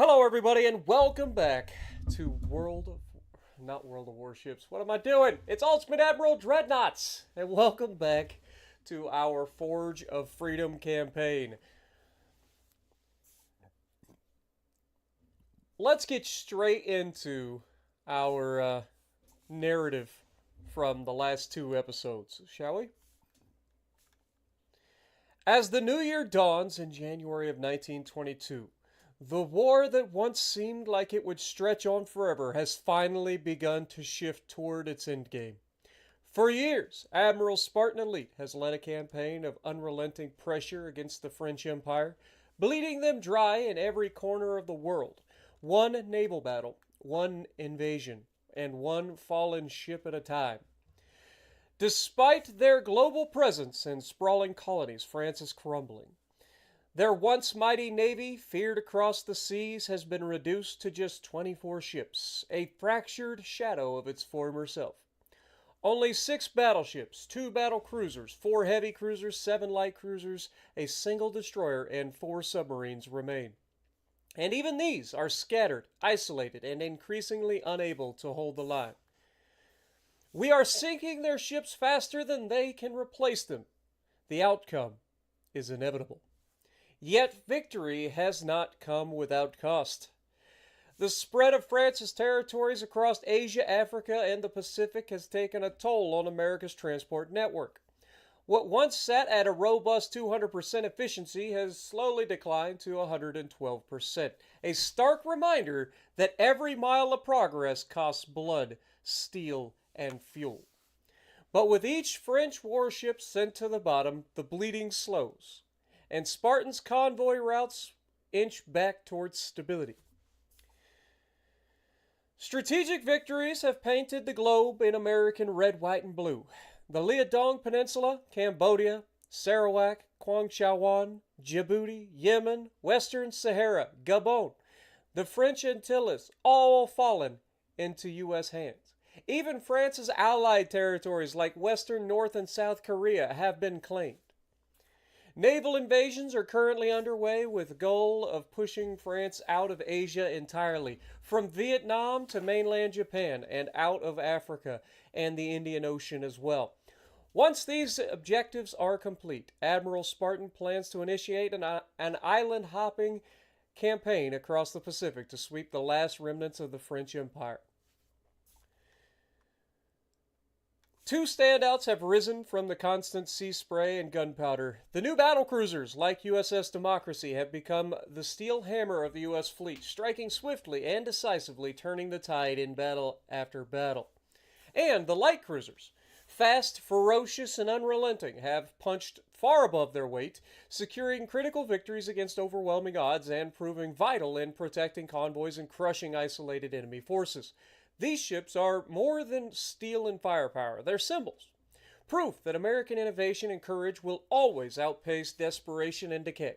Hello, everybody, and welcome back to not World of Warships. What am I doing? It's Ultimate Admiral Dreadnoughts, and welcome back to our Forge of Freedom campaign. Let's get straight into our narrative from the last two episodes, shall we? As the new year dawns in January of 1922, the war that once seemed like it would stretch on forever has finally begun to shift toward its endgame. For years, Admiral Spartan Elite has led a campaign of unrelenting pressure against the French Empire, bleeding them dry in every corner of the world. One naval battle, one invasion, and one fallen ship at a time. Despite their global presence and sprawling colonies, France is crumbling. Their once mighty navy, feared across the seas, has been reduced to just 24 ships, a fractured shadow of its former self. Only 6 battleships, 2 battle cruisers, 4 heavy cruisers, 7 light cruisers, a single destroyer, and 4 submarines remain. And even these are scattered, isolated, and increasingly unable to hold the line. We are sinking their ships faster than they can replace them. The outcome is inevitable. Yet victory has not come without cost. The spread of France's territories across Asia, Africa, and the Pacific has taken a toll on America's transport network. What once sat at a robust 200% efficiency has slowly declined to 112%, a stark reminder that every mile of progress costs blood, steel, and fuel. But with each French warship sent to the bottom, the bleeding slows, and Spartan's convoy routes inch back towards stability. Strategic victories have painted the globe in American red, white, and blue. The Liaodong Peninsula, Cambodia, Sarawak, Kwangchawan, Djibouti, Yemen, Western Sahara, Gabon, the French Antilles, all fallen into U.S. hands. Even France's allied territories like Western, North, and South Korea have been claimed. Naval invasions are currently underway with the goal of pushing France out of Asia entirely, from Vietnam to mainland Japan and out of Africa and the Indian Ocean as well. Once these objectives are complete, Admiral Spartan plans to initiate an island-hopping campaign across the Pacific to sweep the last remnants of the French Empire. Two standouts have risen from the constant sea spray and gunpowder. The new battlecruisers, like USS Democracy, have become the steel hammer of the U.S. fleet, striking swiftly and decisively, turning the tide in battle after battle. And the light cruisers, fast, ferocious, and unrelenting, have punched far above their weight, securing critical victories against overwhelming odds and proving vital in protecting convoys and crushing isolated enemy forces. These ships are more than steel and firepower. They're symbols. Proof that American innovation and courage will always outpace desperation and decay.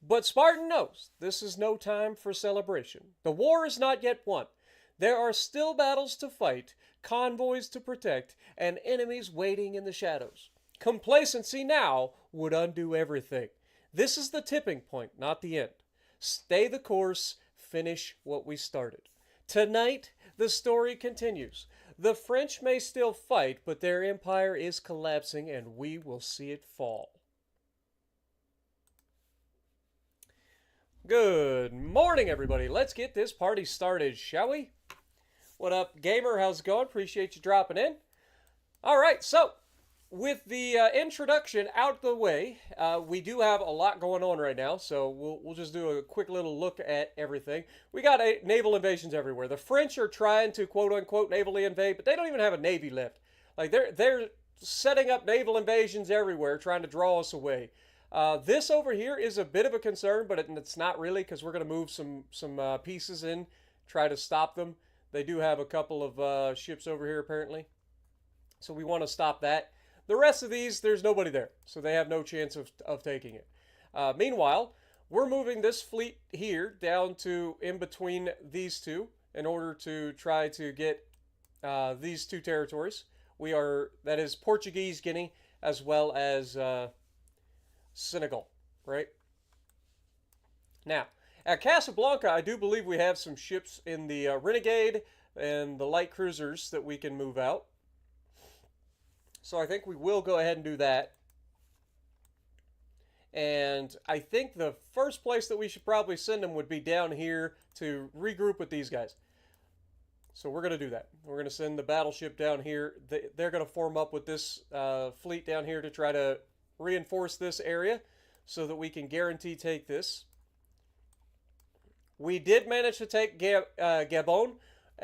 But Spartan knows this is no time for celebration. The war is not yet won. There are still battles to fight, convoys to protect, and enemies waiting in the shadows. Complacency now would undo everything. This is the tipping point, not the end. Stay the course, finish what we started. Tonight, the story continues. The French may still fight, but their empire is collapsing, and we will see it fall. Good morning, everybody. Let's get this party started, shall we? What up, gamer? How's it going? Appreciate you dropping in. All right, so with the introduction out the way, we do have a lot going on right now, so we'll just do a quick little look at everything. We got naval invasions everywhere. The French are trying to quote-unquote navally invade, but they don't even have a navy left. Like, they're setting up naval invasions everywhere, trying to draw us away. This over here is a bit of a concern, but it's not really, because we're going to move some pieces in, try to stop them. They do have a couple of ships over here, apparently, so we want to stop that. The rest of these, there's nobody there, so they have no chance of taking it. Meanwhile, we're moving this fleet here down to in between these two in order to try to get these two territories. That is Portuguese Guinea as well as Senegal, right? Now, At Casablanca, I do believe we have some ships in the Renegade and the light cruisers that we can move out. So I think we will go ahead and do that. And I think the first place that we should probably send them would be down here to regroup with these guys. So we're going to do that. We're going to send the battleship down here. They're going to form up with this fleet down here to try to reinforce this area so that we can guarantee take this. We did manage to take Gabon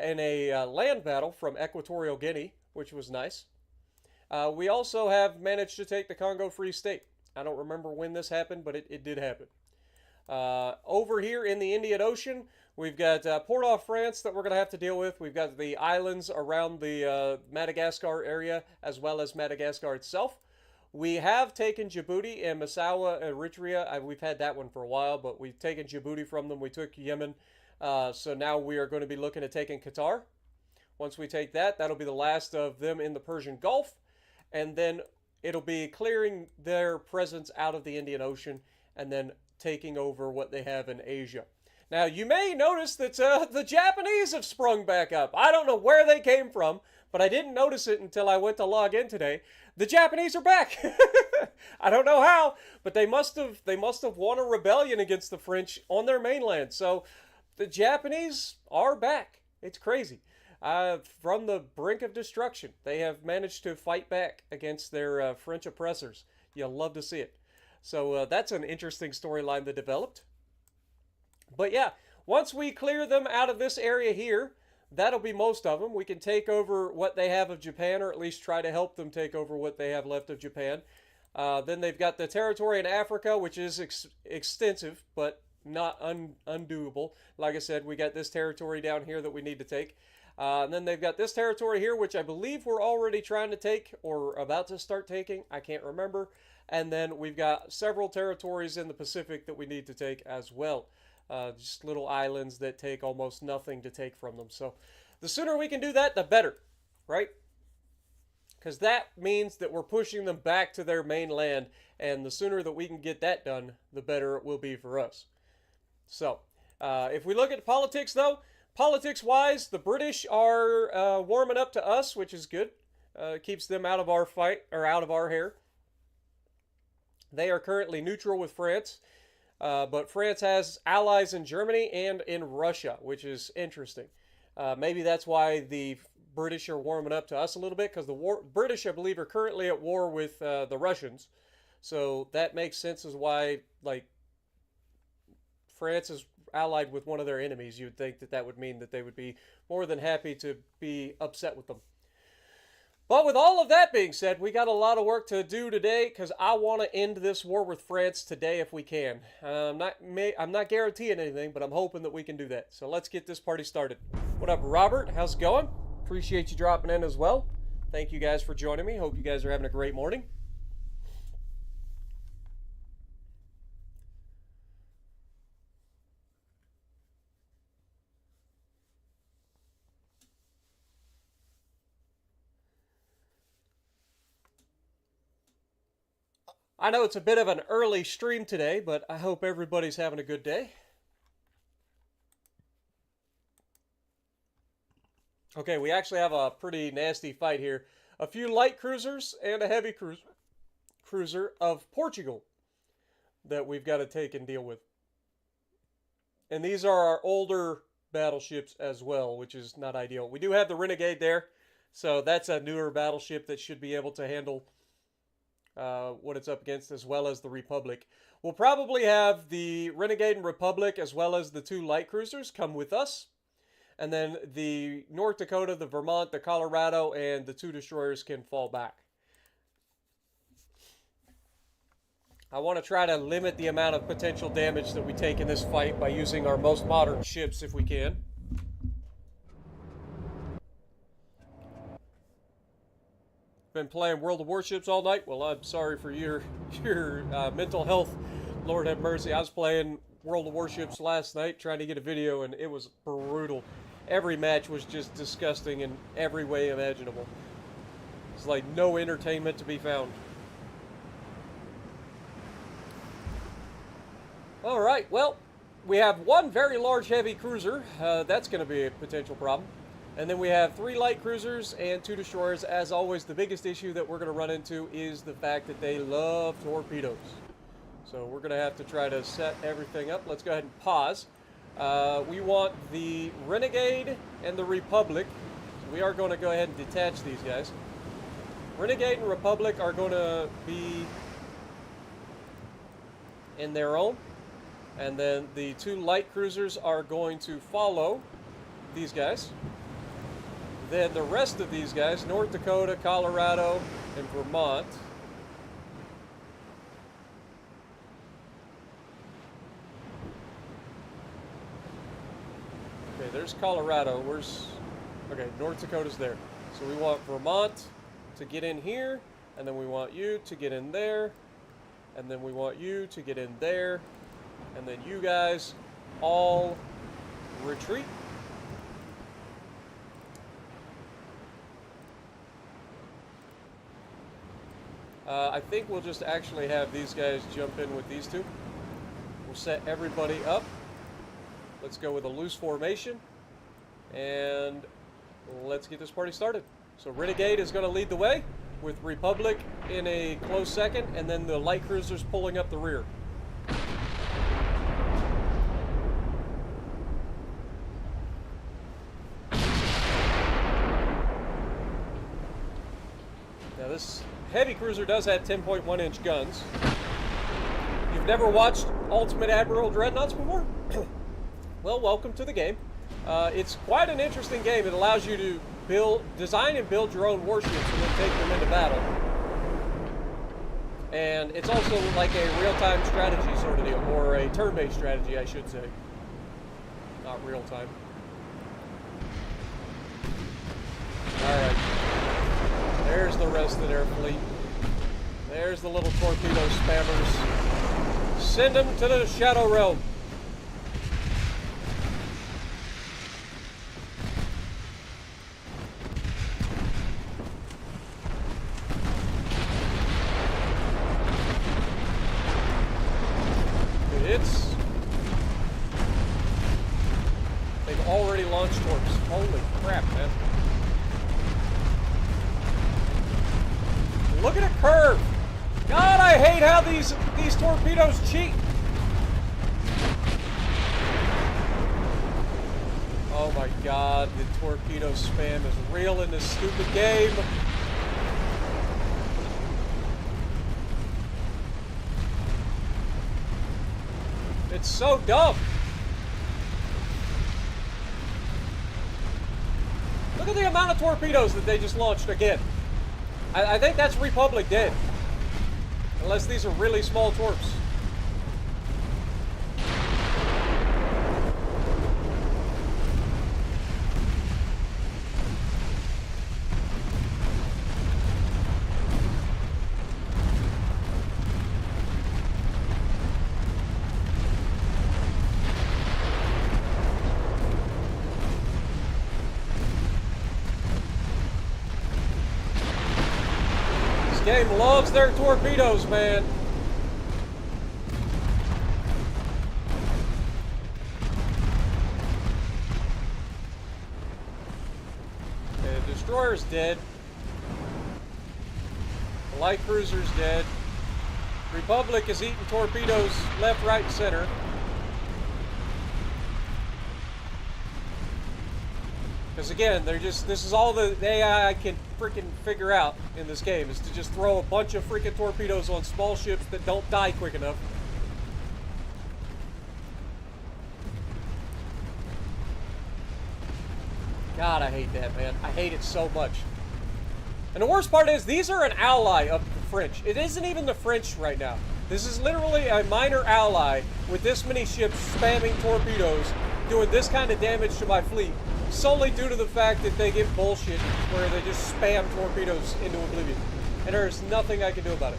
in a land battle from Equatorial Guinea, which was nice. We also have managed to take the Congo Free State. I don't remember when this happened, but it did happen. Over here in the Indian Ocean, we've got Port-au-France that we're going to have to deal with. We've got the islands around the Madagascar area, as well as Madagascar itself. We have taken Djibouti and Massawa, Eritrea. We've had that one for a while, but we've taken Djibouti from them. We took Yemen. So now we are going to be looking at taking Qatar. Once we take that, that'll be the last of them in the Persian Gulf. And then it'll be clearing their presence out of the Indian Ocean and then taking over what they have in Asia. Now, you may notice that the Japanese have sprung back up. I don't know where they came from, but I didn't notice it until I went to log in today. The Japanese are back. I don't know how, but they must have won a rebellion against the French on their mainland. So the Japanese are back. It's crazy. From the brink of destruction, they have managed to fight back against their French oppressors. You'll love to see it. So that's an interesting storyline that developed. But yeah, once we clear them out of this area here, that'll be most of them. We can take over what they have of Japan, or at least try to help them take over what they have left of Japan. Then they've got the territory in Africa, which is extensive, but not undoable. Like I said, we got this territory down here that we need to take. And then they've got this territory here, which I believe we're already trying to take or about to start taking. I can't remember. And then we've got several territories in the Pacific that we need to take as well. Just little islands that take almost nothing to take from them. So the sooner we can do that, the better, right? Because that means that we're pushing them back to their mainland. And the sooner that we can get that done, the better it will be for us. So if we look at politics, though, politics-wise, the British are warming up to us, which is good. Keeps them out of our fight, or out of our hair. They are currently neutral with France, but France has allies in Germany and in Russia, which is interesting. Maybe that's why the British are warming up to us a little bit, because the British, I believe, are currently at war with the Russians. So that makes sense as why, like, France is allied with one of their enemies. You would think that that would mean that they would be more than happy to be upset with them. But with all of that being said, we got a lot of work to do today, because I want to end this war with France today if we can. I'm not guaranteeing anything, but I'm hoping that we can do that. So let's get this party started. What up, Robert? How's it going? Appreciate you dropping in as well. Thank you guys for joining me. Hope you guys are having a great morning. I know it's a bit of an early stream today, but I hope everybody's having a good day. Okay, we actually have a pretty nasty fight here. A few light cruisers and a heavy cruiser of Portugal that we've got to take and deal with. And these are our older battleships as well, which is not ideal. We do have the Renegade there, so that's a newer battleship that should be able to handle what it's up against, as well as the Republic. We'll probably have the Renegade and Republic, as well as the two light cruisers, come with us. And then the North Dakota, the Vermont, the Colorado, and the two destroyers can fall back. I want to try to limit the amount of potential damage that we take in this fight by using our most modern ships if we can. Been playing World of Warships all night. Well, I'm sorry for your mental health. Lord have mercy. I was playing World of Warships last night trying to get a video, and it was brutal. Every match was just disgusting in every way imaginable. It's like no entertainment to be found. All right, well, we have one very large heavy cruiser. That's going to be a potential problem. And then we have 3 light cruisers and 2 destroyers. As always, the biggest issue that we're going to run into is the fact that they love torpedoes. So we're going to have to try to set everything up. Let's go ahead and pause. We want the Renegade and the Republic. We are going to go ahead and detach these guys. Renegade and Republic are going to be in their own. And then the 2 light cruisers are going to follow these guys. Then the rest of these guys, North Dakota, Colorado, and Vermont. Okay, there's Colorado. Okay, North Dakota's there. So we want Vermont to get in here, and then we want you to get in there, and then we want you to get in there, and then you guys all retreat. I think we'll just actually have these guys jump in with these 2. We'll set everybody up. Let's go with a loose formation, and let's get this party started. So Renegade is going to lead the way, with Republic in a close second, and then the light cruisers pulling up the rear. Now this heavy cruiser does have 10.1-inch guns. You've never watched Ultimate Admiral Dreadnoughts before? Well, welcome to the game. It's quite an interesting game. It allows you to design and build your own warships and then take them into battle. And it's also like a real-time strategy sort of deal, or a turn-based strategy, I should say. Not real-time. Alright. There's the rest of their fleet. There's the little torpedo spammers. Send them to the Shadow Realm. They've already launched torps. Holy crap, man. Look at it curve. God, I hate how these torpedoes cheat. Oh my God, the torpedo spam is real in this stupid game. It's so dumb. Look at the amount of torpedoes that they just launched again. I think that's Republic dead. Unless these are really small torps. Game loves their torpedoes, man. Okay, the destroyer's dead. The light cruiser's dead. Republic is eating torpedoes left, right, and center. Because again, this is all the AI I can freaking figure out in this game, is to just throw a bunch of freaking torpedoes on small ships that don't die quick enough. God, I hate that, man. I hate it so much. And the worst part is, these are an ally of the French. It isn't even the French right now. This is literally a minor ally with this many ships spamming torpedoes, doing this kind of damage to my fleet, solely due to the fact that they get bullshit where they just spam torpedoes into oblivion. And there's nothing I can do about it.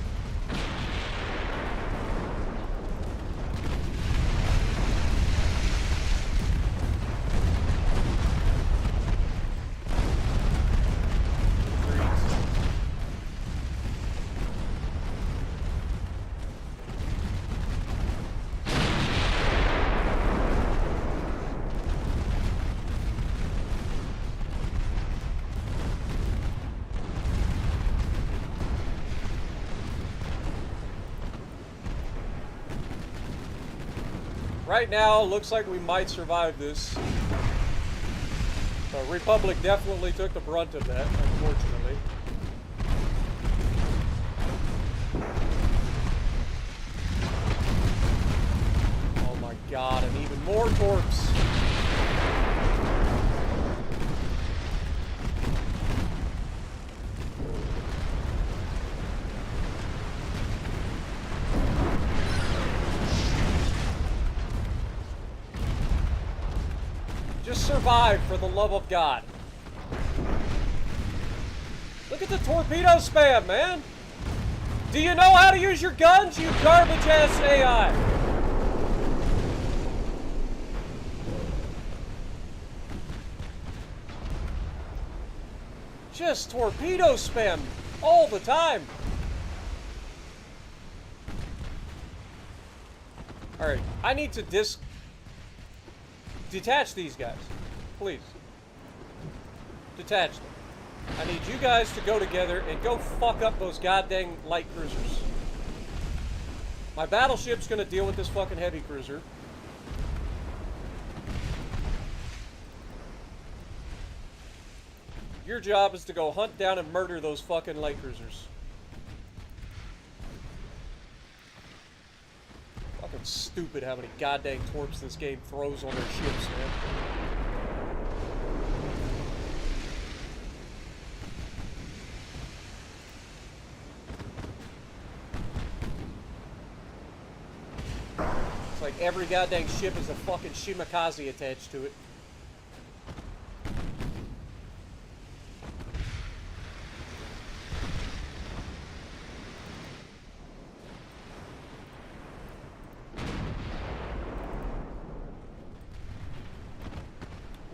Right now, looks like we might survive this. The Republic definitely took the brunt of that, unfortunately. Oh my god, and even more torps. Just survive, for the love of God. Look at the torpedo spam, man. Do you know how to use your guns, you garbage-ass AI? Just torpedo spam all the time. Alright, I need to detach these guys. Please. Detach them. I need you guys to go together and go fuck up those goddamn light cruisers. My battleship's gonna deal with this fucking heavy cruiser. Your job is to go hunt down and murder those fucking light cruisers. Fucking stupid how many goddamn torps this game throws on their ships, man. It's like every goddamn ship is a fucking shimakaze attached to it.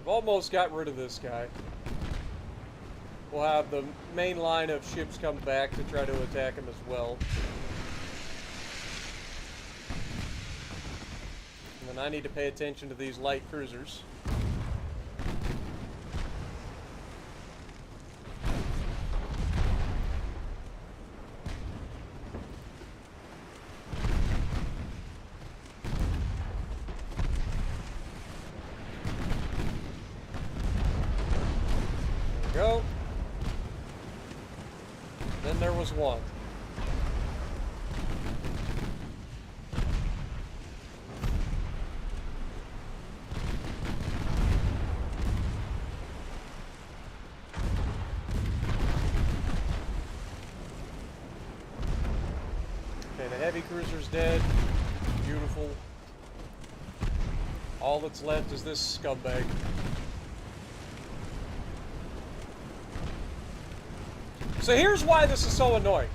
Almost got rid of this guy. We'll have the main line of ships come back to try to attack him as well. And then I need to pay attention to these light cruisers. Go. Then there was one. Okay, the heavy cruiser's dead. Beautiful. All that's left is this scumbag. So here's why this is so annoying.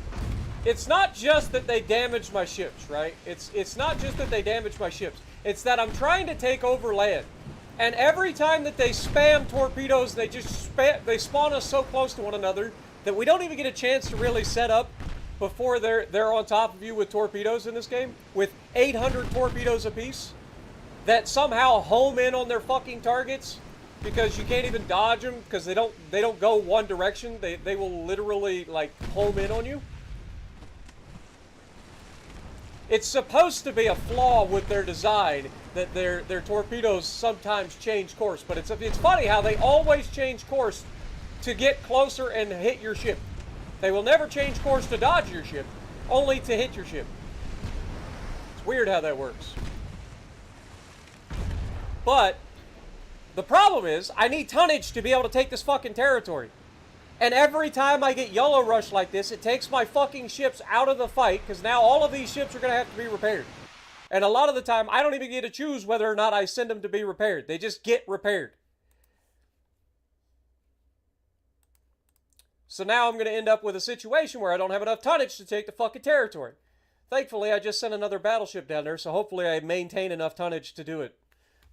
It's not just that they damaged my ships, right? It's not just that they damaged my ships. It's that I'm trying to take over land. And every time that they spam torpedoes, they just they spawn us so close to one another that we don't even get a chance to really set up before they're on top of you with torpedoes in this game, with 800 torpedoes apiece that somehow home in on their fucking targets. Because you can't even dodge them because they don't go one direction. They will literally like home in on you. It's supposed to be a flaw with their design that their torpedoes sometimes change course, but it's funny how they always change course to get closer and hit your ship. They will never change course to dodge your ship, only to hit your ship. It's weird how that works. But the problem is, I need tonnage to be able to take this fucking territory. And every time I get yellow rush like this, it takes my fucking ships out of the fight, because now all of these ships are going to have to be repaired. And a lot of the time, I don't even get to choose whether or not I send them to be repaired. They just get repaired. So now I'm going to end up with a situation where I don't have enough tonnage to take the fucking territory. Thankfully, I just sent another battleship down there, so hopefully I maintain enough tonnage to do it.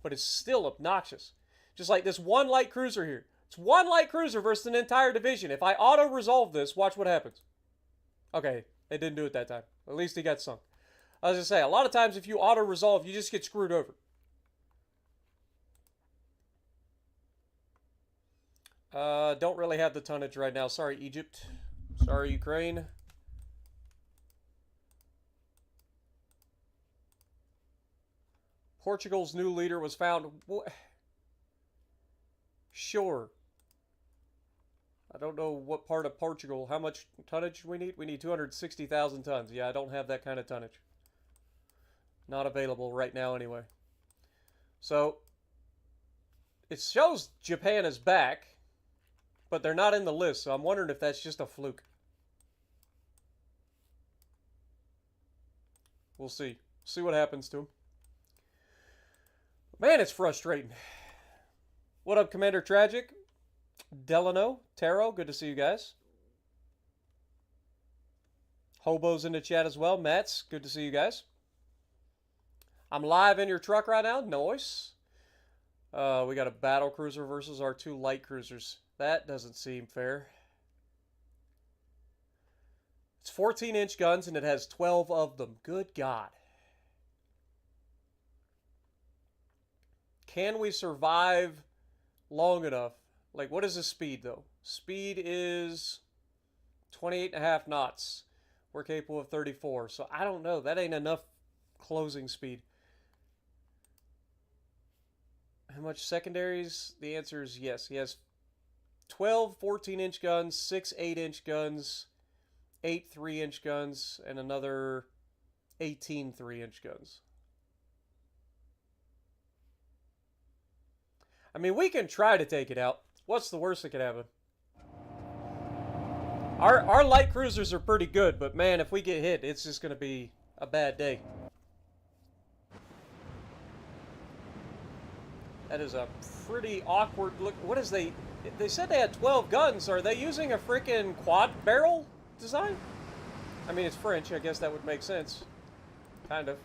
But it's still obnoxious. Just like this one light cruiser here. It's one light cruiser versus an entire division. If I auto-resolve this, watch what happens. Okay, it didn't do it that time. At least he got sunk. I was going to say, a lot of times if you auto-resolve, you just get screwed over. Don't really have the tonnage right now. Sorry, Egypt. Sorry, Ukraine. Portugal's new leader was found. Sure. I don't know what part of Portugal. How much tonnage we need? We need 260,000 tons. Yeah, I don't have that kind of tonnage. Not available right now anyway. So, it shows Japan is back, but they're not in the list, so I'm wondering if that's just a fluke. We'll see. See what happens to them. Man, it's frustrating. What up, Commander Tragic? Delano, Taro, good to see you guys. Hobo's in the chat as well. Mats, good to see you guys. I'm live in your truck right now. Noise. We got a battle cruiser versus our 2 light cruisers. That doesn't seem fair. It's 14-inch guns and it has 12 of them. Good God. Can we survive long enough? Like, what is the speed, though? Speed is 28.5 knots. We're capable of 34. So, I don't know. That ain't enough closing speed. How much secondaries? The answer is yes. He has 12 14-inch guns, 6 8-inch guns, 8 3-inch guns, and another 18 3-inch guns. I mean, we can try to take it out. What's the worst that could happen? Our light cruisers are pretty good, but man, if we get hit, it's just going to be a bad day. That is a pretty awkward look. What is they said they had 12 guns. Are they using a freaking quad barrel design? I mean, it's French. I guess that would make sense. Kind of.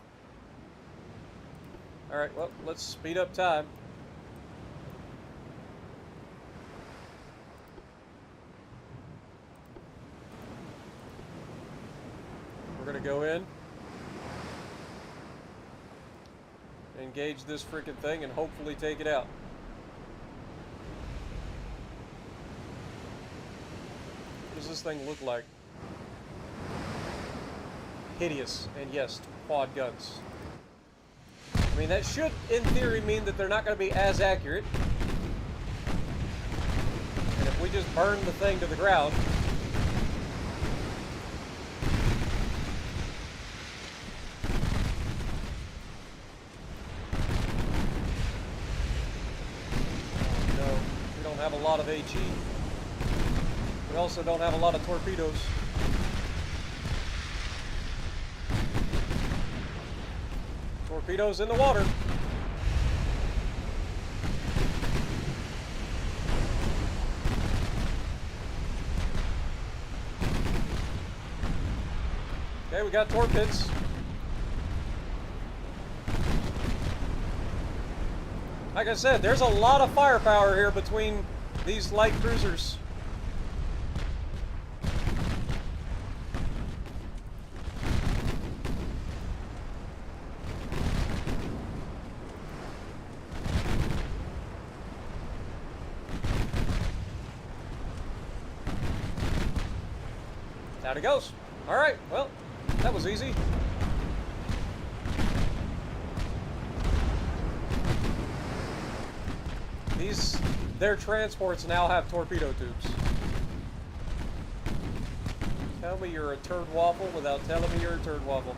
All right, well, let's speed up time. We're going to go in, engage this freaking thing, and hopefully take it out. What does this thing look like? Hideous, and yes, quad guns. I mean, that should, in theory, mean that they're not going to be as accurate. And if we just burn the thing to the ground... have a lot of HE. We also don't have a lot of torpedoes. Torpedoes in the water. Okay, we got torpedoes. Like I said, there's a lot of firepower here between these light cruisers. Down it goes. All right, well, that was easy. Their transports now have torpedo tubes. Tell me you're a turd waffle without telling me you're a turd waffle.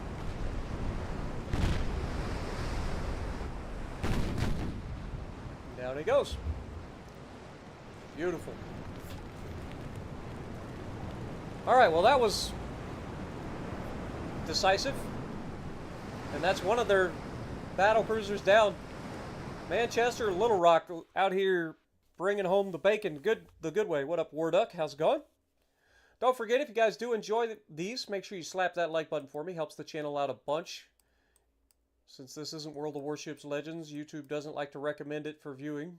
Down he goes. Beautiful. Alright, well that was decisive. And that's one of their battle cruisers down. Manchester, Little Rock out here bringing home the bacon the good way. What up, Warduck? How's it going? Don't forget, if you guys do enjoy these, make sure you slap that like button for me. Helps the channel out a bunch. Since this isn't World of Warships Legends, YouTube doesn't like to recommend it for viewing.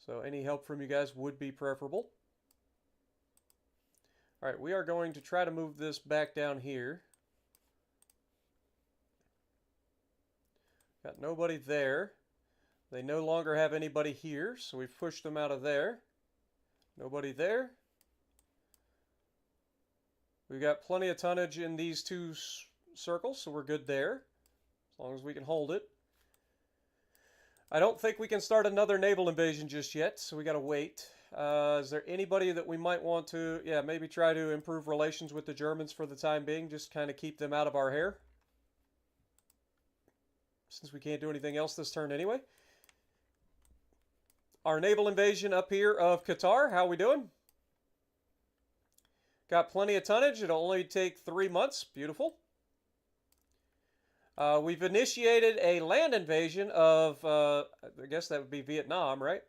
So any help from you guys would be preferable. Alright, we are going to try to move this back down here. Got nobody there. They no longer have anybody here, so we've pushed them out of there. Nobody there. We've got plenty of tonnage in these two circles, so we're good there. As long as we can hold it. I don't think we can start another naval invasion just yet, so we gotta wait. Is there anybody that we might want to, yeah, maybe try to improve relations with the Germans for the time being, just kind of keep them out of our hair? Since we can't do anything else this turn anyway. Our naval invasion up here of Qatar, how we doing? Got plenty of tonnage. It'll only take 3 months. Beautiful. We've initiated a land invasion of, I guess that would be Vietnam, right?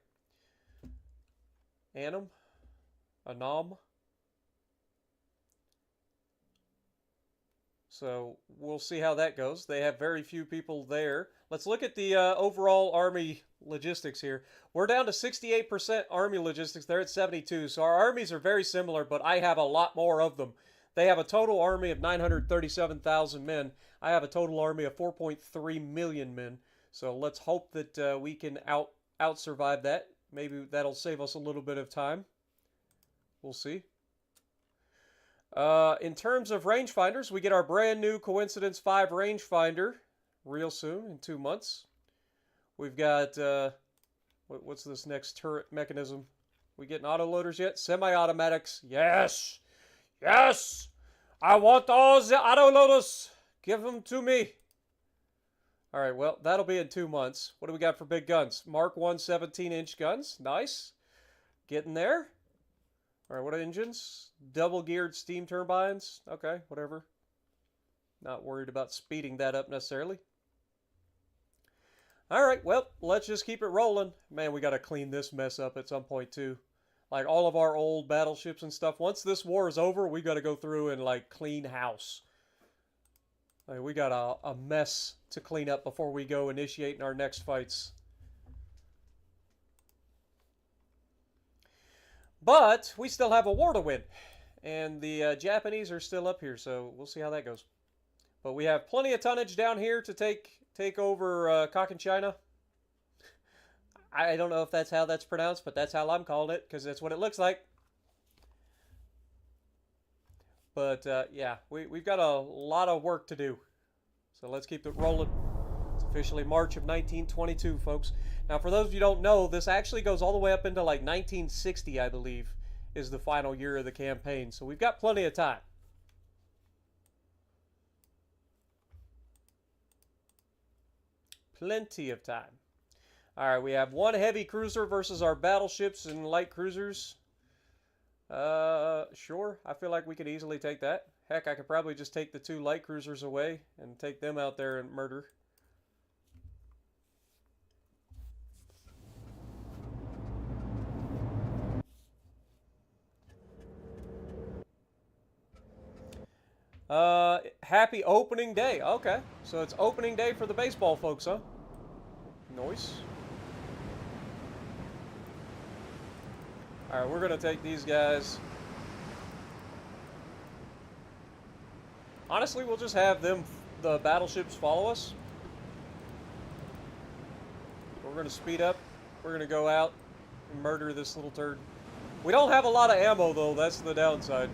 Annam? Annam? So we'll see how that goes. They have very few people there. Let's look at the overall Army logistics here. We're down to 68% Army logistics. They're at 72. So our armies are very similar, but I have a lot more of them. They have a total army of 937,000 men. I have a total army of 4.3 million men. So let's hope that we can out-survive that. Maybe that'll save us a little bit of time. We'll see. In terms of rangefinders, we get our brand new Coincidence 5 rangefinder real soon, in 2 months. We've got, what's this next turret mechanism? We getting autoloaders yet? Semi-automatics. Yes! Yes! I want all the autoloaders! Give them to me! Alright, well, that'll be in 2 months. What do we got for big guns? Mark 1 17-inch guns. Nice. Getting there. Alright, what are engines? Double-geared steam turbines. Okay, whatever. Not worried about speeding that up necessarily. Alright, well, let's just keep it rolling. Man, we got to clean this mess up at some point, too. Like, all of our old battleships and stuff. Once this war is over, we got to go through and, like, clean house. Like, we got a mess to clean up before we go initiating our next fights. But we still have a war to win. And the Japanese are still up here, so we'll see how that goes. But we have plenty of tonnage down here to take over Cochinchina. I don't know if that's how that's pronounced, but that's how I'm calling it, because that's what it looks like. But, yeah, we've got a lot of work to do. So let's keep it rolling. It's officially March of 1922, folks. Now, for those of you who don't know, this actually goes all the way up into, like, 1960, I believe, is the final year of the campaign. So we've got plenty of time. Plenty of time. All right, we have one heavy cruiser versus our battleships and light cruisers. Sure. I feel like we could easily take that. Heck, I could probably just take the 2 light cruisers away and take them out there and murder. Happy opening day. Okay, so it's opening day for the baseball folks, huh? Nice. Alright, we're going to take these guys. Honestly, we'll just have them, the battleships, follow us. We're going to speed up. We're going to go out and murder this little turd. We don't have a lot of ammo, though. That's the downside.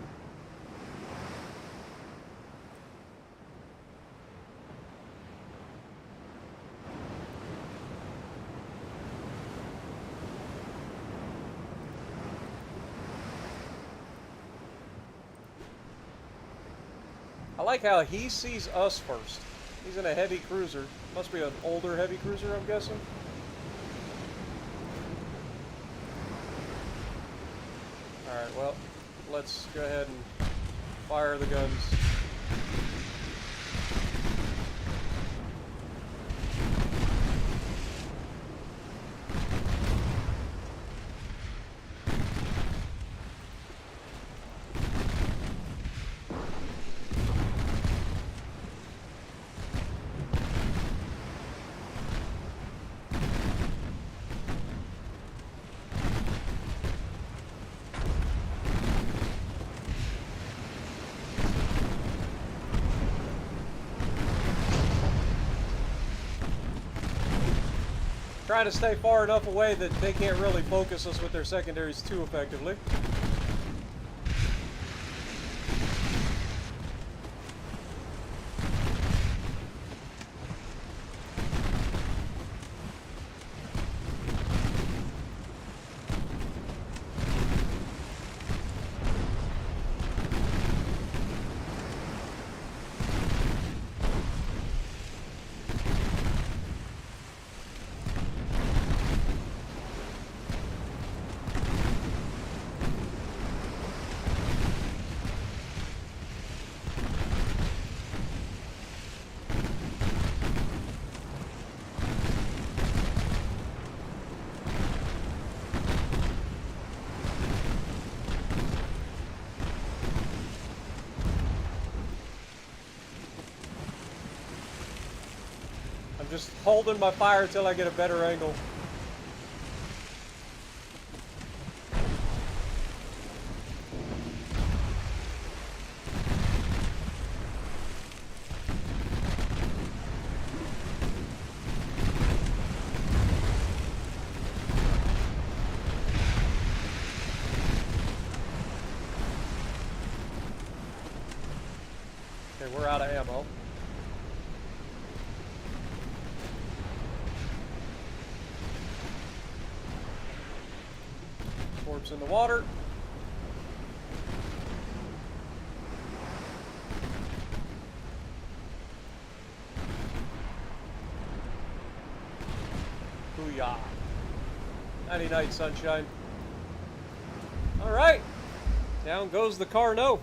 I like how he sees us first. He's in a heavy cruiser. Must be an older heavy cruiser, I'm guessing. Alright, well, let's go ahead and fire the guns. Trying to stay far enough away that they can't really focus us with their secondaries too effectively. I'm just holding my fire until I get a better angle. Okay, we're out of ammo. Corpse in the water. Booyah. Nighty night, sunshine. Alright. Down goes the Carno.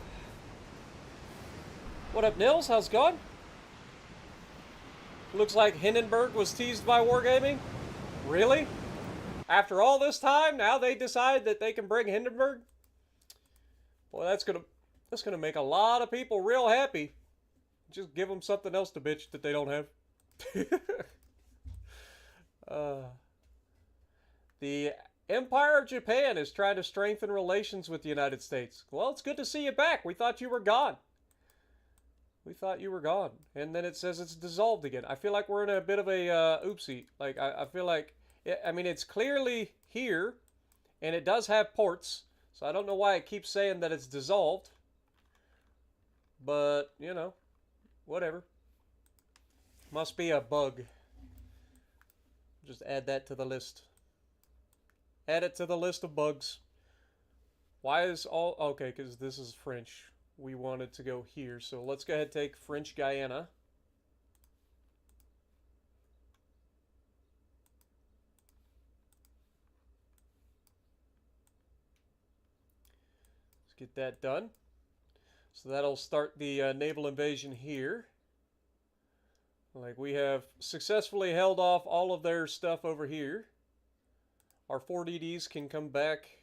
What up, Nils? How's it going? Looks like Hindenburg was teased by Wargaming. Really? After all this time, now they decide that they can bring Hindenburg? Boy, that's gonna make a lot of people real happy. Just give them something else to bitch that they don't have. The Empire of Japan is trying to strengthen relations with the United States. Well, it's good to see you back. We thought you were gone. We thought you were gone. And then it says it's dissolved again. I feel like we're in a bit of a oopsie. Like, I feel like, I mean, it's clearly here, and it does have ports. So I don't know why it keeps saying that it's dissolved. But, you know, whatever. Must be a bug. Just add that to the list. Add it to the list of bugs. Why is all... Okay, because this is French. We wanted to go here. So let's go ahead and take French Guiana. Let's get that done. So that'll start the naval invasion here. Like, we have successfully held off all of their stuff over here. Our 4DDs can come back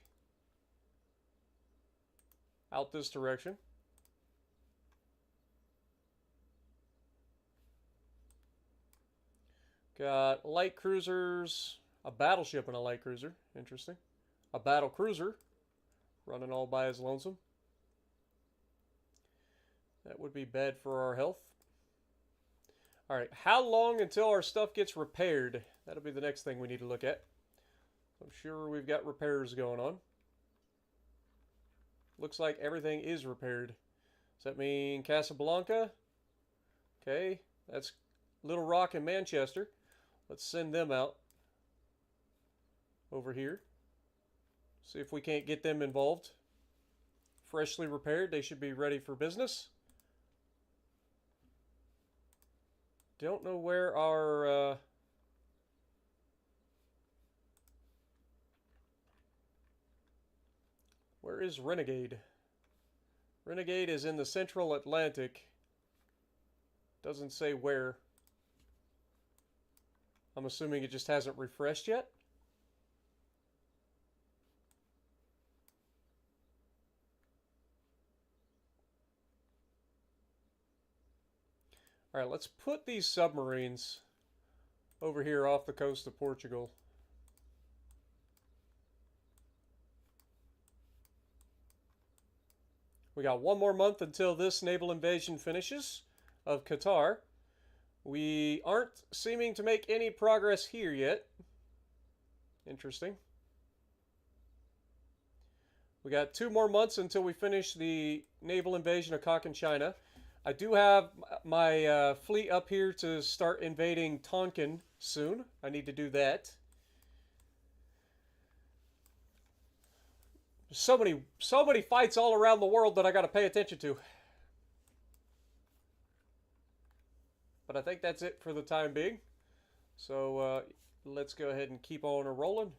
out this direction. Got light cruisers, a battleship and a light cruiser. Interesting. A battle cruiser running all by his lonesome. That would be bad for our health. Alright, how long until our stuff gets repaired? That'll be the next thing we need to look at. I'm sure we've got repairs going on. Looks like everything is repaired. Does that mean Casablanca? Okay, that's Little Rock and Manchester. Let's send them out over here. See if we can't get them involved. Freshly repaired, they should be ready for business. Don't know where our... Where is Renegade? Renegade is in the Central Atlantic. Doesn't say where. I'm assuming it just hasn't refreshed yet. Alright, let's put these submarines over here off the coast of Portugal. We got one more month until this naval invasion finishes of Qatar. We aren't seeming to make any progress here yet. Interesting. We got 2 more months until we finish the naval invasion of Cochinchina. I do have my fleet up here to start invading Tonkin soon. I need to do that. So many fights all around the world that I got to pay attention to. But I think that's it for the time being. So let's go ahead and keep on rolling.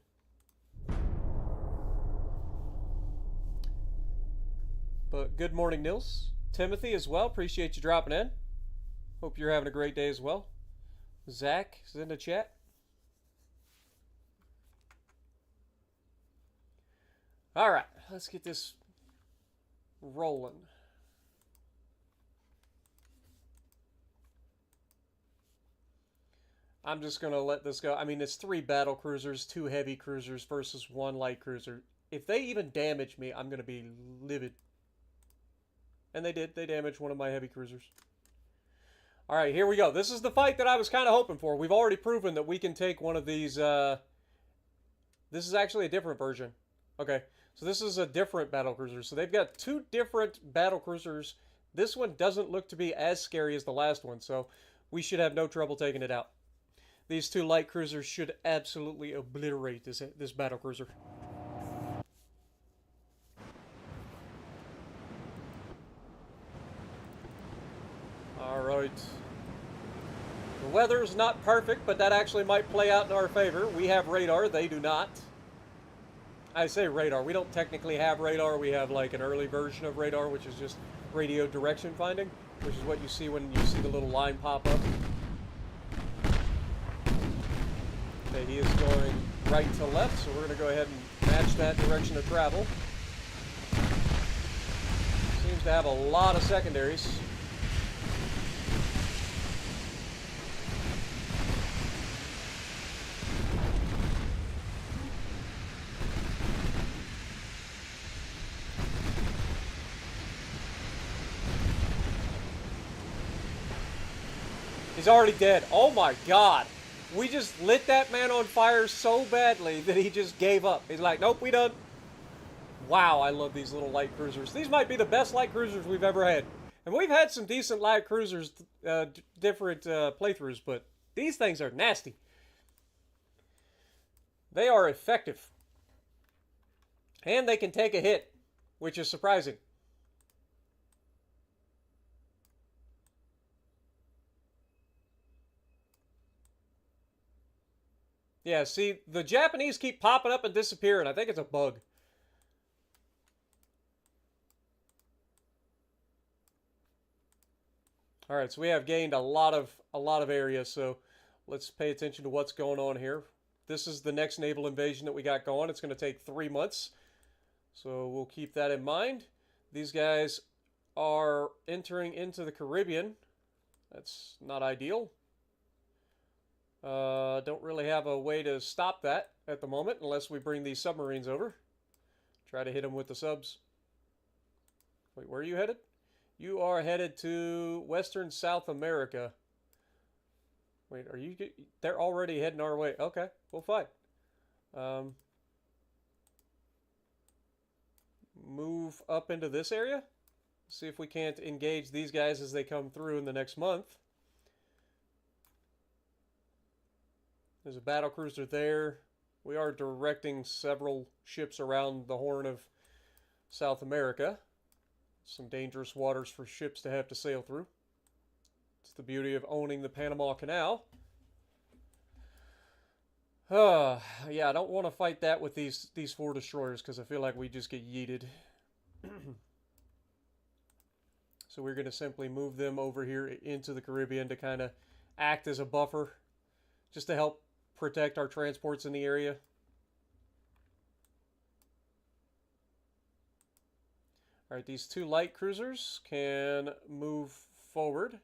But good morning, Nils. Timothy as well. Appreciate you dropping in. Hope you're having a great day as well. Zach is in the chat. All right, let's get this rolling. I'm just going to let this go. I mean, it's 3 battle cruisers, 2 heavy cruisers versus 1 light cruiser. If they even damage me, I'm going to be livid. And they did. They damaged one of my heavy cruisers. All right, here we go. This is the fight that I was kind of hoping for. We've already proven that we can take one of these. This is actually a different version. Okay, so this is a different battle cruiser. So they've got 2 different battle cruisers. This one doesn't look to be as scary as the last one, so we should have no trouble taking it out. These 2 light cruisers should absolutely obliterate this battle cruiser. Alright. The weather's not perfect, but that actually might play out in our favor. We have radar, they do not. I say radar, we don't technically have radar, we have like an early version of radar, which is just radio direction finding, which is what you see when you see the little line pop up. Okay, he is going right to left, so we're going to go ahead and match that direction of travel. Seems to have a lot of secondaries. He's already dead. Oh my god. We just lit that man on fire so badly that he just gave up. He's like, nope, we done. Wow, I love these little light cruisers. These might be the best light cruisers we've ever had. And we've had some decent light cruisers, different playthroughs, but these things are nasty. They are effective. And they can take a hit, which is surprising. Yeah, see, the Japanese keep popping up and disappearing. I think it's a bug. All right, so we have gained a lot of area, so let's pay attention to what's going on here. This is the next naval invasion that we got going. It's going to take 3 months, so we'll keep that in mind. These guys are entering into the Caribbean. That's not ideal. Don't really have a way to stop that at the moment unless we bring these submarines over. Try to hit them with the subs. Wait, where are you headed? You are headed to Western South America. Wait, are you... They're already heading our way. Okay, well, fine. Move up into this area. See if we can't engage these guys as they come through in the next month. There's a battle cruiser there. We are directing several ships around the Horn of South America. Some dangerous waters for ships to have to sail through. It's the beauty of owning the Panama Canal. Yeah, I don't want to fight that with these 4 destroyers because I feel like we just get yeeted. So we're going to simply move them over here into the Caribbean to kind of act as a buffer, just to help protect our transports in the area. All right, these 2 light cruisers can move forward.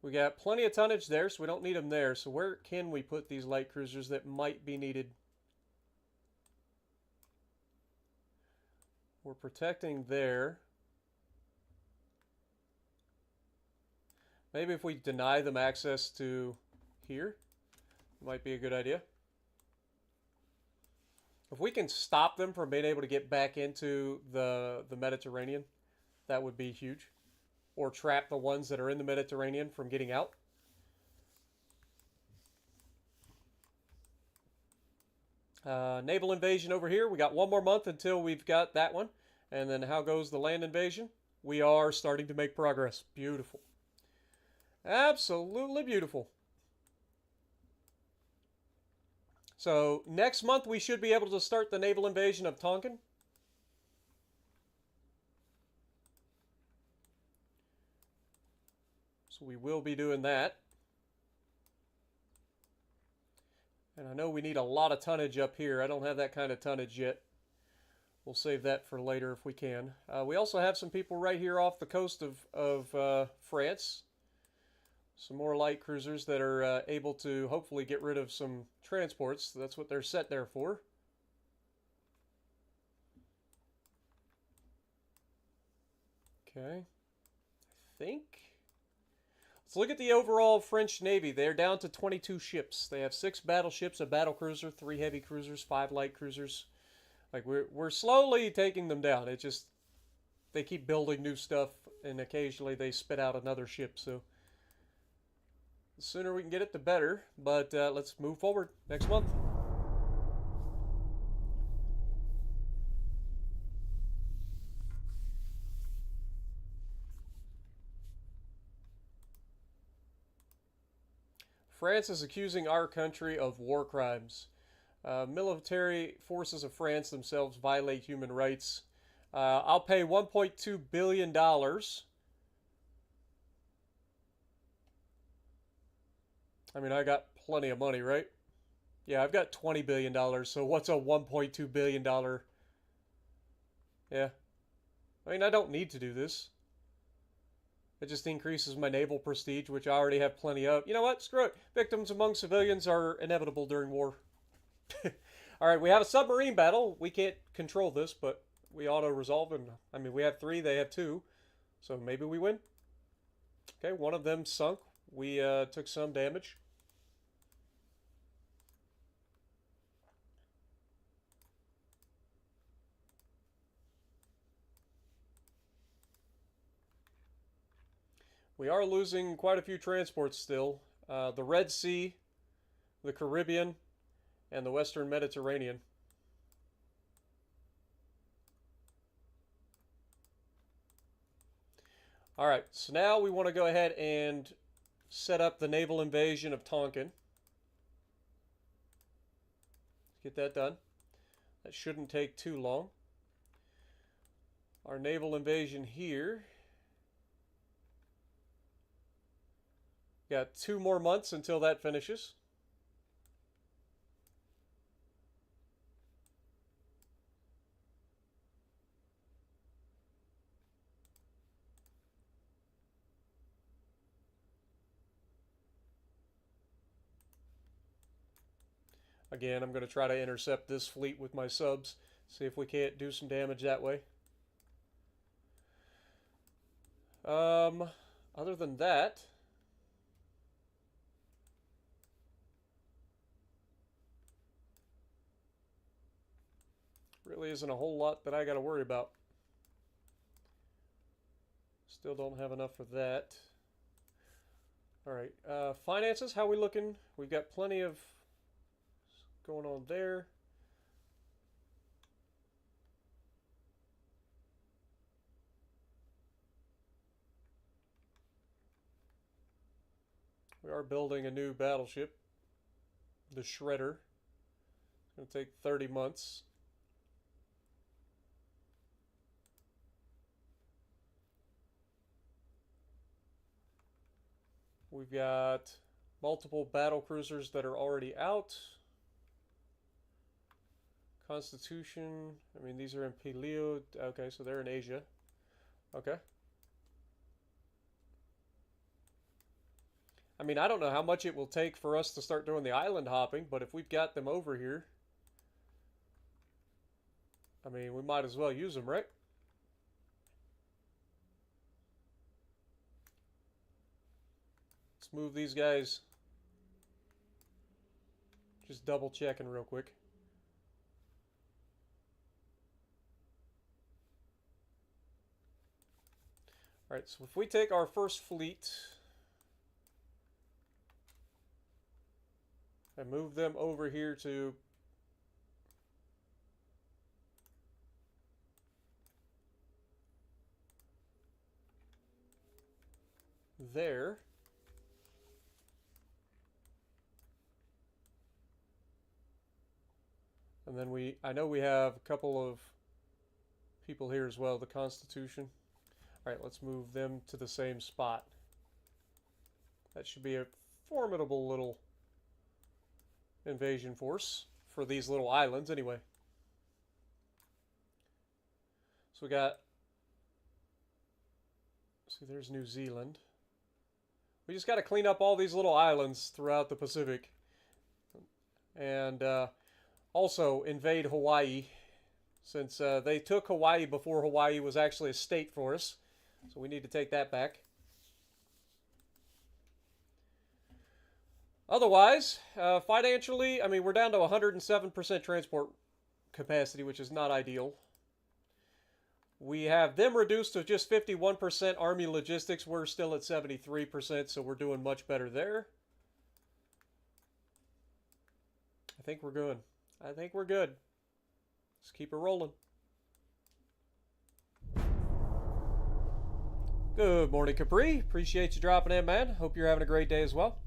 We got plenty of tonnage there, so we don't need them there. So where can we put these light cruisers that might be needed? We're protecting there. Maybe if we deny them access to here, might be a good idea. If we can stop them from being able to get back into the Mediterranean, that would be huge. Or trap the ones that are in the Mediterranean from getting out. Naval invasion over here. We got 1 more month until we've got that one. And then how goes the land invasion? We are starting to make progress. Beautiful. Absolutely beautiful. So next month we should be able to start the naval invasion of Tonkin. So we will be doing that. And I know we need a lot of tonnage up here. I don't have that kind of tonnage yet. We'll save that for later if we can. We also have some people right here off the coast of France. some more light cruisers that are able to hopefully get rid of some transports. That's what they're set there for. Okay. I think. Let's look at the overall French Navy. They're down to 22 ships. They have 6 battleships, a battlecruiser, 3 heavy cruisers, 5 light cruisers. Like we're slowly taking them down. It just they keep building new stuff, and occasionally they spit out another ship. So the sooner we can get it, the better. But let's move forward next month. France is accusing our country of war crimes. Military forces of France themselves violate human rights. I'll pay $1.2 billion. I mean, I got plenty of money, right? Yeah, I've got $20 billion, so what's a $1.2 billion? Yeah. I mean, I don't need to do this. It just increases my naval prestige, which I already have plenty of. You know what? Screw it. Victims among civilians are inevitable during war. All right, we have a submarine battle. We can't control this, but we auto-resolve. And I mean, we have 3, they have 2. So maybe we win. Okay, one of them sunk. We took some damage. We are losing quite a few transports still. The Red Sea, the Caribbean, and the Western Mediterranean. All right, so now we want to go ahead and set up the naval invasion of Tonkin. Get that done. That shouldn't take too long. Our naval invasion here. Got 2 more months until that finishes. Again, I'm going to try to intercept this fleet with my subs. See if we can't do some damage that way. Other than that, really isn't a whole lot that I got to worry about. Still don't have enough for that. All right, finances, how are we looking? We've got plenty of going on there. We are building a new battleship, the Shredder. It's going to take 30 months. We've got multiple battle cruisers that are already out. Constitution, I mean, these are in Peleo. Okay, so they're in Asia. Okay. I mean, I don't know how much it will take for us to start doing the island hopping, but if we've got them over here, I mean, we might as well use them, right? Let's move these guys. Just double checking real quick. All right, so if we take our first fleet and move them over here to there. And then I know we have a couple of people here as well, the Constitution. All right, let's move them to the same spot. That should be a formidable little invasion force for these little islands anyway. So we got, see, there's New Zealand. We just got to clean up all these little islands throughout the Pacific. And also invade Hawaii, since they took Hawaii before Hawaii was actually a state for us. So we need to take that back. Otherwise, financially, I mean, we're down to 107% transport capacity, which is not ideal. We have them reduced to just 51% Army logistics. We're still at 73%, so we're doing much better there. I think we're good. I think we're good. Let's keep it rolling. Good morning, Capri. Appreciate you dropping in, man. Hope you're having a great day as well.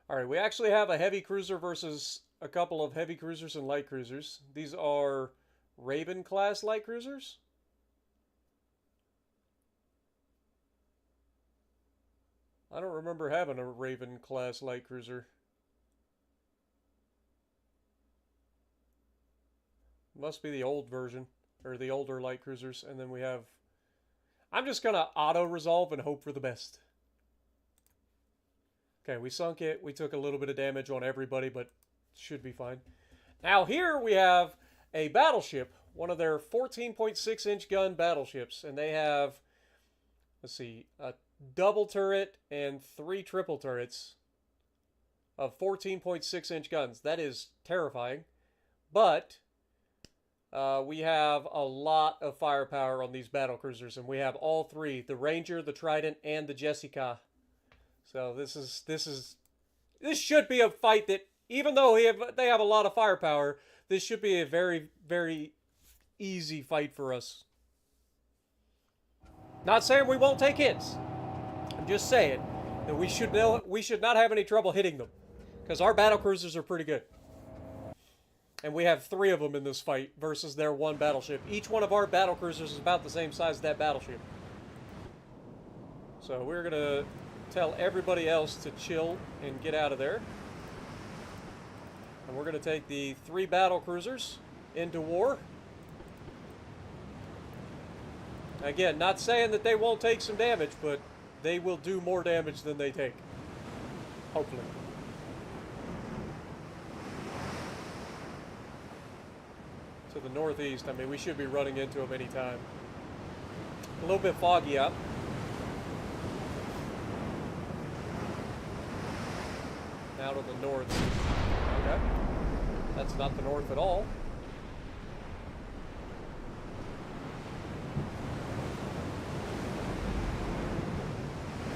All right, we actually have a heavy cruiser versus a couple of heavy cruisers and light cruisers. These are Raven class light cruisers. I don't remember having a Raven class light cruiser. Must be the old version, or the older light cruisers. And then we have... I'm just going to auto-resolve and hope for the best. Okay, we sunk it. We took a little bit of damage on everybody, but should be fine. Now here we have a battleship, one of their 14.6-inch gun battleships, and they have, let's see, a double turret and 3 triple turrets of 14.6-inch guns. That is terrifying, but we have a lot of firepower on these battle cruisers, and we have all 3, the Ranger, the Trident, and the Jessica. So this should be a fight that, even though they have a lot of firepower, this should be a very, very easy fight for us. Not saying we won't take hits. I'm just saying that we should not have any trouble hitting them, because our battle cruisers are pretty good. And we have 3 of them in this fight versus their 1 battleship. Each one of our battle cruisers is about the same size as that battleship. So we're gonna tell everybody else to chill and get out of there. And we're going to take the 3 battle cruisers into war. Again, not saying that they won't take some damage, but they will do more damage than they take. Hopefully. To the northeast, I mean, we should be running into them anytime. A little bit foggy out. Out of the north. Okay. That's not the north at all.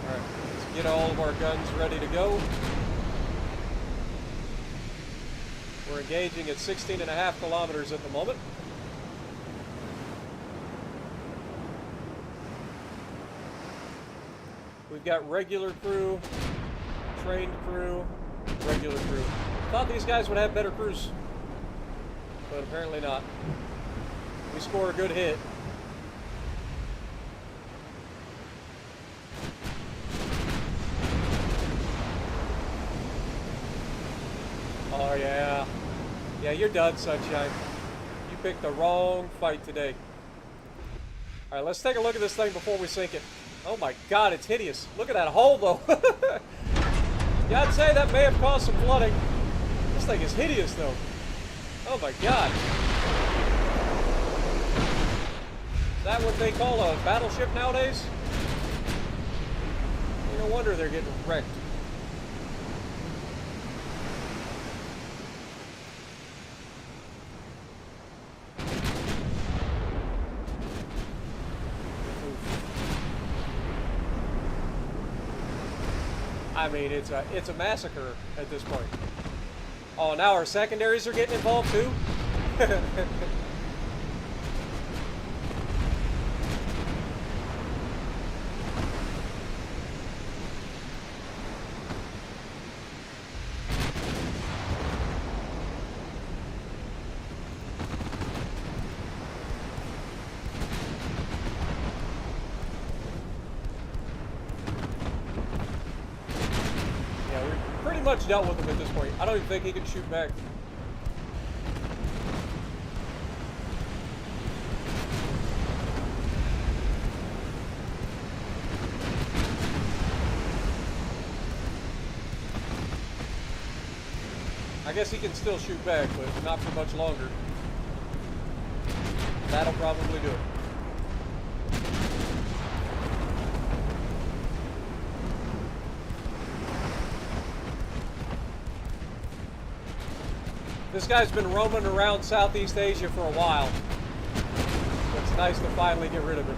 Alright, let's get all of our guns ready to go. We're engaging at 16.5 kilometers at the moment. We've got regular crew, trained crew, regular crew. Thought these guys would have better crews, but apparently not. We score a good hit. Oh yeah. Yeah, you're done, Sunshine. You picked the wrong fight today. Alright, let's take a look at this thing before we sink it. Oh my god, it's hideous. Look at that hole though. Yeah, I'd say that may have caused some flooding. This thing is hideous, though. Oh my god. Is that what they call a battleship nowadays? No wonder they're getting wrecked. I mean, it's a massacre at this point. Oh, now our secondaries are getting involved too? much dealt with him at this point. I don't even think he can shoot back. I guess he can still shoot back, but not for much longer. That'll probably do it. This guy's been roaming around Southeast Asia for a while. It's nice to finally get rid of him.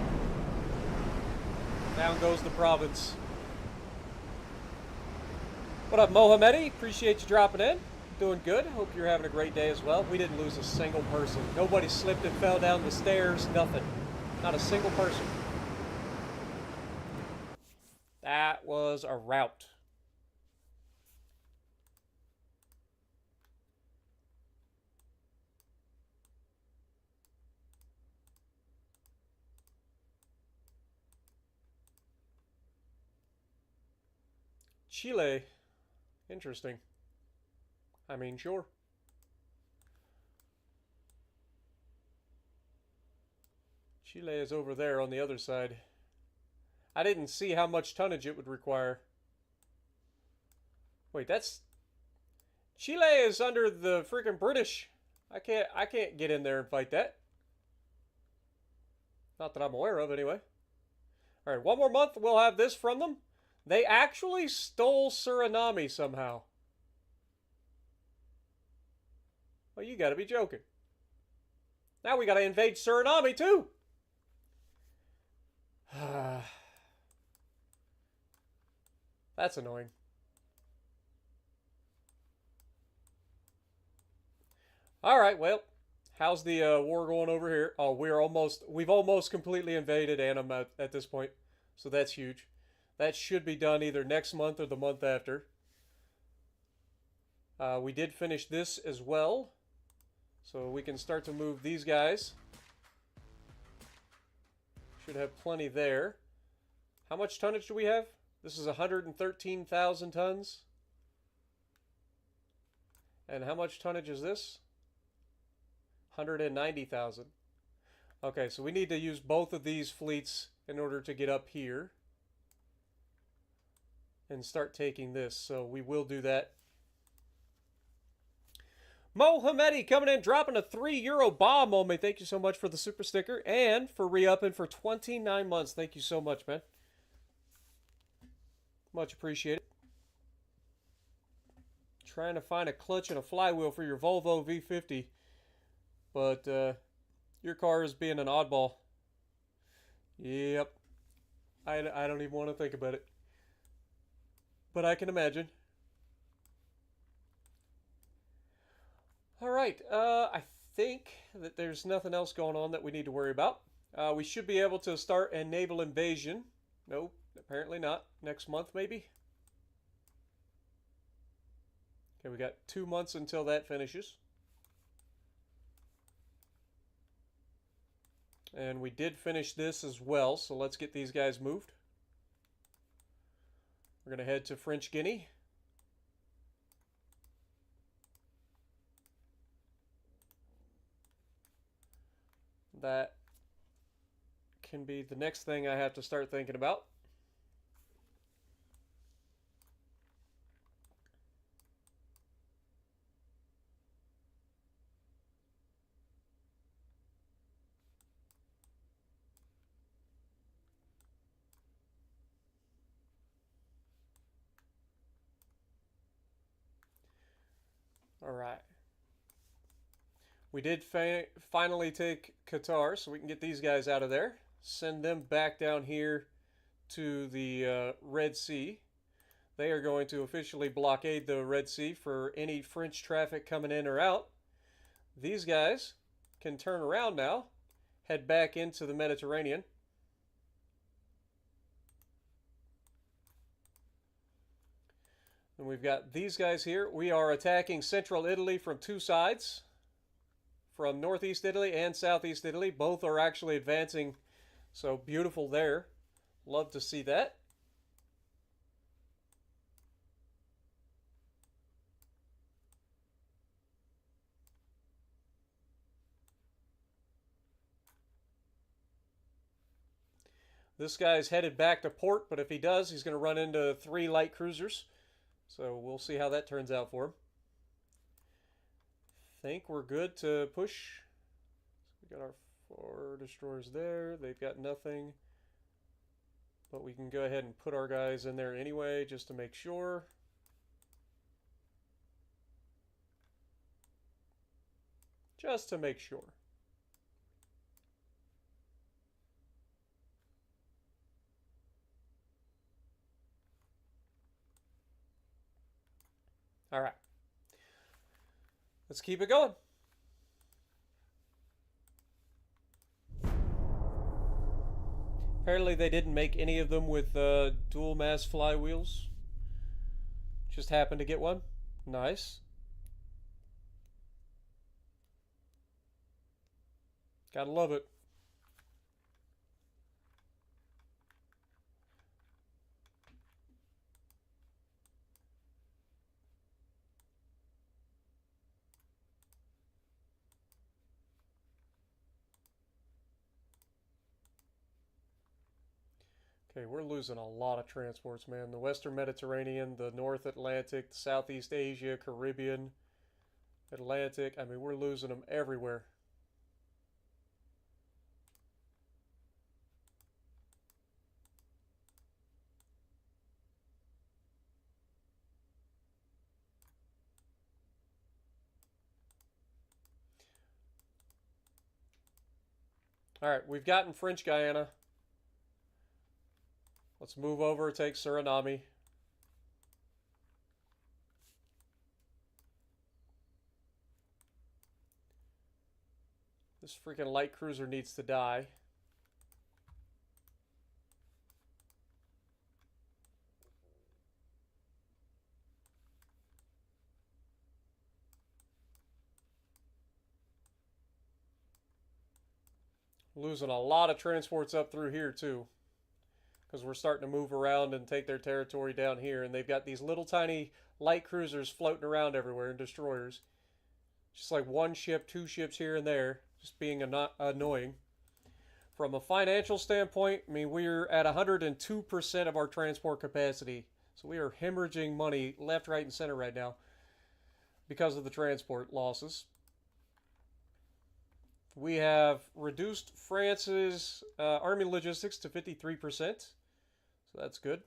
Down goes the province. What up, Mohamedi? Appreciate you dropping in. Doing good. Hope you're having a great day as well. We didn't lose a single person. Nobody slipped and fell down the stairs. Nothing. Not a single person. That was a rout. Chile. Interesting. I mean, sure. Chile is over there on the other side. I didn't see how much tonnage it would require. Wait, that's... Chile is under the freaking British. I can't get in there and fight that. Not that I'm aware of, anyway. Alright, one more month, we'll have this from them. They actually stole Suriname somehow. Well, you gotta be joking. Now we gotta invade Suriname, too. That's annoying. Alright, well, how's the war going over here? Oh, we've almost completely invaded Annam at this point. So that's huge. That should be done either next month or the month after. We did finish this as well. So we can start to move these guys. Should have plenty there. How much tonnage do we have? This is 113,000 tons. And how much tonnage is this? 190,000. Okay, so we need to use both of these fleets in order to get up here and start taking this. So we will do that. Mohamedi coming in, dropping a €3 bomb on me. Thank you so much for the super sticker and for re-upping for 29 months. Thank you so much, man. Much appreciated. Trying to find a clutch and a flywheel for your Volvo V50, but your car is being an oddball. Yep. I don't even want to think about it, but I can imagine. All right, I think that there's nothing else going on that we need to worry about. We should be able to start a naval invasion. Nope, apparently not. Next month, maybe? Okay, we got 2 months until that finishes. And we did finish this as well, so let's get these guys moved. We're going to head to French Guiana. That can be the next thing I have to start thinking about. All right. We did finally take Qatar, so we can get these guys out of there. Send them back down here to the Red Sea. They are going to officially blockade the Red Sea for any French traffic coming in or out. These guys can turn around now, head back into the Mediterranean. And we've got these guys here. We are attacking central Italy from two sides. From northeast Italy and southeast Italy. Both are actually advancing. So beautiful there. Love to see that. This guy's headed back to port, but if he does, he's going to run into 3 light cruisers. So we'll see how that turns out for him. Think we're good to push. We got our 4 destroyers there. They've got nothing. But we can go ahead and put our guys in there anyway, just to make sure. Just to make sure. All right. Let's keep it going. Apparently they didn't make any of them with dual mass flywheels. Just happened to get one. Nice. Gotta love it. Okay, we're losing a lot of transports, man. The Western Mediterranean, the North Atlantic, the Southeast Asia, Caribbean, Atlantic. I mean, we're losing them everywhere. All right, we've gotten French Guiana. Let's move over, take Suriname. This freaking light cruiser needs to die. Losing a lot of transports up through here too, because we're starting to move around and take their territory down here, and they've got these little tiny light cruisers floating around everywhere and destroyers. Just like 1 ship, 2 ships here and there, just being annoying. From a financial standpoint, I mean, we're at 102% of our transport capacity. So we are hemorrhaging money left, right, and center right now because of the transport losses. We have reduced France's army logistics to 53%. So that's good.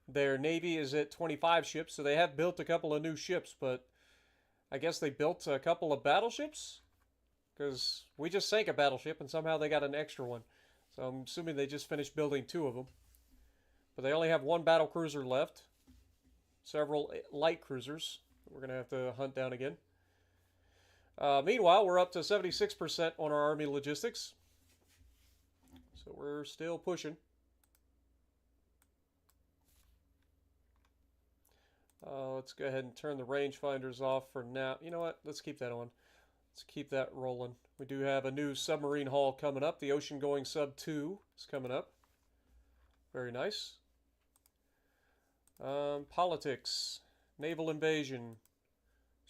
Their navy is at 25 ships, so they have built a couple of new ships, but I guess they built a couple of battleships, because we just sank a battleship and somehow they got an extra one. So I'm assuming they just finished building 2 of them. But they only have 1 battle cruiser left. Several light cruisers we're going to have to hunt down again. Meanwhile, we're up to 76% on our army logistics. So we're still pushing. Let's go ahead and turn the rangefinders off for now. You know what? Let's keep that on. Let's keep that rolling. We do have a new submarine hull coming up. The ocean-going Sub 2 is coming up. Very nice. Politics. Naval invasion.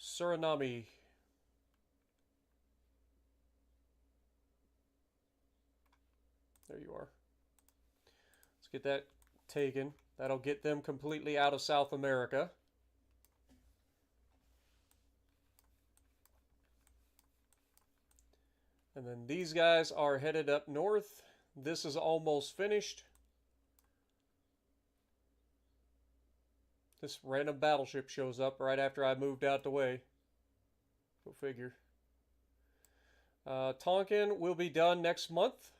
Suriname. There you are. Let's get that taken. That'll get them completely out of South America. And then these guys are headed up north. This is almost finished. This random battleship shows up right after I moved out the way. Go figure. Tonkin will be done next month.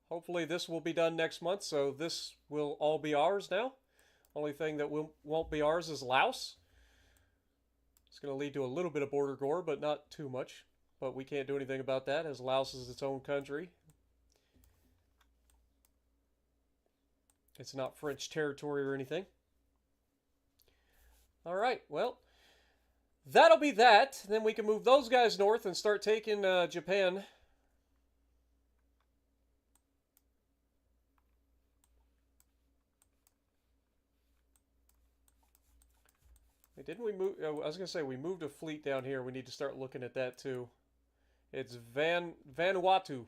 Hopefully this will be done next month, so this will all be ours now. Only thing that won't be ours is Laos. It's going to lead to a little bit of border gore, but not too much. But we can't do anything about that, as Laos is its own country. It's not French territory or anything. All right, well, that'll be that. Then we can move those guys north and start taking Japan. Hey, didn't we move? I was going to say, we moved a fleet down here. We need to start looking at that too. It's Vanuatu.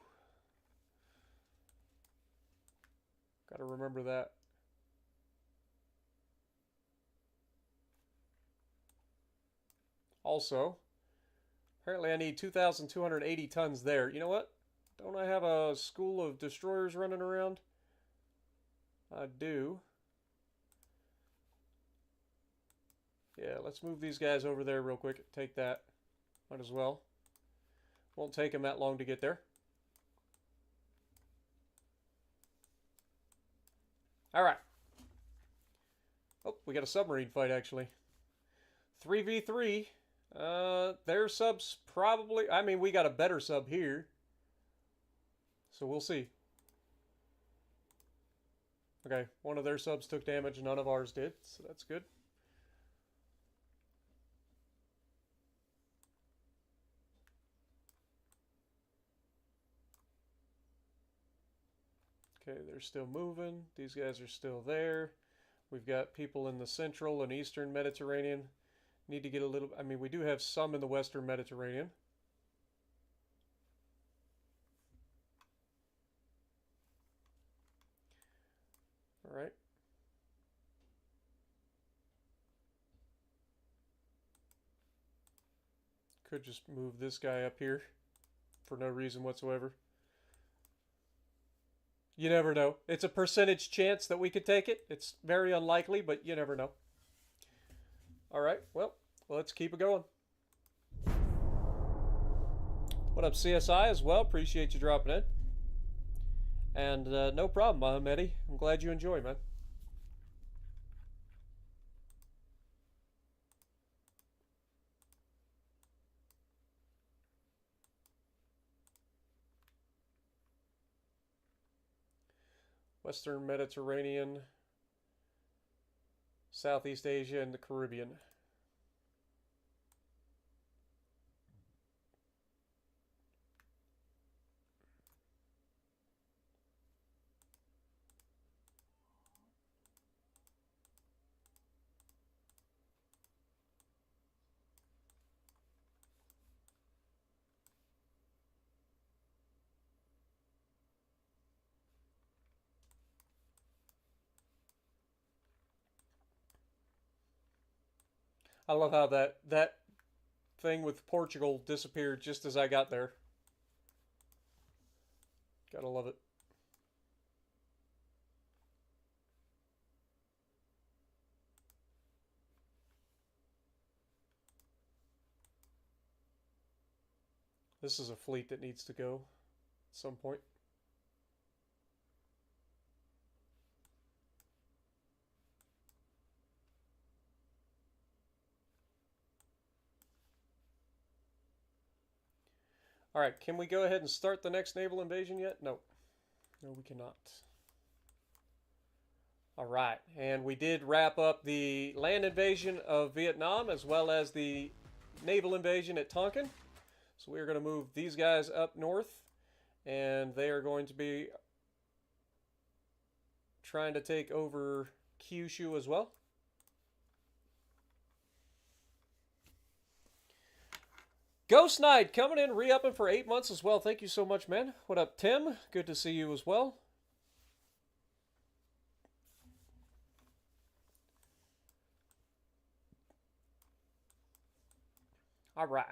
Got to remember that. Also, apparently I need 2,280 tons there. You know what? Don't I have a school of destroyers running around? I do. Yeah, let's move these guys over there real quick. Take that. Might as well. Won't take them that long to get there. Alright. Oh, we got a submarine fight, actually. 3v3. Their sub's probably... I mean, we got a better sub here. So we'll see. Okay, one of their subs took damage, none of ours did, so that's good. Okay, they're still moving. These guys are still there. We've got people in the central and eastern Mediterranean. Need to get a little... I mean, we do have some in the western Mediterranean. All right. Could just move this guy up here for no reason whatsoever. You never know. It's a percentage chance that we could take it. It's very unlikely, but you never know. All right, well, let's keep it going. What up, CSI, as well? Appreciate you dropping in. And no problem, Mohamedi. I'm glad you enjoy, man. Western Mediterranean, Southeast Asia, and the Caribbean. I love how that thing with Portugal disappeared just as I got there. Gotta love it. This is a fleet that needs to go at some point. All right, can we go ahead and start the next naval invasion yet? No. No, we cannot. All right, and we did wrap up the land invasion of Vietnam as well as the naval invasion at Tonkin. So we are going to move these guys up north, and they are going to be trying to take over Kyushu as well. Ghost Knight coming in, re-upping for 8 months as well. Thank you so much, man. What up, Tim? Good to see you as well. All right.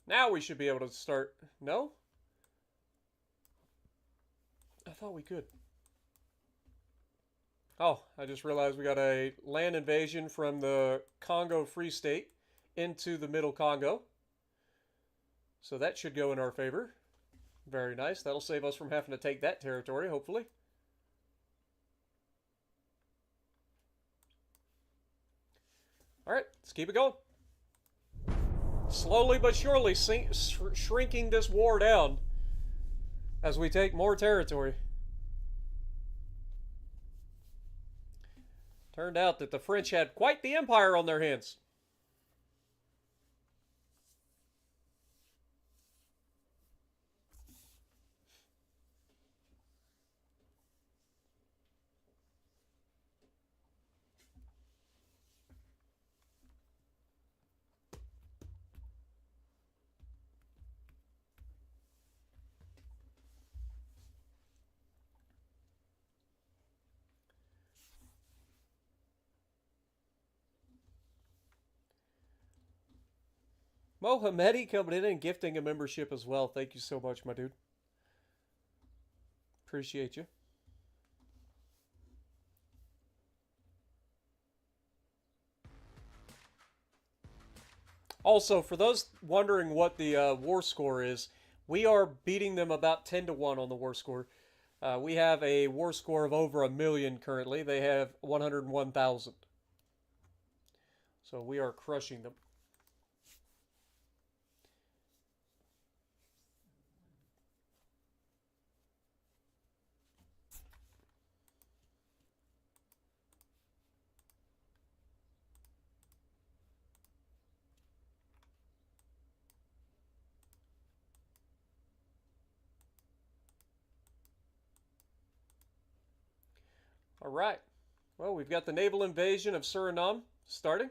Now we should be able to start. No? I thought we could. Oh, I just realized we got a land invasion from the Congo Free State into the Middle Congo. So that should go in our favor. Very nice. That'll save us from having to take that territory, hopefully. All right, let's keep it going. Slowly but surely shrinking this war down as we take more territory. Turned out that the French had quite the empire on their hands. Well, Hamedi coming in and gifting a membership as well. Thank you so much, my dude. Appreciate you. Also, for those wondering what the war score is, we are beating them about 10-1 on the war score. We have a war score of over 1,000,000 currently. They have 101,000. So we are crushing them. All right. Well, we've got the naval invasion of Suriname starting.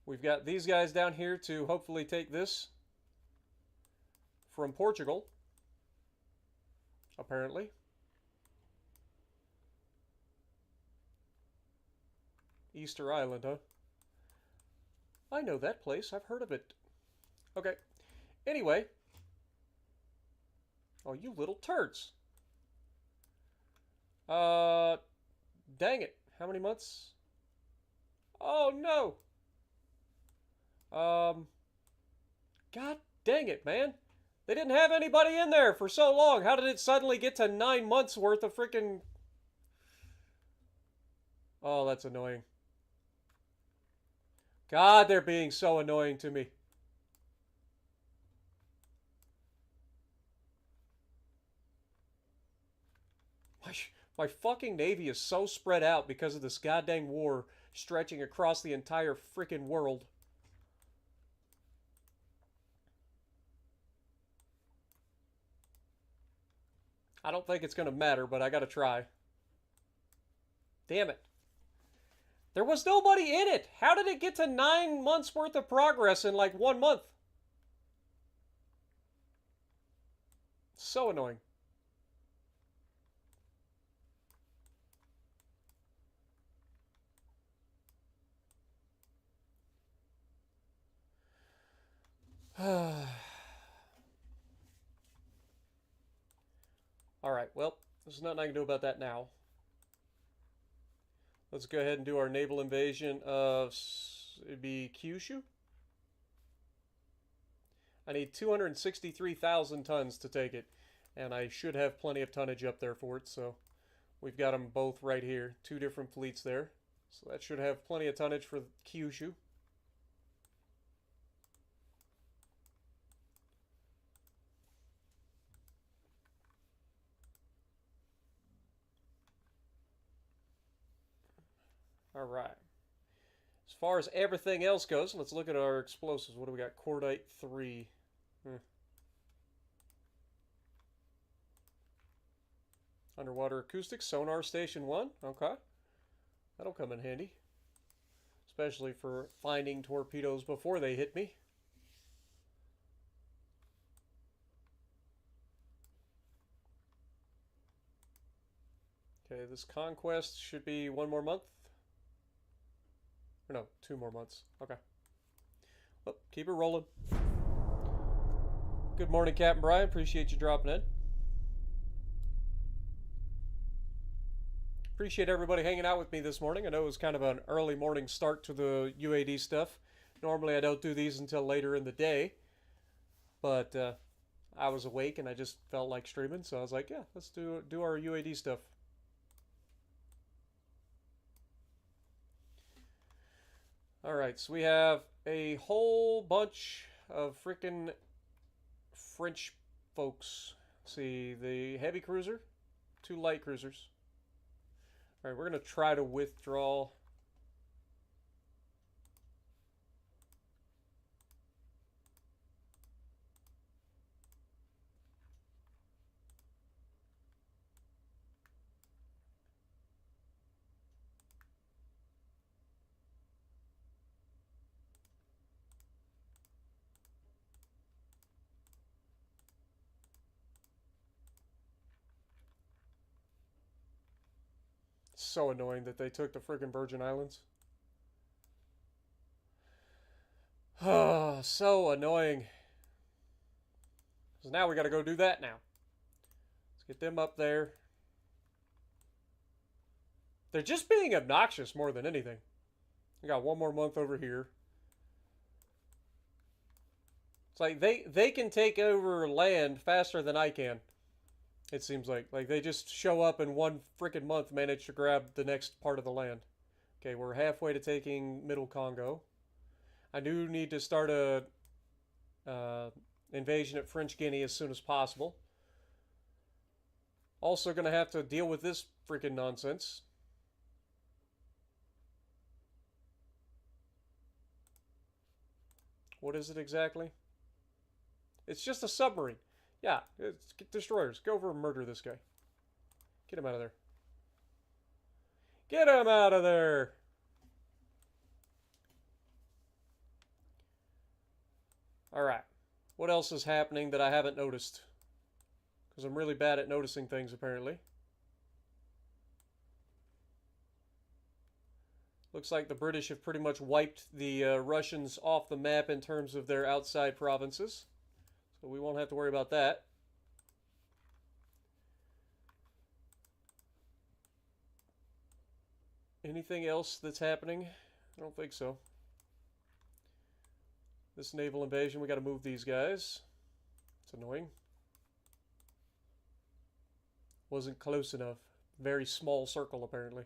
We've got these guys down here to hopefully take this from Portugal, apparently. Easter Island, huh? I know that place. I've heard of it. Okay. Anyway. Oh, you little turds. Dang it. How many months? Oh, no. God dang it, man. They didn't have anybody in there for so long. How did it suddenly get to 9 months worth of freaking... Oh, that's annoying. God, they're being so annoying to me. My fucking navy is so spread out because of this goddamn war stretching across the entire freaking world. I don't think it's going to matter, but I got to try. Damn it. There was nobody in it. How did it get to 9 months worth of progress in like 1 month? So annoying. Alright, well, there's nothing I can do about that now. Let's go ahead and do our naval invasion of... It'd be Kyushu? I need 263,000 tons to take it. And I should have plenty of tonnage up there for it, so... We've got them both right here. 2 different fleets there. So that should have plenty of tonnage for Kyushu. All right. As far as everything else goes, let's look at our explosives. What do we got? Cordite 3. Underwater acoustics, sonar station 1. Okay. That'll come in handy. Especially for finding torpedoes before they hit me. Okay, this conquest should be 1 more month. Or no, 2 more months. Okay. Well, keep it rolling. Good morning, Captain Brian. Appreciate you dropping in. Appreciate everybody hanging out with me this morning. I know it was kind of an early morning start to the UAD stuff. Normally I don't do these until later in the day. But I was awake and I just felt like streaming. So I was like, yeah, let's do our UAD stuff. Alright, so we have a whole bunch of freaking French folks. Let's see, the heavy cruiser, 2 light cruisers. Alright, we're going to try to withdraw. So annoying that they took the friggin' Virgin Islands. Oh, so annoying. So now we got to go do that now. Let's get them up there. They're just being obnoxious more than anything. We got one more month over here. It's like they can take over land faster than I can. It seems like they just show up in one freaking month, manage to grab the next part of the land. Okay, we're halfway to taking Middle Congo. I do need to start a invasion at French Guinea as soon as possible. Also going to have to deal with this freaking nonsense. What is it exactly? It's just a submarine. Yeah, it's destroyers. Go over and murder this guy. Get him out of there. Get him out of there! Alright. What else is happening that I haven't noticed? Because I'm really bad at noticing things, apparently. Looks like the British have pretty much wiped the Russians off the map in terms of their outside provinces. So we won't have to worry about that. Anything else that's happening? I don't think so. This naval invasion, we got to move these guys. It's annoying. Wasn't close enough. Very small circle, apparently.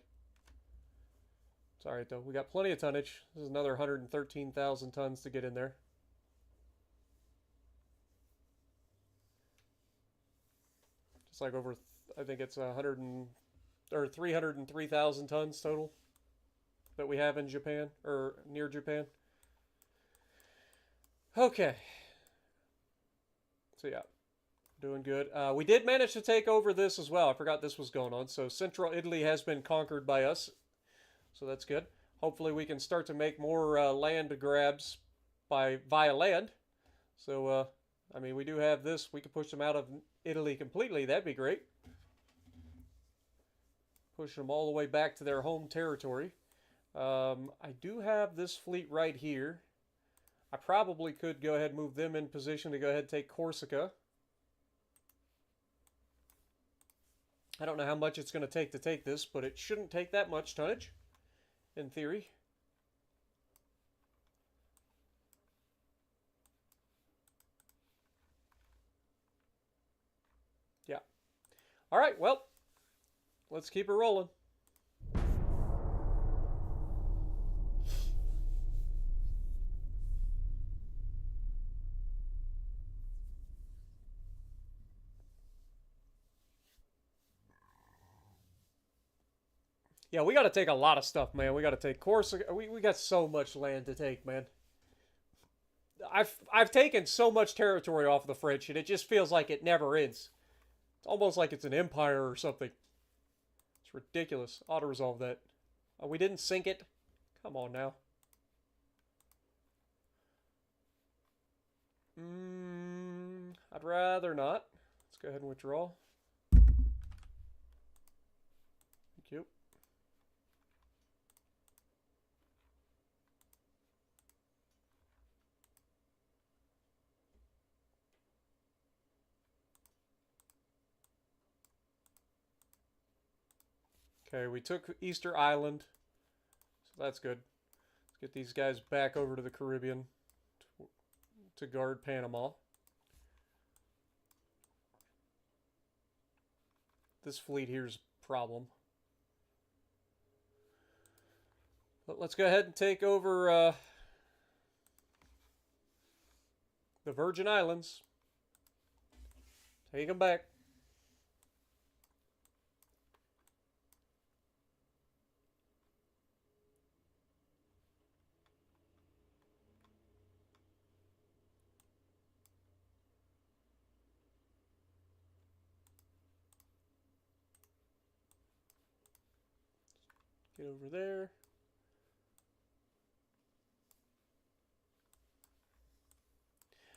It's alright, though. We got plenty of tonnage. This is another 113,000 tons to get in there. Just like over, I think it's 303,000 tons total that we have in Japan, or near Japan. Okay. So yeah, doing good. We did manage to take over this as well. I forgot this was going on. So Central Italy has been conquered by us. So that's good. Hopefully we can start to make more land grabs via land. So, I mean, we do have this. We could push them out of Italy completely. That'd be great. Push them all the way back to their home territory. I do have this fleet right here. I probably could go ahead and move them in position to go ahead and take Corsica. I don't know how much it's going to take this, but it shouldn't take that much tonnage, in theory. Yeah. All right, well, let's keep it rolling. Yeah, we got to take a lot of stuff, man. We got to take Corsica. We got so much land to take, man. I've taken so much territory off of the French, and it just feels like it never ends. It's almost like it's an empire or something. It's ridiculous. Auto-resolve that. Oh, we didn't sink it? Come on now. I'd rather not. Let's go ahead and withdraw. Thank you. Okay, we took Easter Island, so that's good. Let's get these guys back over to the Caribbean to guard Panama. This fleet here's a problem. But let's go ahead and take over the Virgin Islands. Take them back. Get over there.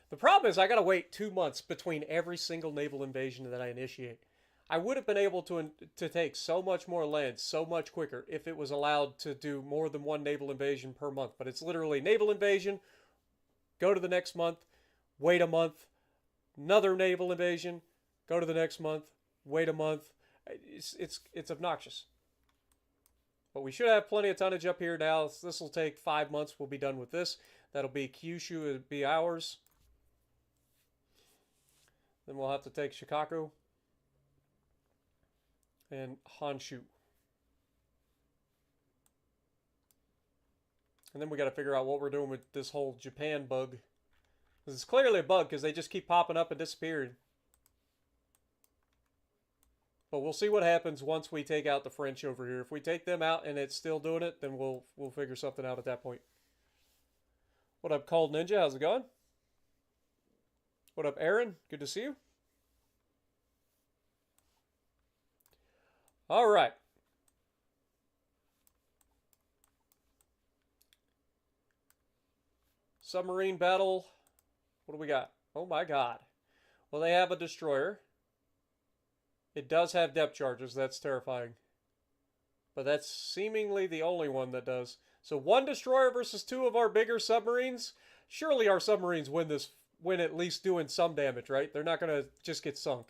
The problem is I gotta wait 2 months between every single naval invasion that I initiate. I would have been able to take so much more land so much quicker if it was allowed to do more than one naval invasion per month. But it's literally naval invasion, Go to the next month, wait a month, another naval invasion, go to the next month, wait a month. It's obnoxious. But we should have plenty of tonnage up here now. This will take 5 months. We'll be done with this. That'll be Kyushu. It'll be ours. Then we'll have to take Shikaku and Honshu. And then we got to figure out what we're doing with this whole Japan bug. Because it's clearly a bug because they just keep popping up and disappearing. But we'll see what happens once we take out the French over here. If we take them out and it's still doing it, then we'll figure something out at that point. What up, Cold Ninja? How's it going? What up, Aaron? Good to see you. All right. Submarine battle. What do we got? Oh my god. Well, they have a destroyer. It does have depth charges. That's terrifying. But that's seemingly the only one that does. So 1 destroyer versus 2 of our bigger submarines. Surely our submarines win at least doing some damage, right? They're not going to just get sunk.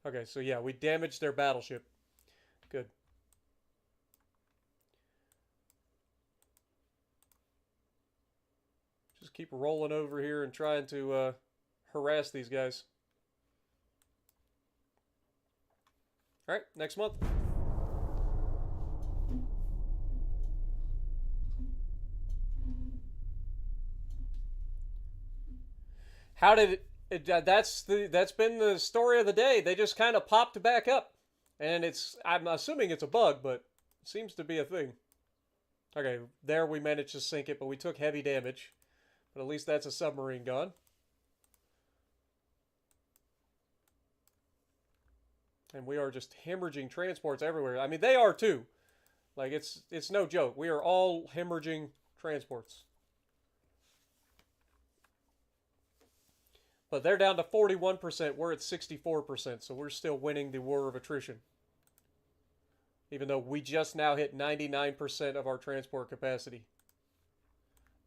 Okay, so yeah, we damaged their battleship. Good. Just keep rolling over here and trying to harass these guys. All right, next month. How did that's been the story of the day. They just kind of popped back up. And I'm assuming it's a bug, but it seems to be a thing. Okay, there we managed to sink it, but we took heavy damage. But at least that's a submarine gone. And we are just hemorrhaging transports everywhere. I mean, they are too. Like, it's no joke. We are all hemorrhaging transports. But they're down to 41%. We're at 64%. So we're still winning the war of attrition. Even though we just now hit 99% of our transport capacity.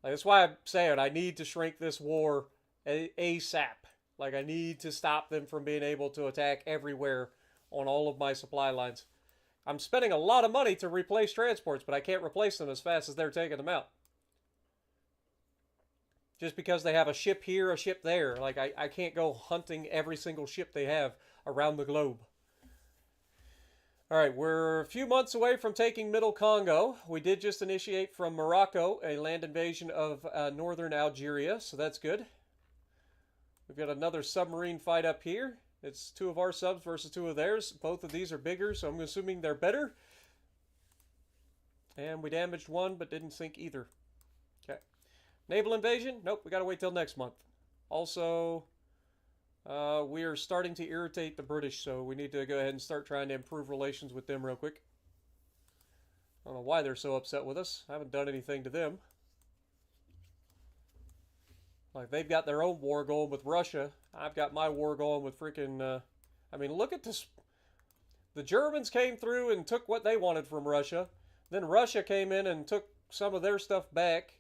Like, that's why I'm saying I need to shrink this war ASAP. Like, I need to stop them from being able to attack everywhere on all of my supply lines. I'm spending a lot of money to replace transports, but I can't replace them as fast as they're taking them out. Just because they have a ship here, a ship there. Like, I can't go hunting every single ship they have around the globe. Alright, we're a few months away from taking Middle Congo. We did just initiate from Morocco a land invasion of northern Algeria, so that's good. We've got another submarine fight up here. It's 2 of our subs versus 2 of theirs. Both of these are bigger, so I'm assuming they're better. And we damaged 1, but didn't sink either. Okay. Naval invasion? Nope, we gotta wait till next month. Also, we are starting to irritate the British, so we need to go ahead and start trying to improve relations with them real quick. I don't know why they're so upset with us. I haven't done anything to them. Like, they've got their own war going with Russia. I've got my war going with freaking... I mean, look at this. The Germans came through and took what they wanted from Russia. Then Russia came in and took some of their stuff back.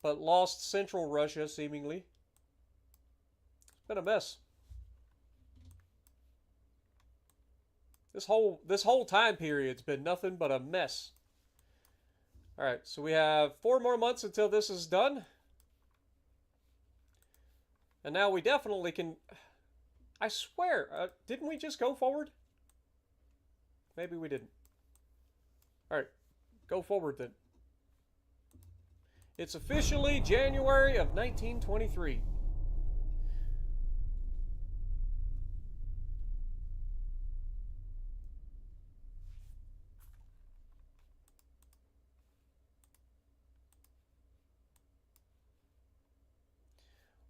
But lost central Russia, seemingly. It's been a mess. This whole time period's been nothing but a mess. Alright, so we have 4 more months until this is done. And now we definitely can... I swear, didn't we just go forward? Maybe we didn't. Alright, go forward then. It's officially January of 1923.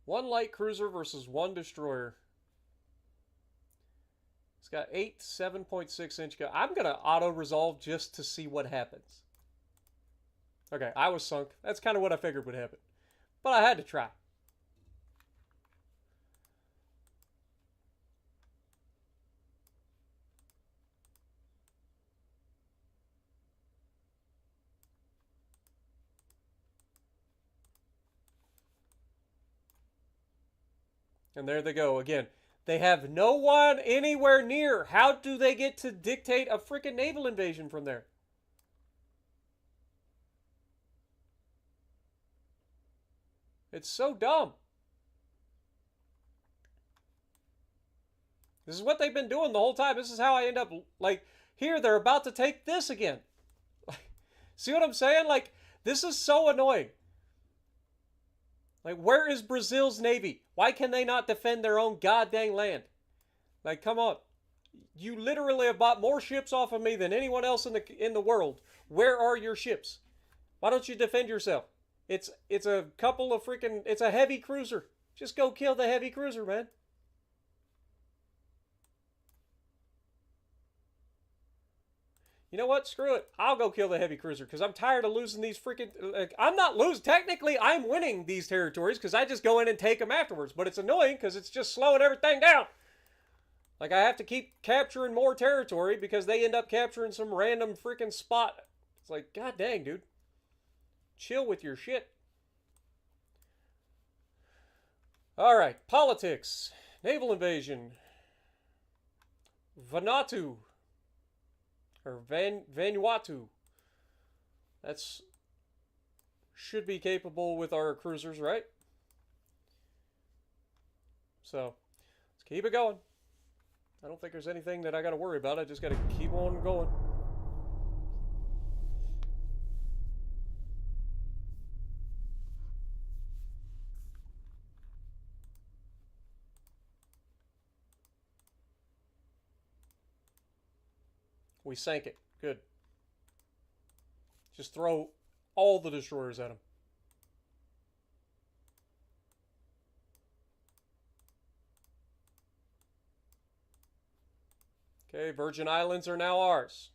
One light cruiser versus 1 destroyer. It's got 8 7.6 inch guns. I'm going to auto-resolve just to see what happens. Okay, I was sunk. That's kind of what I figured would happen. But I had to try. And there they go again. They have no one anywhere near. How do they get to dictate a freaking naval invasion from there? It's so dumb. This is what they've been doing the whole time. This is how I end up, like, here, they're about to take this again. See what I'm saying? Like, this is so annoying. Like, where is Brazil's navy? Why can they not defend their own goddamn land? Like, come on. You literally have bought more ships off of me than anyone else in the world. Where are your ships? Why don't you defend yourself? It's a couple of freaking... It's a heavy cruiser. Just go kill the heavy cruiser, man. You know what? Screw it. I'll go kill the heavy cruiser because I'm tired of losing these freaking... Like, I'm not losing. Technically, I'm winning these territories because I just go in and take them afterwards. But it's annoying because it's just slowing everything down. Like, I have to keep capturing more territory because they end up capturing some random freaking spot. It's like, god dang, dude. Chill with your shit. All right. Politics. Naval invasion. Vanuatu. Or Vanuatu. That's... should be capable with our cruisers, right? So, let's keep it going. I don't think there's anything that I got to worry about. I just got to keep on going. We sank it. Good. Just throw all the destroyers at him. Okay, Virgin Islands are now ours.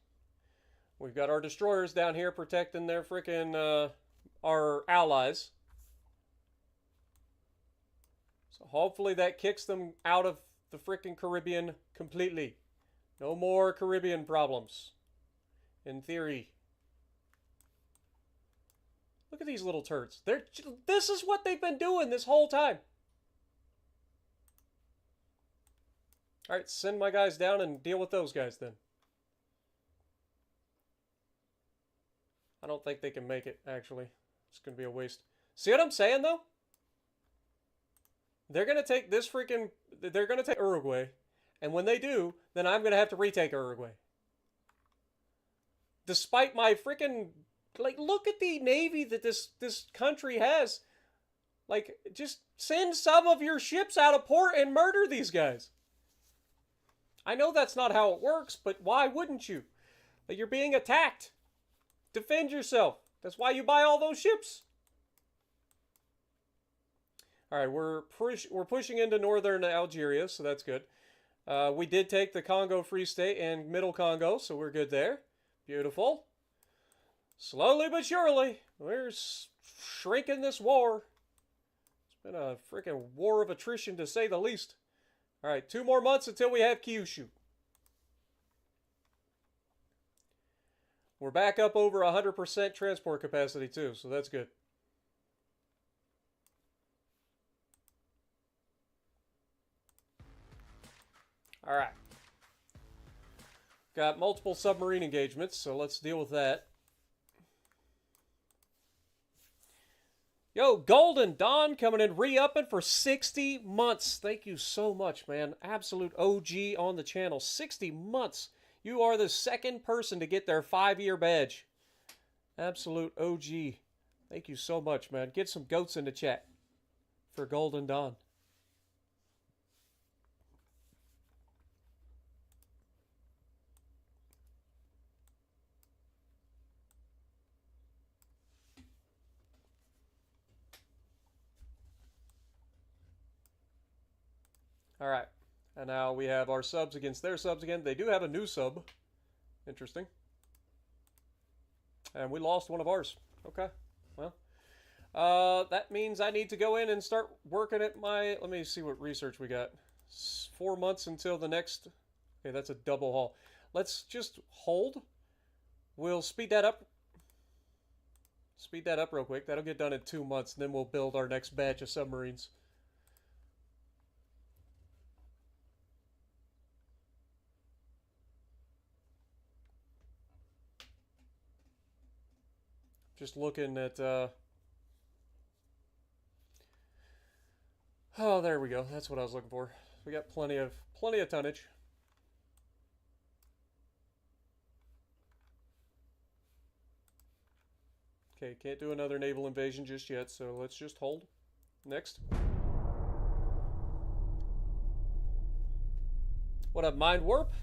We've got our destroyers down here protecting their frickin' our allies. So hopefully that kicks them out of the frickin' Caribbean completely. No more Caribbean problems. In theory. Look at these little turds. This is what they've been doing this whole time. Alright, send my guys down and deal with those guys then. I don't think they can make it, actually. It's going to be a waste. See what I'm saying, though? They're going to take this freaking... They're going to take Uruguay. And when they do, then I'm going to have to retake Uruguay. Despite my freaking... Like, look at the navy that this country has. Like, just send some of your ships out of port and murder these guys. I know that's not how it works, but why wouldn't you? Like, you're being attacked. Defend yourself. That's why you buy all those ships. All right, we're pushing into northern Algeria, so that's good. We did take the Congo Free State and Middle Congo, so we're good there. Beautiful. Slowly but surely, we're shrinking this war. It's been a freaking war of attrition, to say the least. All right, 2 more months until we have Kyushu. We're back up over 100% transport capacity, too, so that's good. All right. Got multiple submarine engagements, so let's deal with that. Yo, Golden Dawn coming in re-upping for 60 months. Thank you so much, man. Absolute OG on the channel. 60 months. You are the second person to get their 5-year badge. Absolute OG. Thank you so much, man. Get some goats in the chat for Golden Dawn. All right. And now we have our subs against their subs again. They do have a new sub. Interesting. And we lost one of ours. Okay. Well, that means I need to go in and start working at my... Let me see what research we got. 4 months until the next... Okay, that's a double haul. Let's just hold. We'll speed that up. Speed that up real quick. That'll get done in 2 months. And then we'll build our next batch of submarines. Just looking at oh, there we go. That's what I was looking for. We got plenty of tonnage. Okay, can't do another naval invasion just yet, so let's just hold. Next. What up, Mind Warp?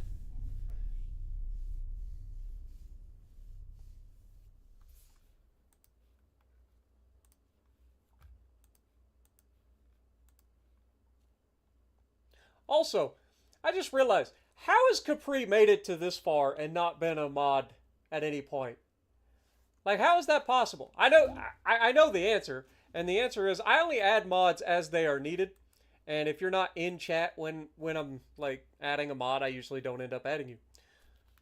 Also, I just realized, how has Capri made it to this far and not been a mod at any point? Like, how is that possible? I know the answer, and the answer is I only add mods as they are needed. And if you're not in chat when I'm like adding a mod, I usually don't end up adding you.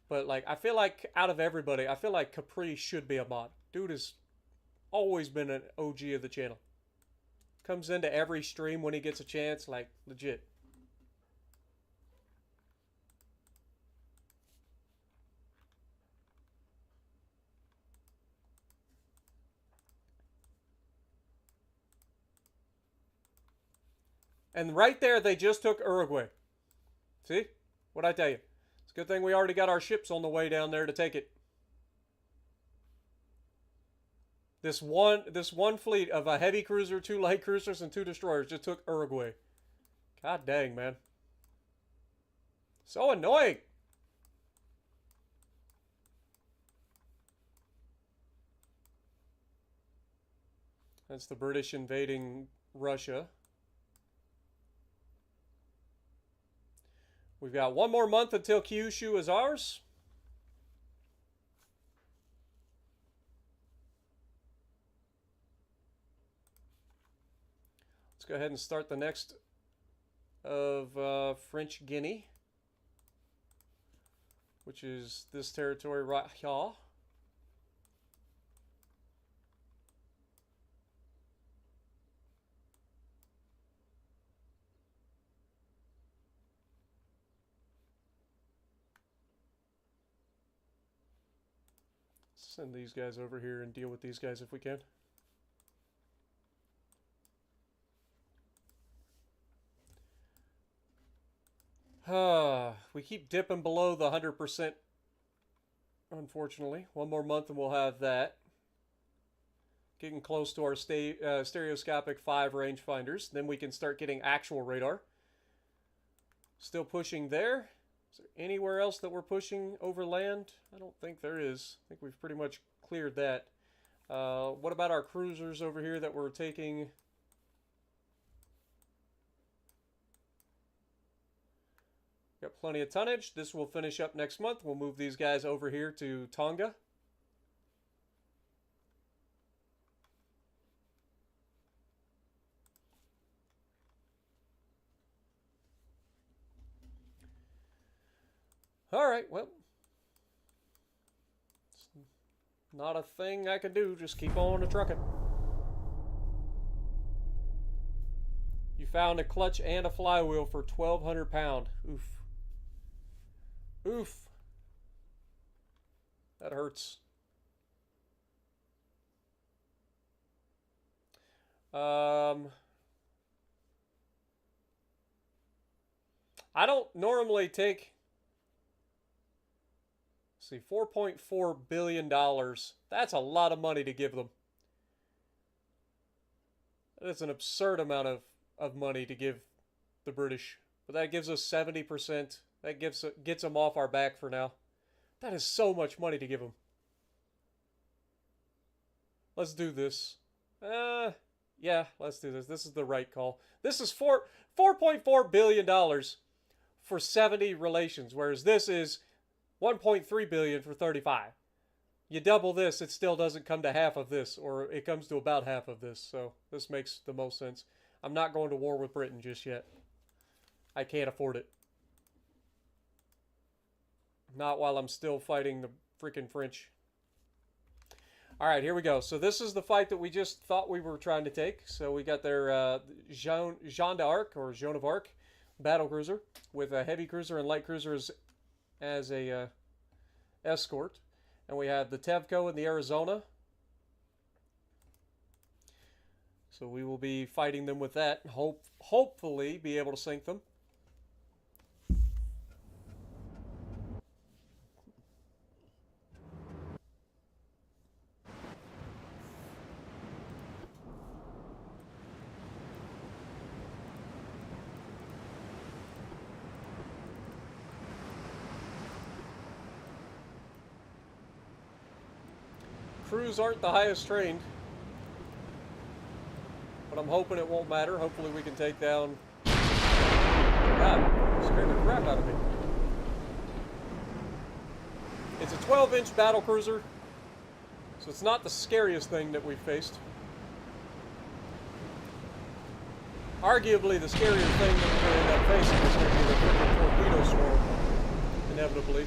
But like, I feel like out of everybody, I feel like Capri should be a mod. Dude has always been an OG of the channel. Comes into every stream when he gets a chance, like legit. And right there, they just took Uruguay. See? What'd I tell you? It's a good thing we already got our ships on the way down there to take it. This one fleet of a heavy cruiser, 2 light cruisers, and 2 destroyers just took Uruguay. God dang, man. So annoying. That's the British invading Russia. We've got 1 more month until Kyushu is ours. Let's go ahead and start the next of French Guinea, which is this territory right here. Send these guys over here and deal with these guys if we can. We keep dipping below the 100%, unfortunately. 1 more month and we'll have that. Getting close to our stereoscopic 5 rangefinders. Then we can start getting actual radar. Still pushing there. Is there anywhere else that we're pushing over land? I don't think there is. I think we've pretty much cleared that. What about our cruisers over here that we're taking? Got plenty of tonnage. This will finish up next month. We'll move these guys over here to Tonga. All right, well, it's not a thing I can do. Just keep on trucking. You found a clutch and a flywheel for 1,200 pound. Oof. Oof. That hurts. I don't normally take... See, $4.4 billion. That's a lot of money to give them. That's an absurd amount of money to give the British. But that gives us 70%. That gets them off our back for now. That is so much money to give them. Let's do this. Yeah, let's do this. This is the right call. This is $4.4 billion for 70 relations, whereas this is 1.3 billion for 35. You double this, it still doesn't come to half of this, or it comes to about half of this. So this makes the most sense. I'm not going to war with Britain just yet. I can't afford it. Not while I'm still fighting the freaking French. All right, here we go. So this is the fight that we just thought we were trying to take. So we got their Jeanne d'Arc, or Joan of Arc, battle cruiser with a heavy cruiser and light cruisers as a escort. And we have the Tevco and the Arizona So we will be fighting them with that and hopefully be able to sink them. Crews aren't the highest trained, but I'm hoping it won't matter. Hopefully we can take down... God, scared the crap out of me. It's a 12-inch battle cruiser, so it's not the scariest thing that we've faced. Arguably, the scarier thing that we're going to end up facing is going to be the freaking torpedo swarm, inevitably.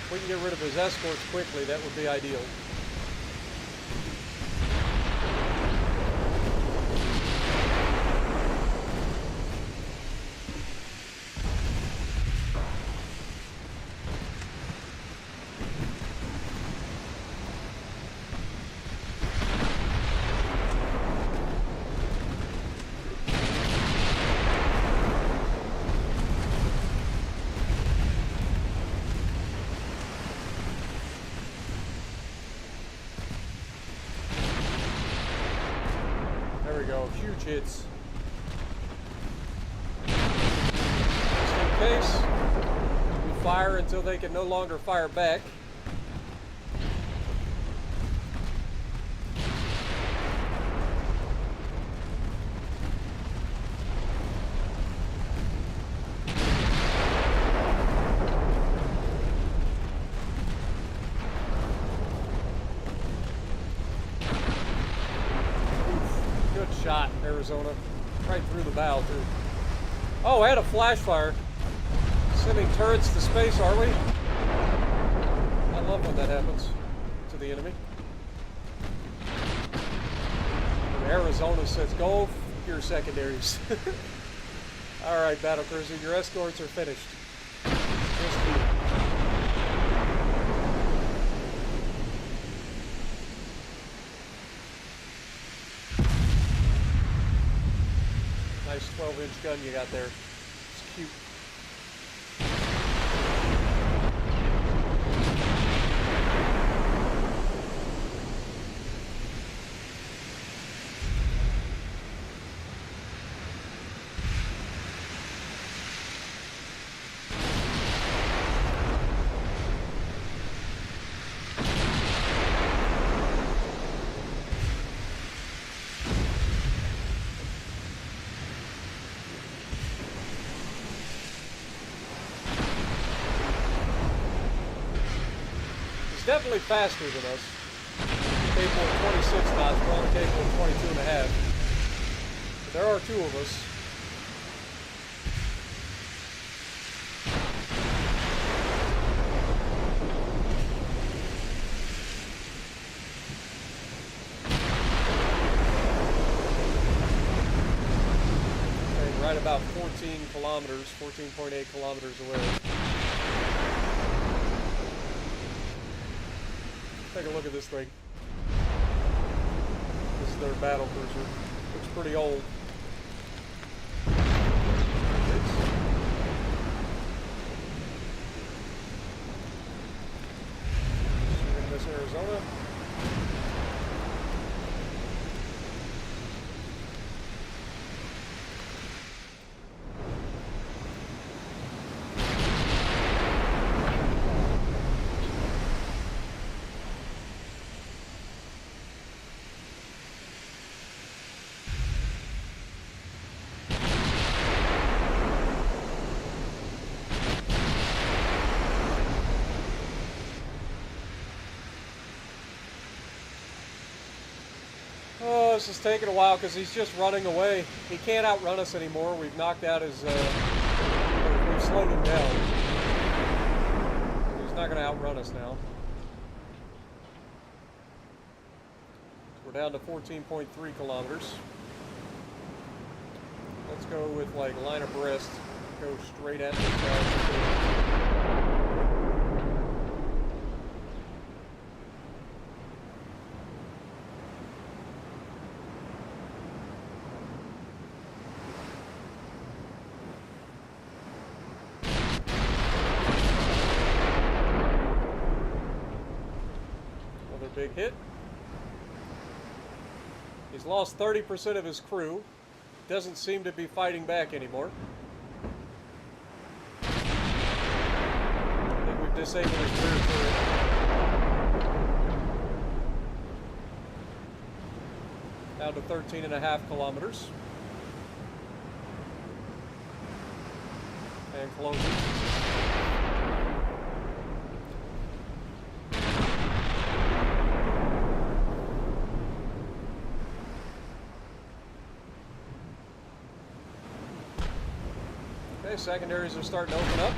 If we can get rid of his escorts quickly, that would be ideal. Huge hits. Just in case, we fire until they can no longer fire back. Shot, Arizona. Right through the bow, too. Oh, I had a flash fire. Sending turrets to space, are we? I love when that happens to the enemy. And Arizona says, go f your secondaries. Alright, battlecruiser, your escorts are finished. Just you. Nice 12-inch gun you got there. It's cute. Definitely faster than us. Capable of 26 knots, we're only capable of 22 and a half. But there are two of us. Okay, right about 14 kilometers, 14.8 kilometers away. Take a look at this thing. This is their battle cruiser. Looks pretty old. Shooting this Arizona. Oh, this is taking a while because he's just running away. He can't outrun us anymore. We've knocked out his, we've slowed him down. He's not going to outrun us now. We're down to 14.3 kilometers. Let's go with like line abreast. Go straight at this guy. Another big hit. He's lost 30% of his crew. Doesn't seem to be fighting back anymore. I think we've disabled his rear turret. Down to 13.5 kilometers. And closing. Okay, secondaries are starting to open up.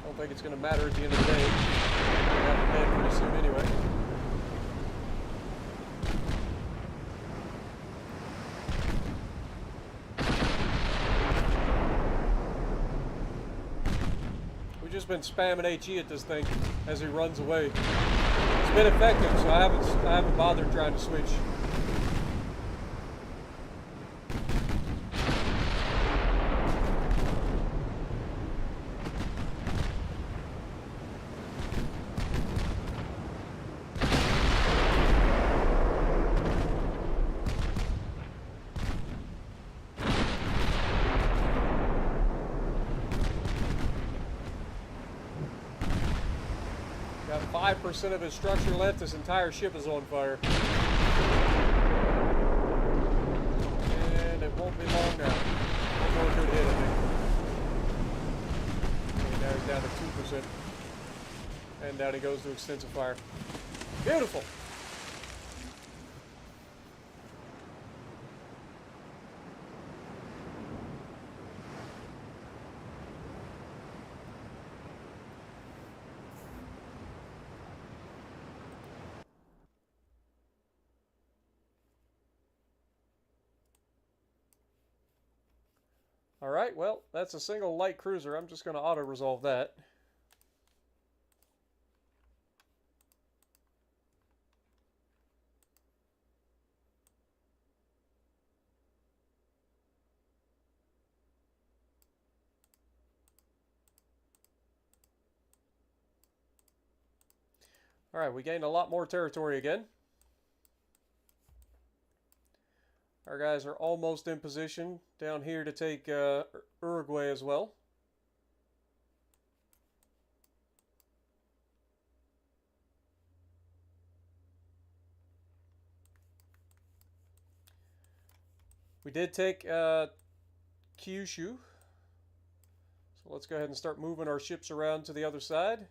Don't think it's going to matter at the end of the day. We'll have to bed pretty soon anyway. We've just been spamming HE at this thing as he runs away. It's been effective, so I haven't bothered trying to switch. Got 5% of his structure left. This entire ship is on fire. And it won't be long now. One more good hit, I think. Okay, now he's down to 2%. And down he goes to Intensifying. Beautiful! Alright, well, that's a single light cruiser. I'm just going to auto-resolve that. Alright, we gained a lot more territory again. Our guys are almost in position down here to take Uruguay as well. We did take Kyushu. So let's go ahead and start moving our ships around to the other side.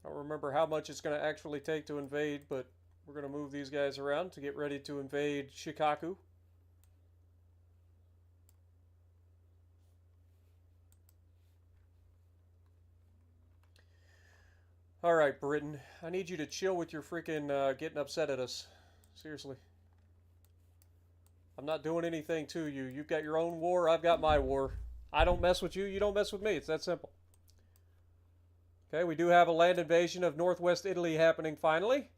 I don't remember how much it's going to actually take to invade, but we're going to move these guys around to get ready to invade Shikaku. Alright, Britain. I need you to chill with your freaking getting upset at us. Seriously. I'm not doing anything to you. You've got your own war, I've got my war. I don't mess with you, you don't mess with me. It's that simple. Okay, we do have a land invasion of northwest Italy happening finally.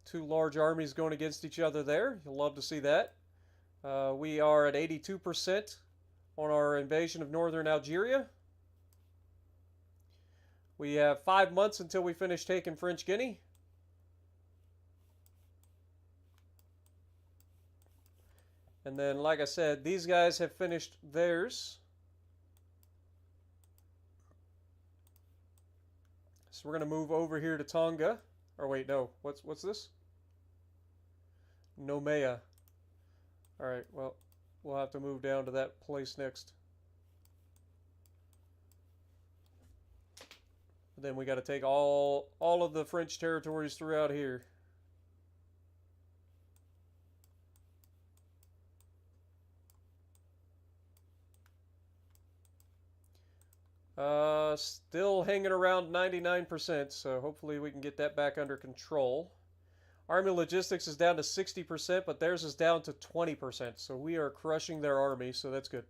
Two large armies going against each other there. You'll love to see that. We are at 82% on our invasion of northern Algeria. We have 5 months until we finish taking French Guinea. And then, like I said, these guys have finished theirs. So we're going to move over here to Tonga. Or wait, no. What's this? Nomea. Alright, well, we'll have to move down to that place next. But then we got to take all of the French territories throughout here. Still hanging around 99%, so hopefully we can get that back under control. Army logistics is down to 60%, but theirs is down to 20%, so we are crushing their army, so that's good.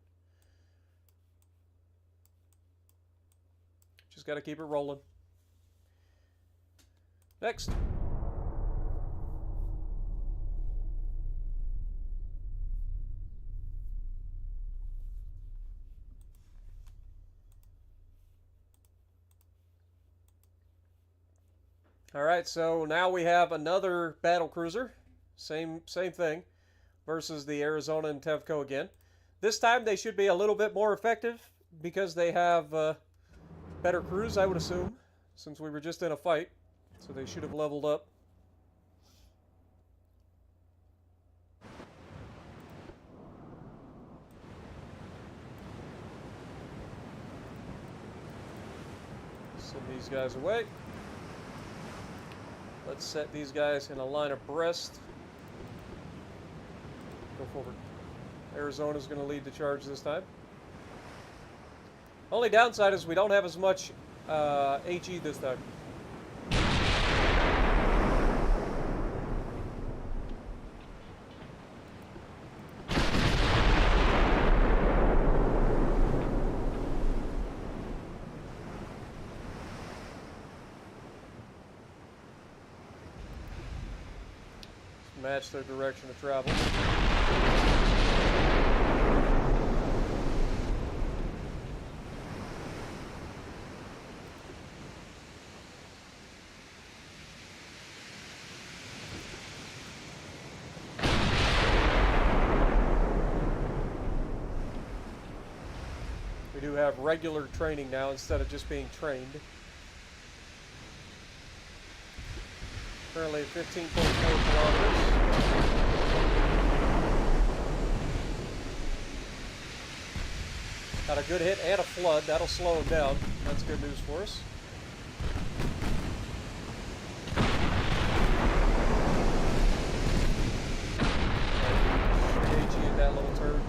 Just got to keep it rolling. Next. Alright, so now we have another battle cruiser. Same thing. Versus the Arizona and Tevco again. This time they should be a little bit more effective because they have better crews, I would assume, since we were just in a fight. So they should have leveled up. Send these guys away. Let's set these guys in a line abreast. Go forward. Arizona's going to lead the charge this time. Only downside is we don't have as much HE this time. Match their direction of travel. We do have regular training now instead of just being trained. Currently 15.4 kilometers. Got a good hit and a flood. That'll slow him down. That's good news for us. HE in that little turn.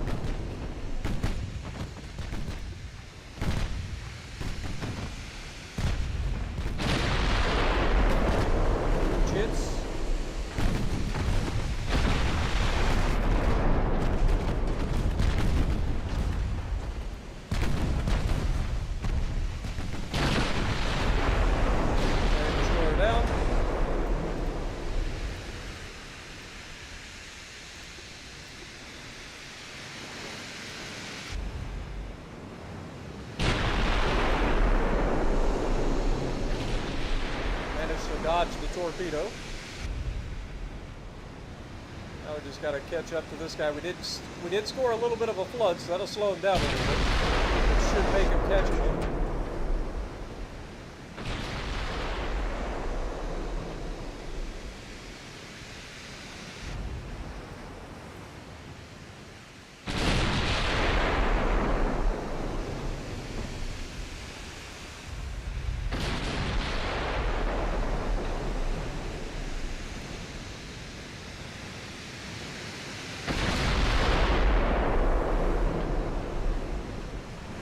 Dodge the torpedo. Now we just got to catch up to this guy. We did score a little bit of a flood, so that'll slow him down a little bit. It should make him catchable.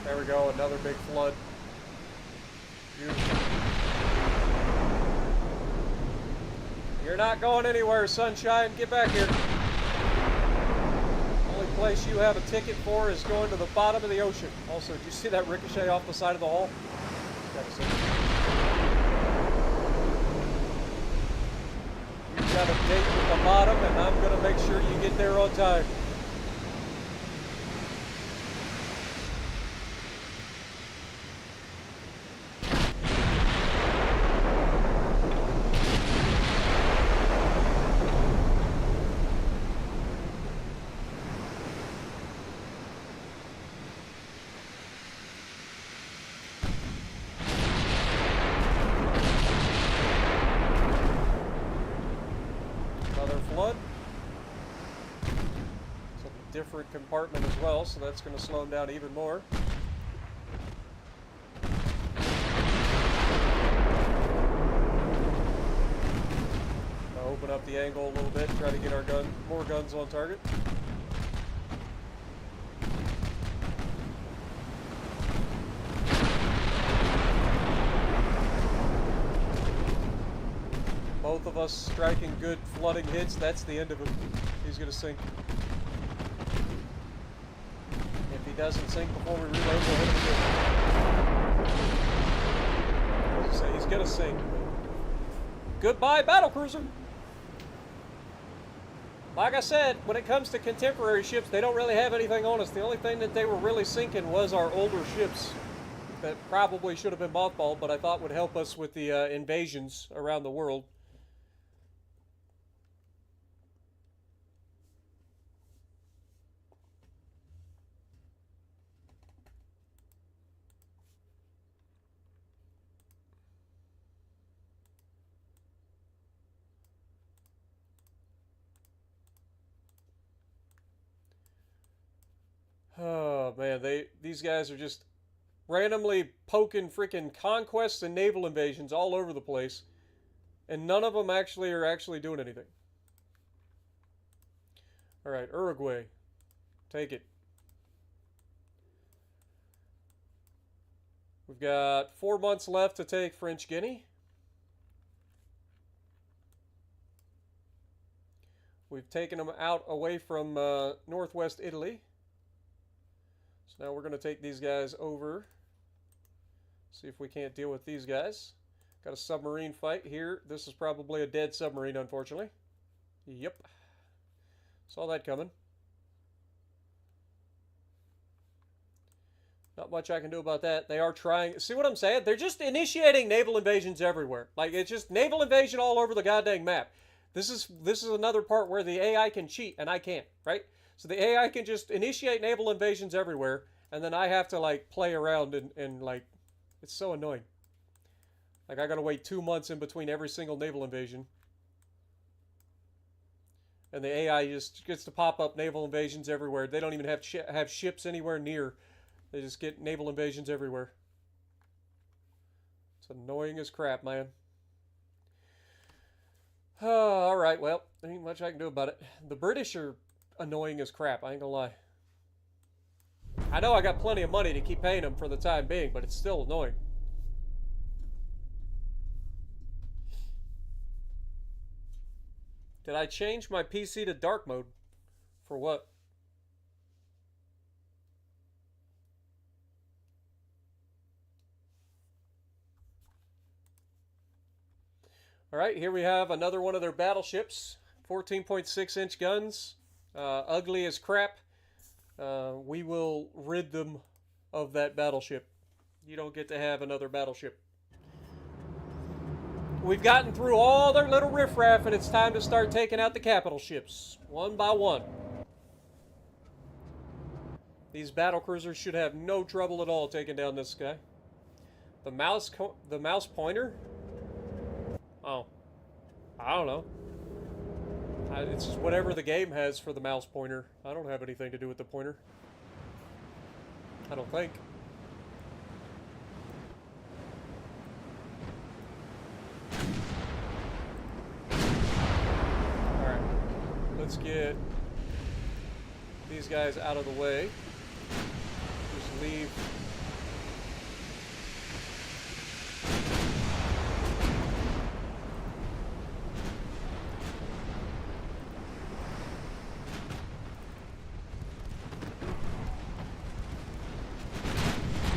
There we go, another big flood. Beautiful. You're not going anywhere, sunshine. Get back here. Only place you have a ticket for is going to the bottom of the ocean. Also, did you see that ricochet off the side of the hull? You've got a date with the bottom, and I'm going to make sure you get there on time. Flood. It's a different compartment as well, so that's going to slow him down even more. I'll open up the angle a little bit, try to get our more guns on target. both of us striking good flooding hits, that's the end of him. He's gonna sink. If he doesn't sink before we reload, we'll hit him again. As I say, he's gonna sink. Goodbye, battlecruiser! Like I said, when it comes to contemporary ships, they don't really have anything on us. The only thing that they were really sinking was our older ships that probably should have been mothballed, but I thought would help us with the invasions around the world. Oh man, these guys are just randomly poking freaking conquests and naval invasions all over the place, and none of them are actually doing anything. All right, Uruguay, take it. We've got 4 months left to take French Guinea. We've taken them out away from northwest Italy. So now we're going to take these guys over. See if we can't deal with these guys. Got a submarine fight here. This is probably a dead submarine, unfortunately. Yep. Saw that coming. Not much I can do about that. They are trying. See what I'm saying? They're just initiating naval invasions everywhere. Like, it's just naval invasion all over the goddamn map. This is another part where the AI can cheat and I can't, right? So the AI can just initiate naval invasions everywhere, and then I have to, like, play around and like, it's so annoying. Like, I gotta wait 2 months in between every single naval invasion. And the AI just gets to pop up naval invasions everywhere. They don't even have ships anywhere near. They just get naval invasions everywhere. It's annoying as crap, man. Oh, alright, well, there ain't much I can do about it. The British are annoying as crap, I ain't gonna lie. I know I got plenty of money to keep paying them for the time being, but it's still annoying. Did I change my PC to dark mode? For what? Alright, here we have another one of their battleships. 14.6-inch guns. Ugly as crap. We will rid them of that battleship. You don't get to have another battleship. We've gotten through all their little riffraff, and it's time to start taking out the capital ships, one by one. These battlecruisers should have no trouble at all taking down this guy. The mouse pointer? Oh, I don't know. It's just whatever the game has for the mouse pointer. I don't have anything to do with the pointer. I don't think. Alright. Let's get these guys out of the way. Just leave.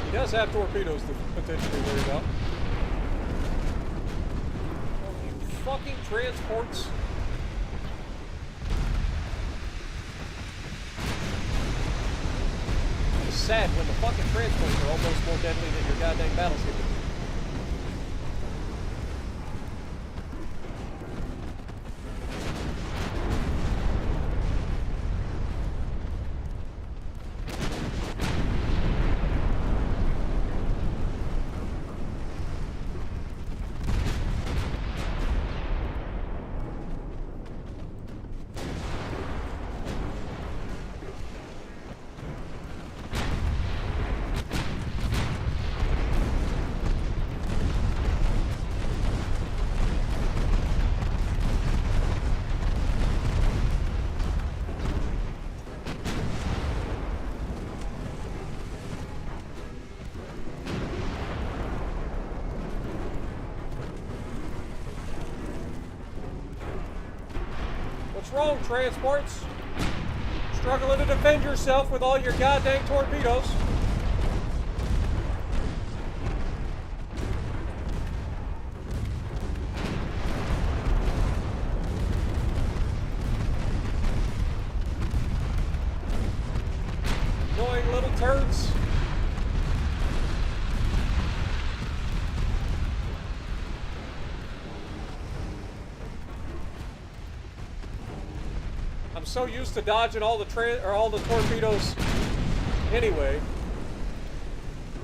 He does have torpedoes to potentially worry about. Oh, you fucking transports. It's sad when the fucking transports are almost more deadly than your goddamn battleship. What's wrong, transports? Struggling to defend yourself with all your goddamn torpedoes. Annoying little turds. I'm so used to dodging all the torpedoes anyway.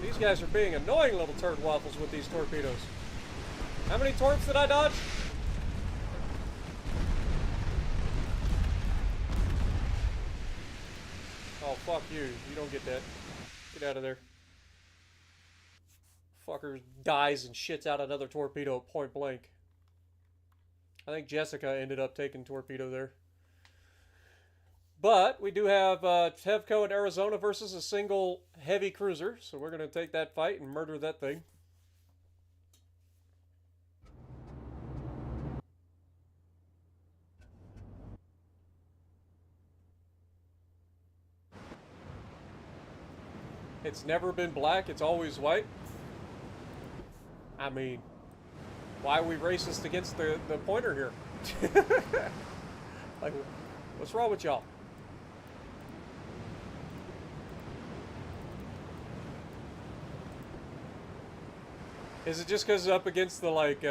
These guys are being annoying little turd waffles with these torpedoes. How many torps did I dodge? Oh, fuck you. You don't get that. Get out of there. Fucker dies and shits out another torpedo at point blank. I think Jessica ended up taking torpedo there. But we do have Tevco and Arizona versus a single heavy cruiser. So we're going to take that fight and murder that thing. It's never been black. It's always white. I mean, why are we racist against the pointer here? Like, what's wrong with y'all? Is it just because it's up against the, like,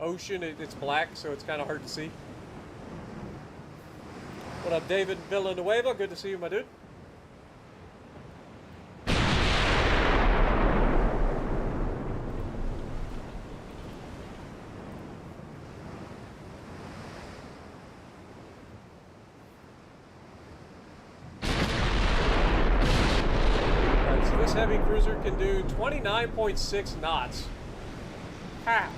ocean, it's black, so it's kind of hard to see? What up, David Villanueva? Good to see you, my dude. Heavy cruiser can do 29.6 knots. How?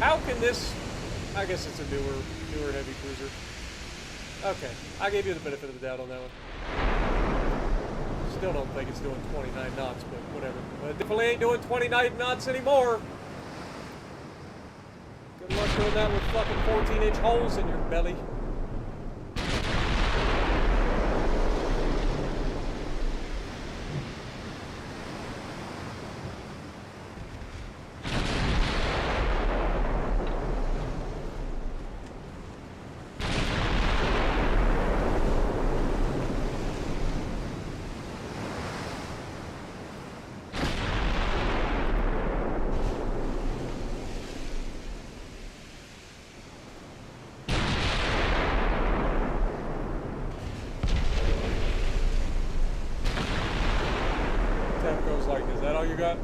How can this... I guess it's a newer heavy cruiser. Okay, I gave you the benefit of the doubt on that one. Still don't think it's doing 29 knots, but whatever. But it definitely ain't doing 29 knots anymore. Good luck doing that with fucking 14-inch holes in your belly. Is that all you got?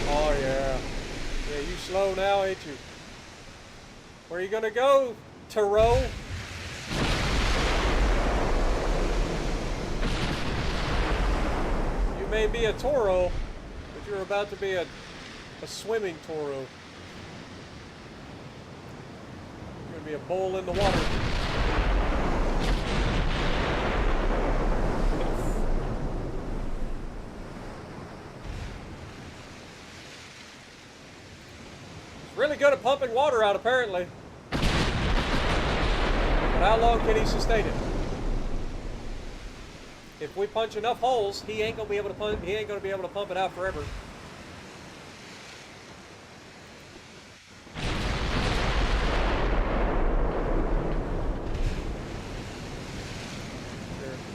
Oh yeah. Yeah, you slow now, ain't you? Where are you gonna go, Taro? You may be a Toro, but you're about to be a swimming Toro. Be a bowl in the water. He's really good at pumping water out, apparently. But how long can he sustain it? If we punch enough holes, he ain't gonna be able to pump. He ain't gonna be able to pump it out forever.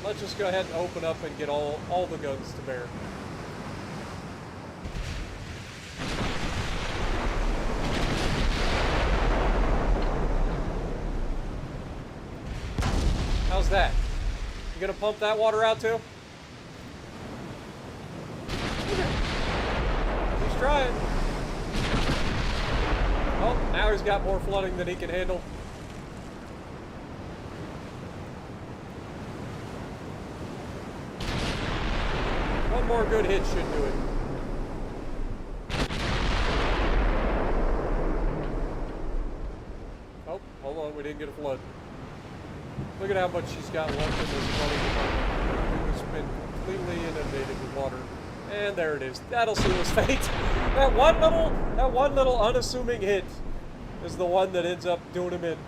Let's just go ahead and open up and get all the guns to bear. How's that? You gonna pump that water out too? He's trying. Oh, now he's got more flooding than he can handle. One more good hit should do it. Oh, hold on, we didn't get a flood. Look at how much she's got left in this flooding department. It's been completely inundated with water. And there it is. That'll seal his fate. That one little unassuming hit is the one that ends up doing him in.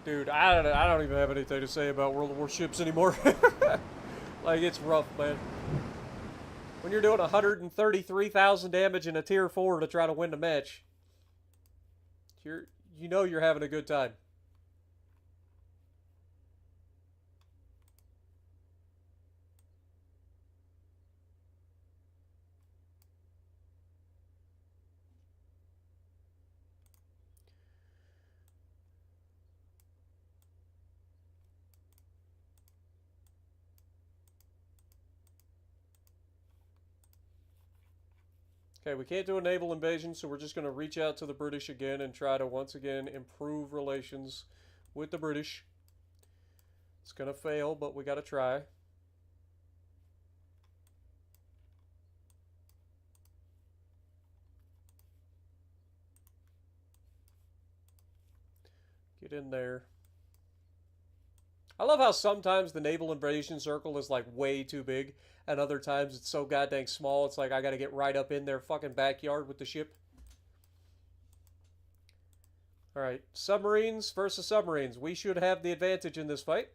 Dude, I don't even have anything to say about World War ships anymore. Like, it's rough, man. When you're doing 133,000 damage in a tier 4 to try to win the match, you know you're having a good time. Okay, we can't do a naval invasion, so we're just going to reach out to the British again and try to once again improve relations with the British. It's going to fail, but we got to try. Get in there. I love how sometimes the naval invasion circle is like way too big, and other times it's so goddamn small, it's like I gotta get right up in their fucking backyard with the ship. Alright, submarines versus submarines. We should have the advantage in this fight.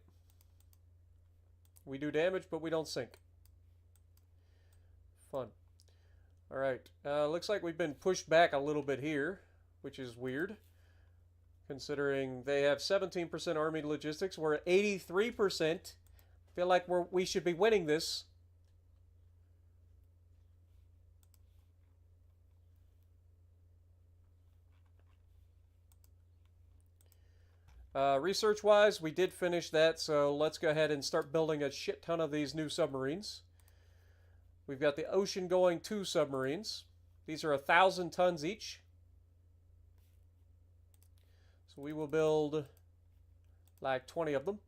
We do damage, but we don't sink. Fun. Alright, looks like we've been pushed back a little bit here, which is weird. Considering they have 17% Army logistics, we're at 83%. Feel like we should be winning this. Research-wise, we did finish that, so let's go ahead and start building a shit ton of these new submarines. We've got the ocean-going 2 submarines. These are 1,000 tons each. So we will build like 20 of them.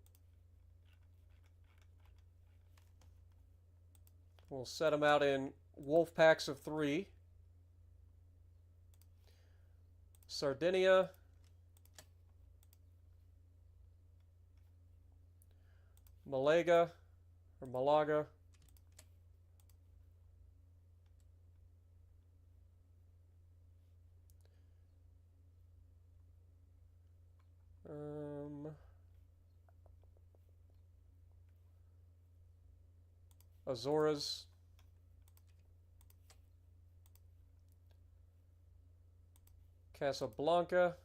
We'll set them out in wolf packs of 3. Sardinia. Malaga. Or Malaga. Azores. Casablanca.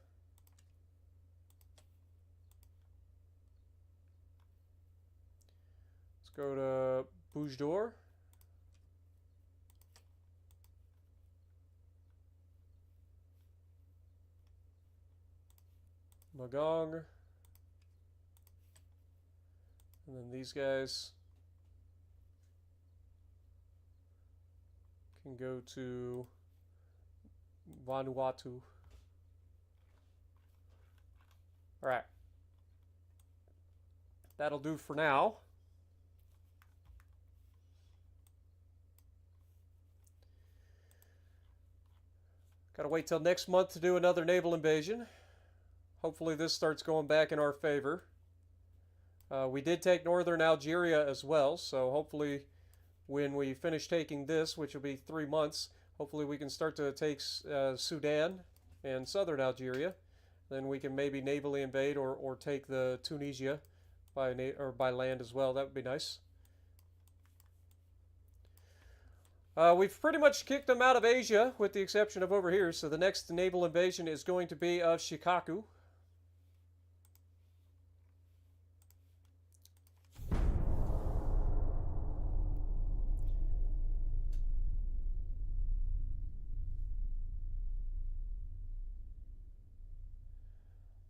Let's go to Bouge d'Or. Magong. And then these guys can go to Vanuatu. Alright. That'll do for now. Gotta wait till next month to do another naval invasion. Hopefully this starts going back in our favor. We did take northern Algeria as well, so hopefully when we finish taking this, which will be 3 months, hopefully we can start to take Sudan and southern Algeria. Then we can maybe navally invade or take the Tunisia by land as well. That would be nice. We've pretty much kicked them out of Asia, with the exception of over here. So the next naval invasion is going to be of Shikaku.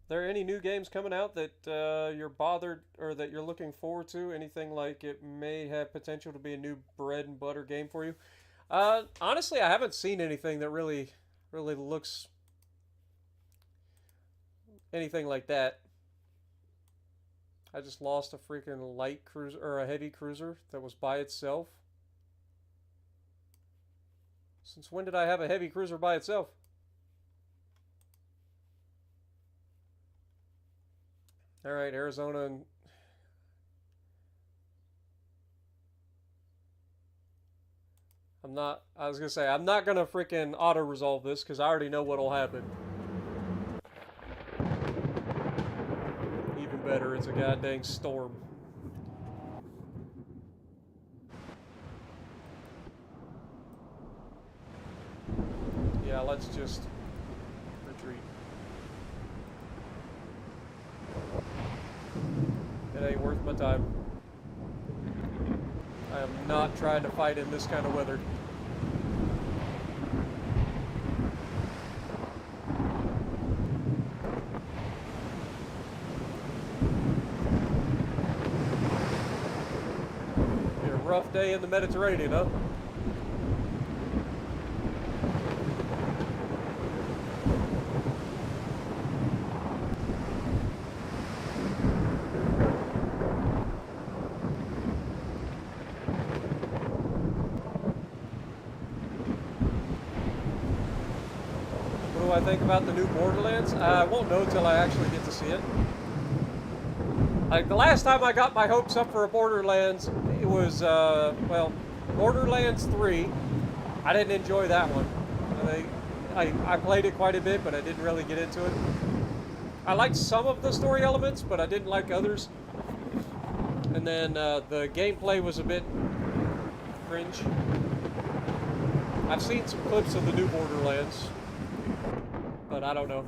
There any new games coming out that you're bothered or that you're looking forward to? Anything like it may have potential to be a new bread and butter game for you? Honestly, I haven't seen anything that really looks anything like that. I just lost a freaking light cruiser or a heavy cruiser that was by itself. Since when did I have a heavy cruiser by itself? Alright, Arizona and... I was gonna say, I'm not gonna freaking auto-resolve this, because I already know what'll happen. Even better, it's a goddamn storm. Yeah, let's just retreat. It ain't worth my time. I am not trying to fight in this kind of weather. Be a rough day in the Mediterranean, huh? I think about the new Borderlands? I won't know till I actually get to see it. Like, the last time I got my hopes up for a Borderlands, it was, well, Borderlands 3. I didn't enjoy that one. I played it quite a bit, but I didn't really get into it. I liked some of the story elements, but I didn't like others. And then the gameplay was a bit cringe. I've seen some clips of the new Borderlands. But I don't know.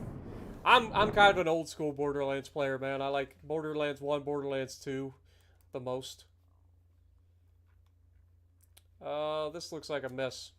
I'm kind of an old school Borderlands player, man. I like Borderlands 1, Borderlands 2 the most. This looks like a mess.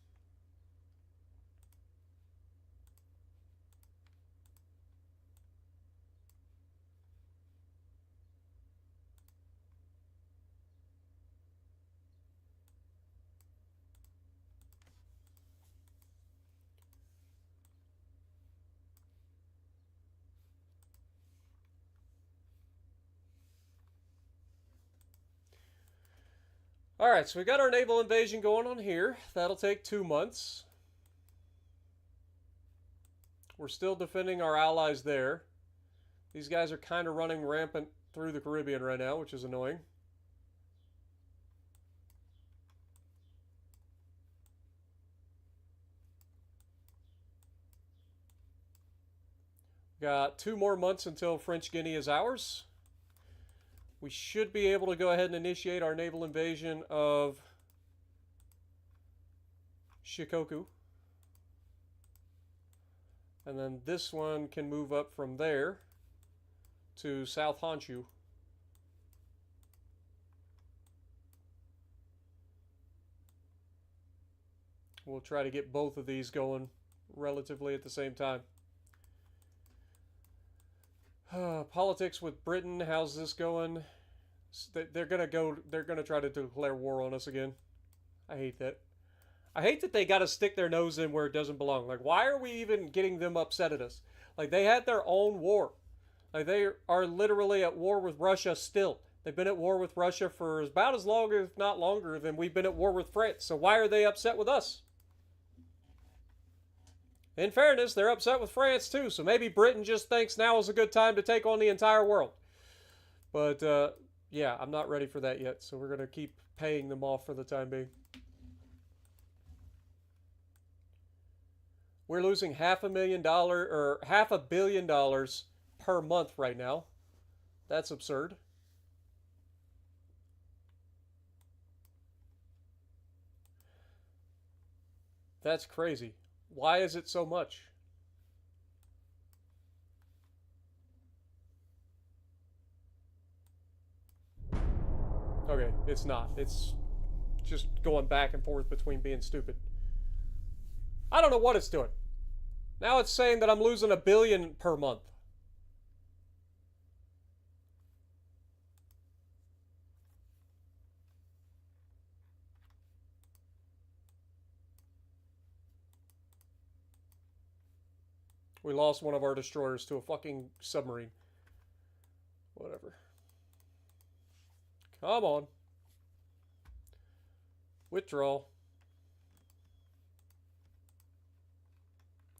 Alright, so we got our naval invasion going on here. That'll take 2 months. We're still defending our allies there. These guys are kind of running rampant through the Caribbean right now, which is annoying. Got 2 more months until French Guinea is ours. We should be able to go ahead and initiate our naval invasion of Shikoku. And then this one can move up from there to South Honshu. We'll try to get both of these going relatively at the same time. Politics with Britain, how's this going? They're gonna try to declare war on us again. I hate that. I hate that they gotta stick their nose in where it doesn't belong. Like, why are we even getting them upset at us? Like, they had their own war. Like, they are literally at war with Russia still. They've been at war with Russia for about as long, if not longer, than we've been at war with France. So why are they upset with us? In fairness, they're upset with France too, so maybe Britain just thinks now is a good time to take on the entire world. But, yeah, I'm not ready for that yet, so we're going to keep paying them off for the time being. We're losing $500 million per month right now. That's absurd. That's crazy. Why is it so much? Okay, it's not. It's just going back and forth between being stupid. I don't know what it's doing. Now it's saying that I'm losing $1 billion per month. We lost one of our destroyers to a fucking submarine. Whatever. Come on. Withdrawal.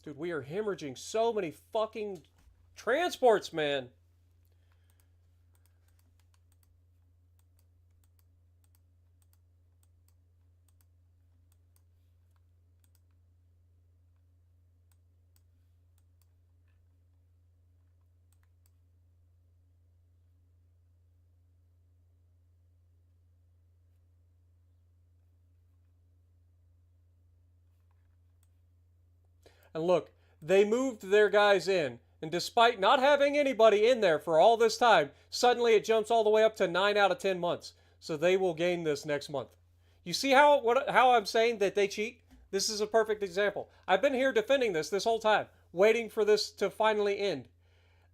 Dude, we are hemorrhaging so many fucking transports, man. And look, they moved their guys in. And despite not having anybody in there for all this time, suddenly it jumps all the way up to 9 out of 10 months. So they will gain this next month. You see how I'm saying that they cheat? This is a perfect example. I've been here defending this whole time, waiting for this to finally end.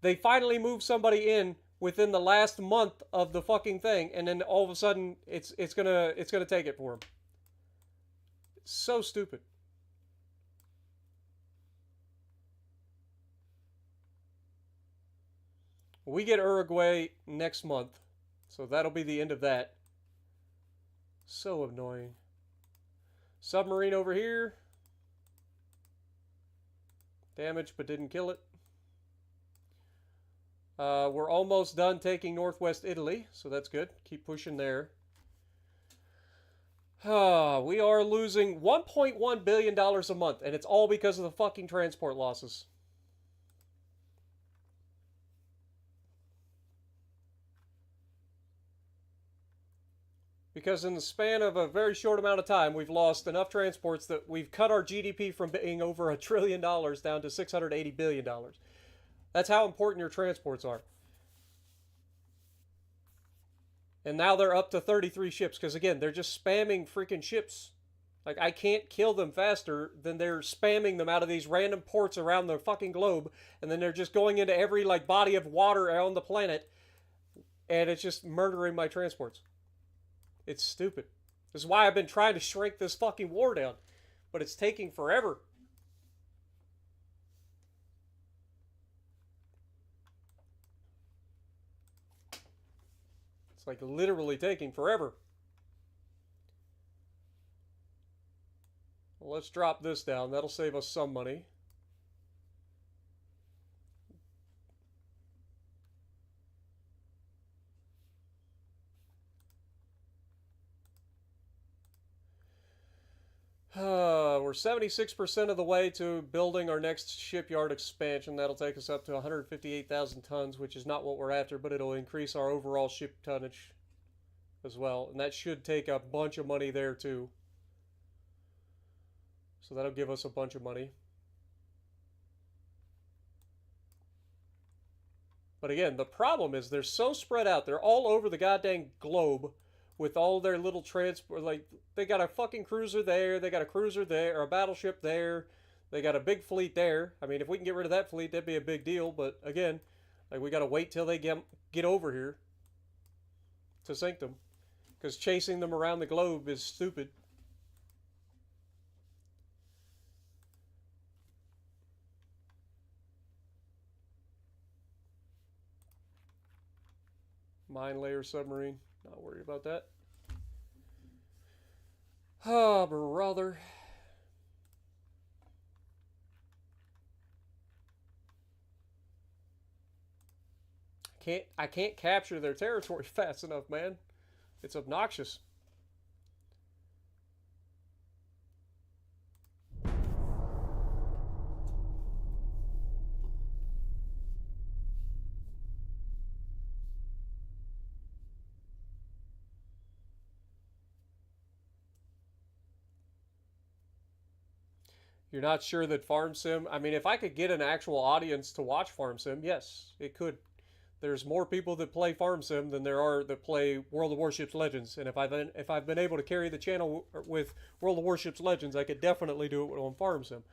They finally moved somebody in within the last month of the fucking thing, and then all of a sudden it's gonna take it for them. It's so stupid. We get Uruguay next month, so that'll be the end of that. So annoying. Submarine over here. Damaged but didn't kill it. We're almost done taking northwest Italy, so that's good. Keep pushing there. We are losing $1.1 billion a month, and it's all because of the fucking transport losses. Because in the span of a very short amount of time, we've lost enough transports that we've cut our GDP from being over $1 trillion down to $680 billion. That's how important your transports are. And now they're up to 33 ships, because again, they're just spamming freaking ships. Like, I can't kill them faster than they're spamming them out of these random ports around the fucking globe, and then they're just going into every, like, body of water on the planet, and it's just murdering my transports. It's stupid. This is why I've been trying to shrink this fucking war down. But it's taking forever. It's like literally taking forever. Well, let's drop this down. That'll save us some money. We're 76% of the way to building our next shipyard expansion. That'll take us up to 158,000 tons, which is not what we're after, but it'll increase our overall ship tonnage as well. And that should take a bunch of money there too. So that'll give us a bunch of money. But again, the problem is they're so spread out. They're all over the goddamn globe with all their little transport. Like, they got a fucking cruiser there, they got a cruiser there, or a battleship there, they got a big fleet there. I mean, if we can get rid of that fleet, that'd be a big deal. But again, like, we gotta wait till they get over here to sink them, because chasing them around the globe is stupid. Mine layer submarine, not worried about that. Oh, brother. I can't capture their territory fast enough, man. It's obnoxious. You're not sure that Farm Sim... I mean, if I could get an actual audience to watch Farm Sim, yes, it could. There's more people that play Farm Sim than there are that play World of Warships Legends. And if I've been able to carry the channel with World of Warships Legends, I could definitely do it on Farm Sim.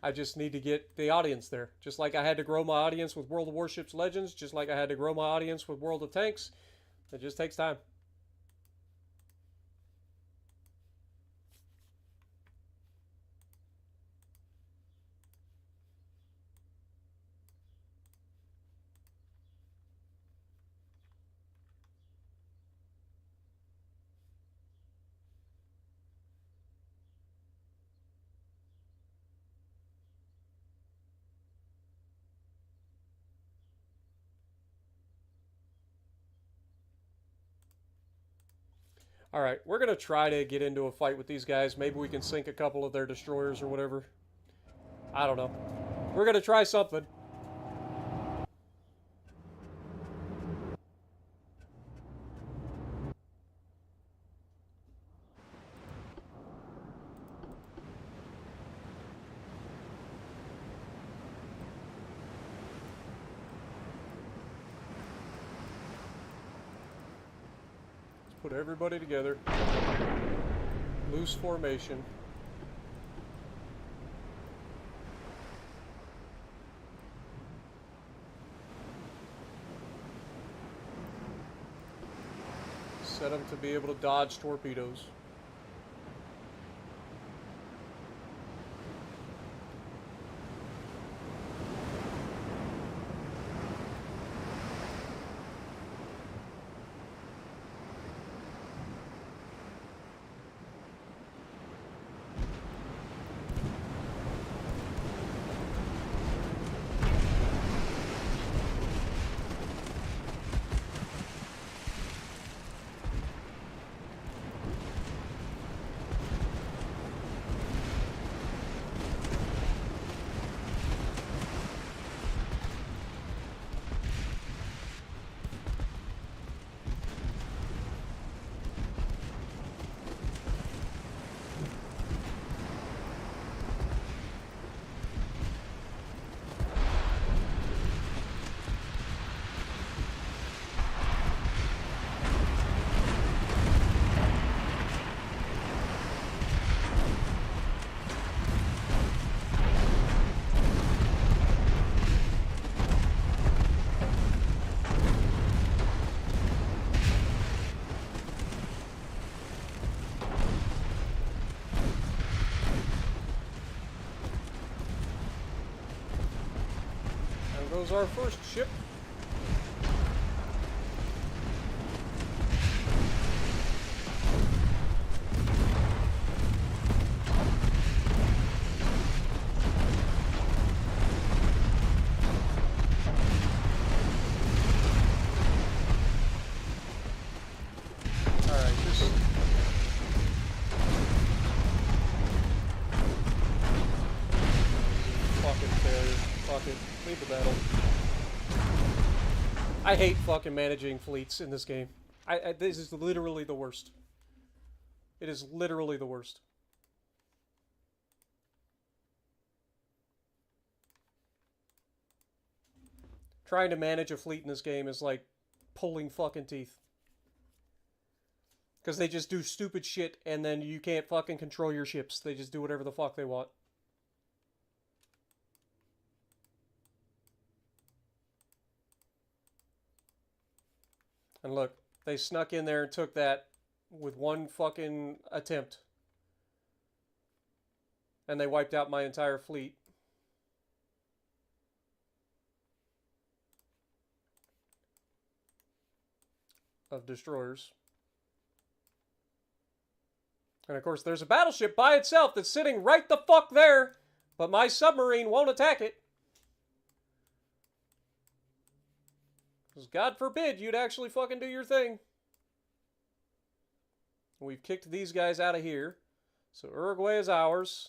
I just need to get the audience there. Just like I had to grow my audience with World of Warships Legends, just like I had to grow my audience with World of Tanks. It just takes time. Alright, we're gonna try to get into a fight with these guys. Maybe we can sink a couple of their destroyers or whatever. I don't know. We're gonna try something. Put everybody together. Loose formation. Set them to be able to dodge torpedoes. Goes our first ship. Alright, just fucking failure. Fuck it. Leave the battle. I hate fucking managing fleets in this game. This is literally the worst. It is literally the worst. Trying to manage a fleet in this game is like pulling fucking teeth. Because they just do stupid shit and then you can't fucking control your ships. They just do whatever the fuck they want. And look, they snuck in there and took that with one fucking attempt. And they wiped out my entire fleet. Of destroyers. And of course, there's a battleship by itself that's sitting right the fuck there, but my submarine won't attack it. Because God forbid you'd actually fucking do your thing. We've kicked these guys out of here. So Uruguay is ours.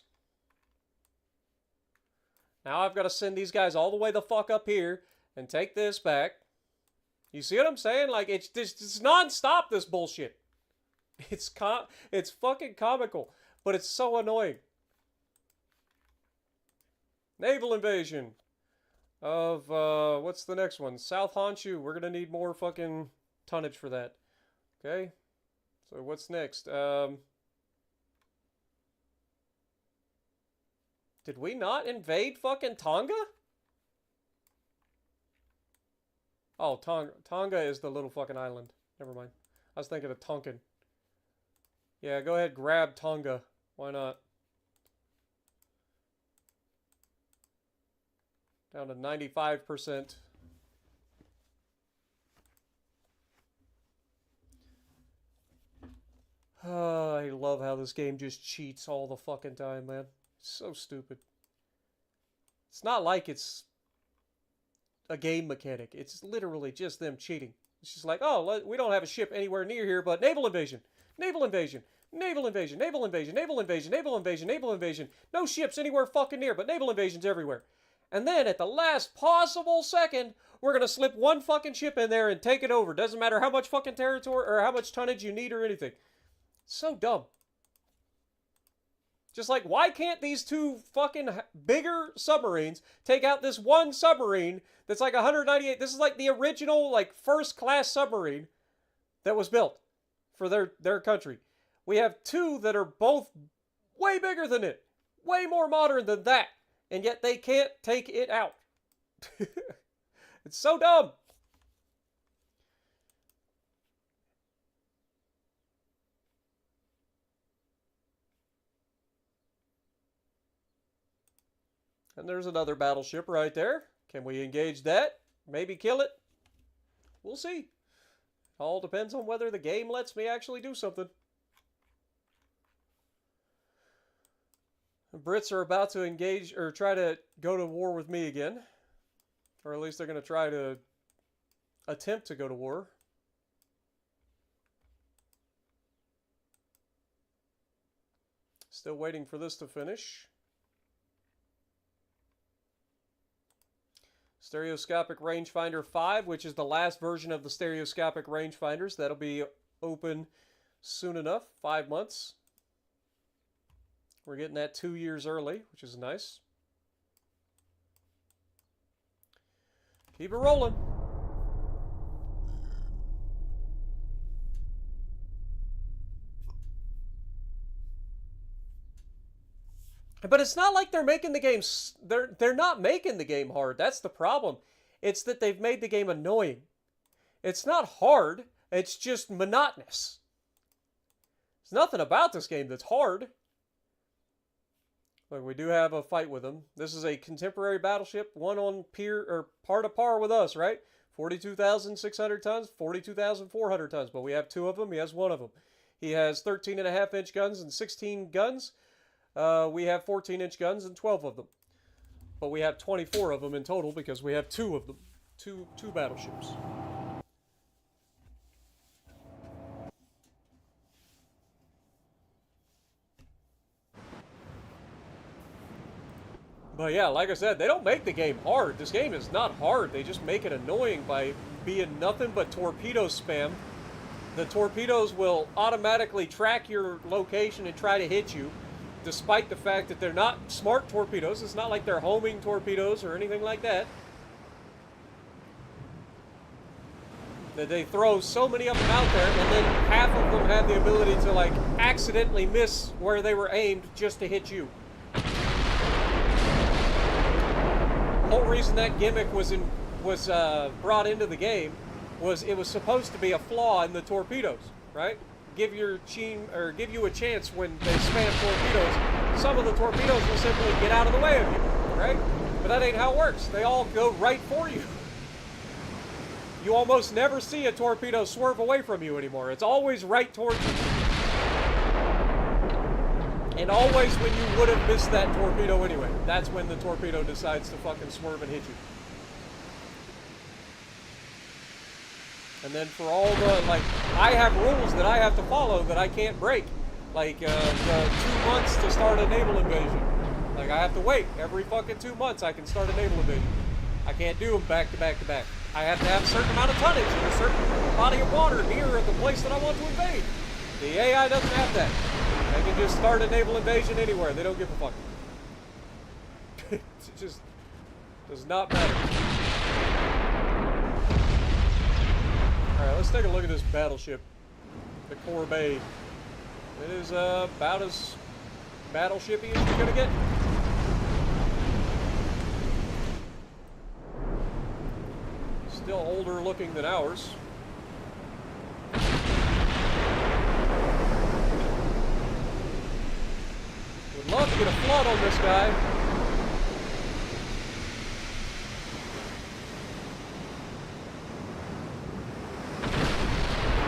Now I've got to send these guys all the way the fuck up here and take this back. You see what I'm saying? Like, it's non-stop, this bullshit. It's fucking comical, but it's so annoying. Naval invasion of, what's the next one? South Honshu. We're going to need more fucking tonnage for that. Okay? So what's next? Did we not invade fucking Tonga? Oh, Tonga is the little fucking island. Never mind. I was thinking of Tonkin. Yeah, go ahead, grab Tonga. Why not? Down to 95%. I love how this game just cheats all the fucking time, man. It's so stupid. It's not like it's a game mechanic. It's literally just them cheating. She's like, oh, we don't have a ship anywhere near here, but naval invasion, naval invasion, naval invasion, naval invasion, naval invasion, naval invasion, naval invasion. No ships anywhere fucking near, but naval invasion's everywhere. And then at the last possible second, we're going to slip one fucking ship in there and take it over. Doesn't matter how much fucking territory or how much tonnage you need or anything. So dumb. Just like, why can't these two fucking bigger submarines take out this one submarine that's like 198? This is like the original, like, first-class submarine that was built for their country. We have two that are both way bigger than it. Way more modern than that. And yet they can't take it out. It's so dumb. And there's another battleship right there. Can we engage that? Maybe kill it? We'll see. All depends on whether the game lets me actually do something. The Brits are about to engage or try to go to war with me again. Or at least they're going to try to attempt to go to war. Still waiting for this to finish. Stereoscopic Rangefinder 5, which is the last version of the stereoscopic rangefinders. That'll be open soon enough, 5 months. We're getting that 2 years early, which is nice. Keep it rolling. But it's not like they're making the game, they're not making the game hard. That's the problem. It's that they've made the game annoying. It's not hard, it's just monotonous. There's nothing about this game that's hard. Look, we do have a fight with them. This is a contemporary battleship, one on par to par with us, right? 42,600 tons, 42,400 tons, but we have two of them. He has one of them. He has 13.5-inch guns and 16 guns. We have 14-inch guns and 12 of them. But we have 24 of them in total because we have two of them. Two battleships. But yeah, like I said, they don't make the game hard. This game is not hard. They just make it annoying by being nothing but torpedo spam. The torpedoes will automatically track your location and try to hit you, despite the fact that they're not smart torpedoes. It's not like they're homing torpedoes or anything like that. That they throw so many of them out there, and then half of them have the ability to, like, accidentally miss where they were aimed just to hit you. The whole reason that gimmick was brought into the game was it was supposed to be a flaw in the torpedoes, right? Give you a chance when they spam torpedoes. Some of the torpedoes will simply get out of the way of you, right? But that ain't how it works. They all go right for you. You almost never see a torpedo swerve away from you anymore. It's always right towards you. And always when you would have missed that torpedo anyway. That's when the torpedo decides to fucking swerve and hit you. And then for all the, like, I have rules that I have to follow that I can't break. Like, the 2 months to start a naval invasion. Like, I have to wait. Every fucking 2 months I can start a naval invasion. I can't do them back to back to back. I have to have a certain amount of tonnage and a certain body of water near the place that I want to invade. The AI doesn't have that. They can just start a naval invasion anywhere. They don't give a fuck. It just does not matter. Alright, let's take a look at this battleship. The Corbeil. It is about as battleshipy as you're gonna get. Still older looking than ours. Would love to get a flood on this guy.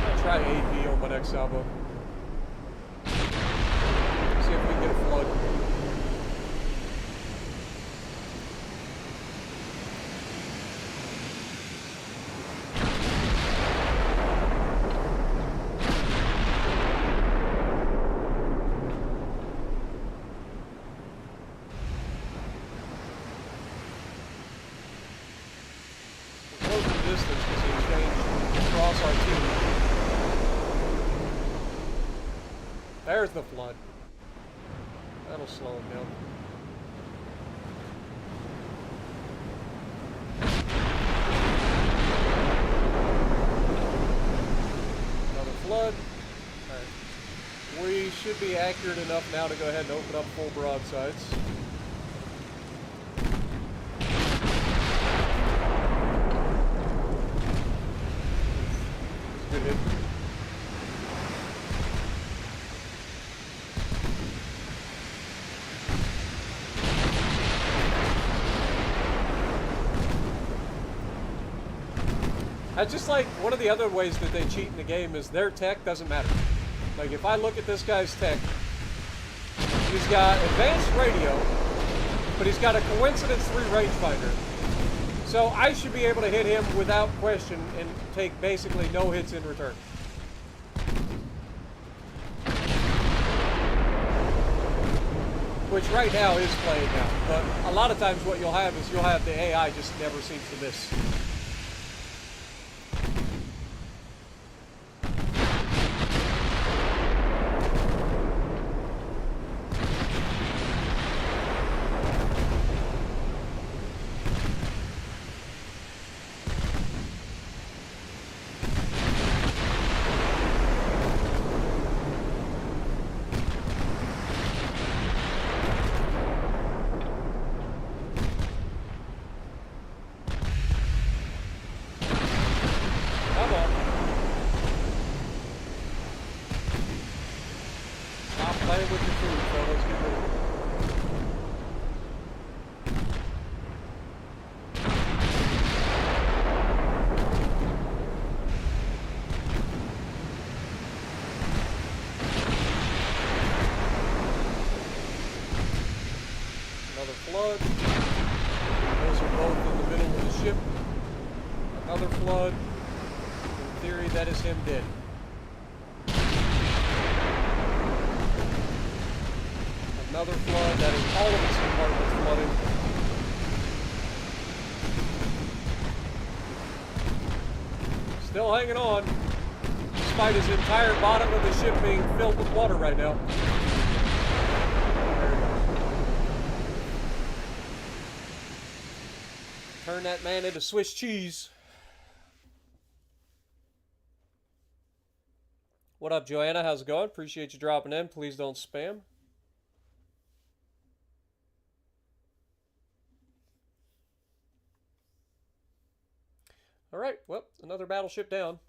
I'll try AP on my next salvo. See if we can get a flood. There's the flood. That'll slow him down. Another flood. Alright. We should be accurate enough now to go ahead and open up full broadsides. Good hit. That's just like one of the other ways that they cheat in the game is their tech doesn't matter. Like if I look at this guy's tech, he's got advanced radio, but he's got a coincidence 3 rangefinder. So I should be able to hit him without question and take basically no hits in return. Which right now is playing out, but a lot of times what you'll have is you'll have the AI just never seems to miss. Flood. Those are both in the middle of the ship. Another flood. In theory, that is him dead. Another flood. That is all of his compartments flooded. Still hanging on, despite his entire bottom of the ship being filled with water right now. Turn that man into Swiss cheese. What up, Joanna? How's it going? Appreciate you dropping in. Please don't spam. All right, well, another battleship down.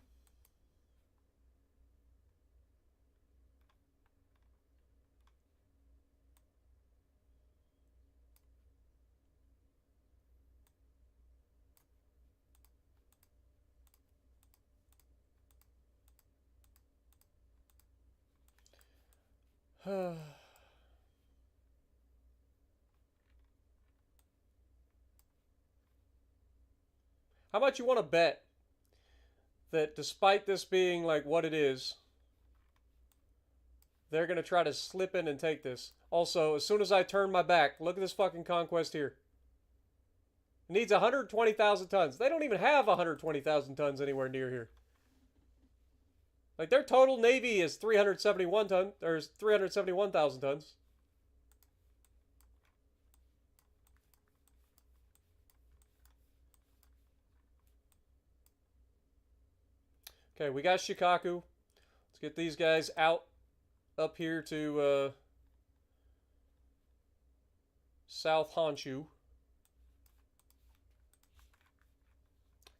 How much you want to bet that despite this being like what it is, they're going to try to slip in and take this? Also, as soon as I turn my back, look at this fucking conquest here. It needs 120,000 tons. They don't even have 120,000 tons anywhere near here. Like their total navy is 371,000 tons. Okay, we got Shikaku. Let's get these guys out up here to South Honshu.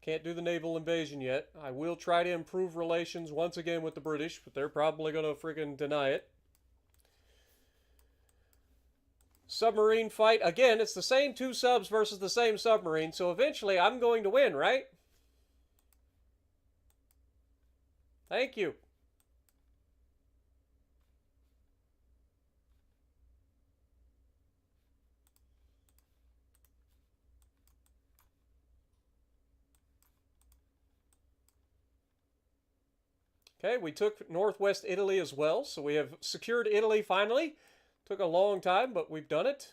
Can't do the naval invasion yet. I will try to improve relations once again with the British, but they're probably going to freaking deny it. Submarine fight. Again, it's the same 2 subs versus the same submarine, so eventually I'm going to win, right? Thank you. Okay, we took northwest Italy as well, so we have secured Italy finally. Took a long time, but we've done it.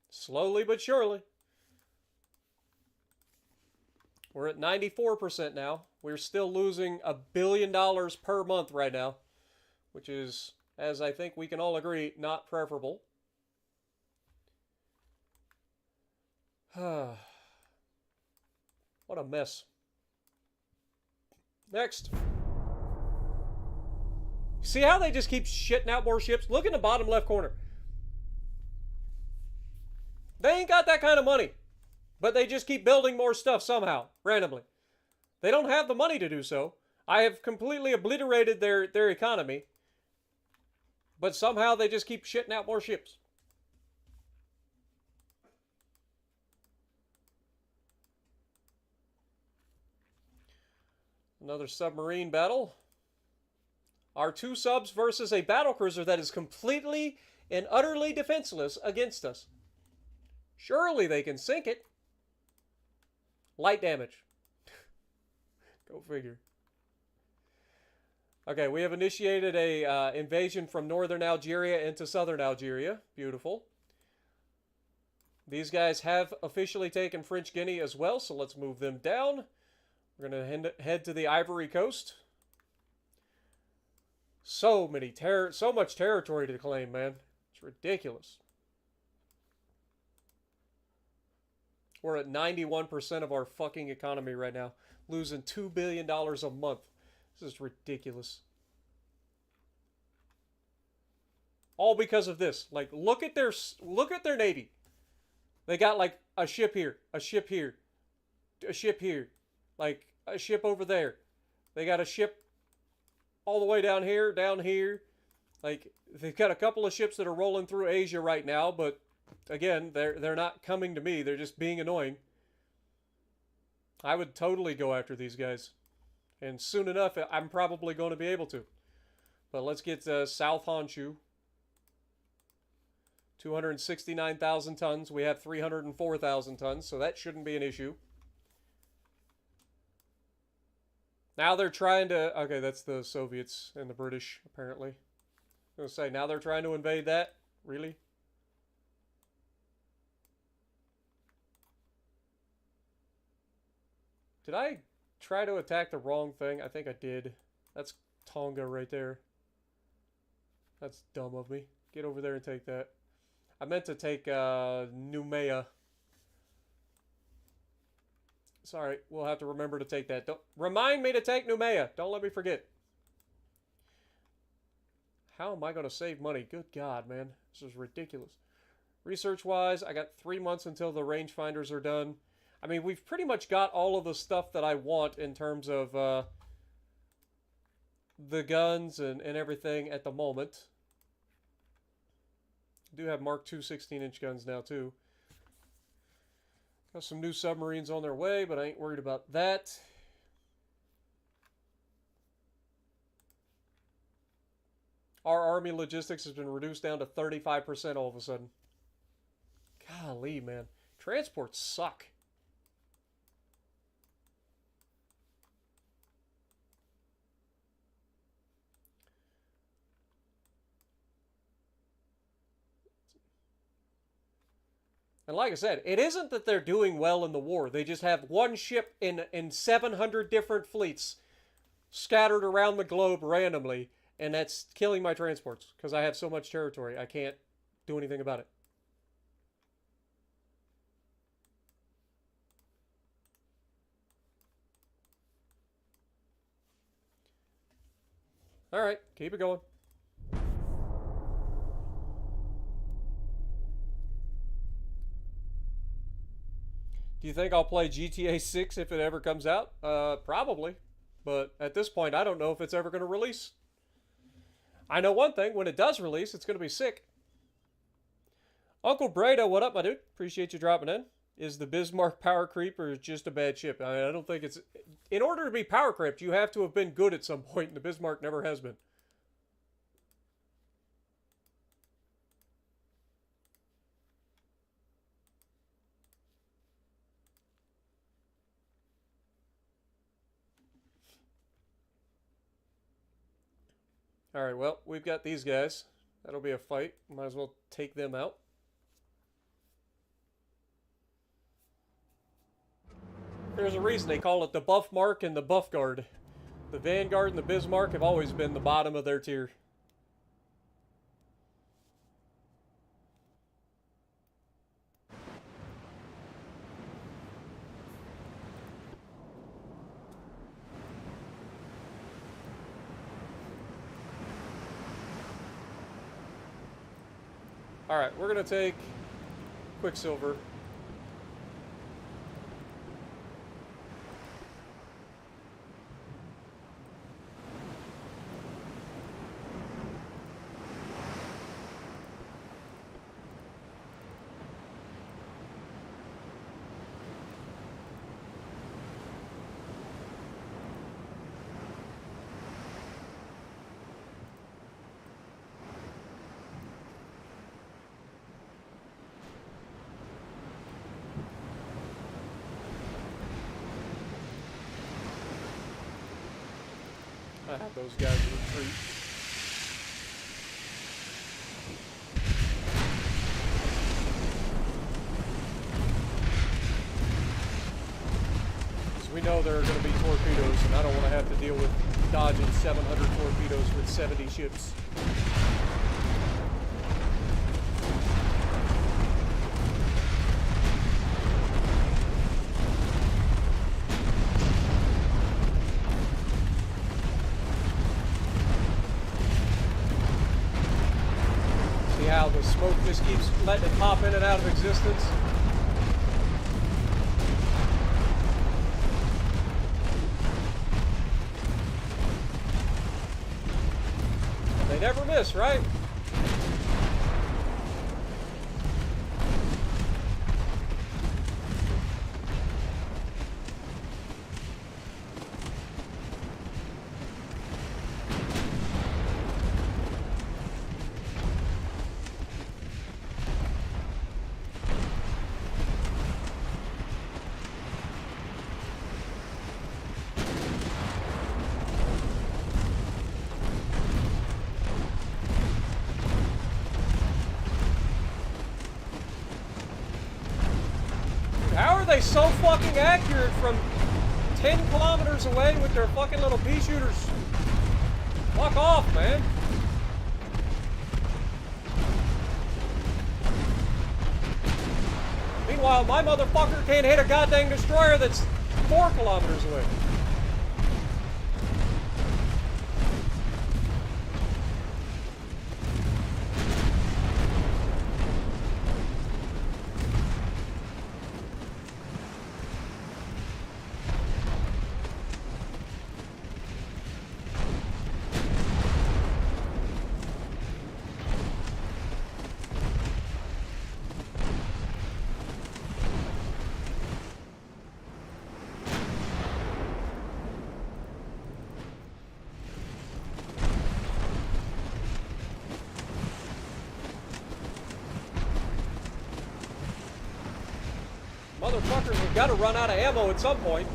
Slowly but surely. We're at 94% now. We're still losing $1 billion per month right now, which is, as I think we can all agree, not preferable. What a mess. Next. See how they just keep shitting out more ships? Look in the bottom left corner. They ain't got that kind of money. But they just keep building more stuff somehow, randomly. They don't have the money to do so. I have completely obliterated their economy. But somehow they just keep shitting out more ships. Another submarine battle. Our 2 subs versus a battlecruiser that is completely and utterly defenseless against us. Surely they can sink it. Light damage. Go figure. Okay, we have initiated a invasion from northern Algeria into southern Algeria. Beautiful. These guys have officially taken French Guinea as well, so let's move them down. We're going to head to the Ivory Coast. So much territory to claim, man. It's ridiculous. We're at 91% of our fucking economy right now, losing $2 billion a month. This is ridiculous. All because of this. Like, look at their navy. They got like a ship here, a ship here, a ship here, like a ship over there. They got a ship all the way down here, down here. Like, they've got a couple of ships that are rolling through Asia right now, but again, they're not coming to me. They're just being annoying. I would totally go after these guys. And soon enough, I'm probably going to be able to. But let's get South Honshu. 269,000 tons. We have 304,000 tons, so that shouldn't be an issue. Now they're trying to... Okay, that's the Soviets and the British, apparently. I was going to say, now they're trying to invade that? Really? Did I try to attack the wrong thing? I think I did. That's Tonga right there. That's dumb of me. Get over there and take that. I meant to take Noumea. Sorry, we'll have to remember to take that. Don't remind me to take Noumea. Don't let me forget. How am I going to save money? Good God, man. This is ridiculous. Research-wise, I got 3 months until the rangefinders are done. I mean, we've pretty much got all of the stuff that I want in terms of the guns and everything at the moment. I do have Mark II 16-inch guns now, too. Got some new submarines on their way, but I ain't worried about that. Our Army logistics has been reduced down to 35% all of a sudden. Golly, man. Transports suck. And like I said, it isn't that they're doing well in the war. They just have one ship in 700 different fleets scattered around the globe randomly, and that's killing my transports because I have so much territory. I can't do anything about it. All right, keep it going. Do you think I'll play GTA 6 if it ever comes out? Probably. But at this point, I don't know if it's ever going to release. I know one thing. When it does release, it's going to be sick. Uncle Breda, what up, my dude? Appreciate you dropping in. Is the Bismarck power creep or just a bad ship? I don't think it's... In order to be power crept, you have to have been good at some point, and the Bismarck never has been. Alright, well, we've got these guys. That'll be a fight. Might as well take them out. There's a reason they call it the Buff Mark and the Buff Guard. The Vanguard and the Bismarck have always been the bottom of their tier. Alright, we're going to take Quicksilver. I have those guys retreat. Because we know there are going to be torpedoes, and I don't want to have to deal with dodging 700 torpedoes with 70 ships. How the smoke just keeps letting it pop in and out of existence. And they never miss, right? How are they so fucking accurate from 10 kilometers away with their fucking little pea shooters? Fuck off, man. Meanwhile, my motherfucker can't hit a goddamn destroyer that's 4 kilometers away. Motherfuckers have got to run out of ammo at some point.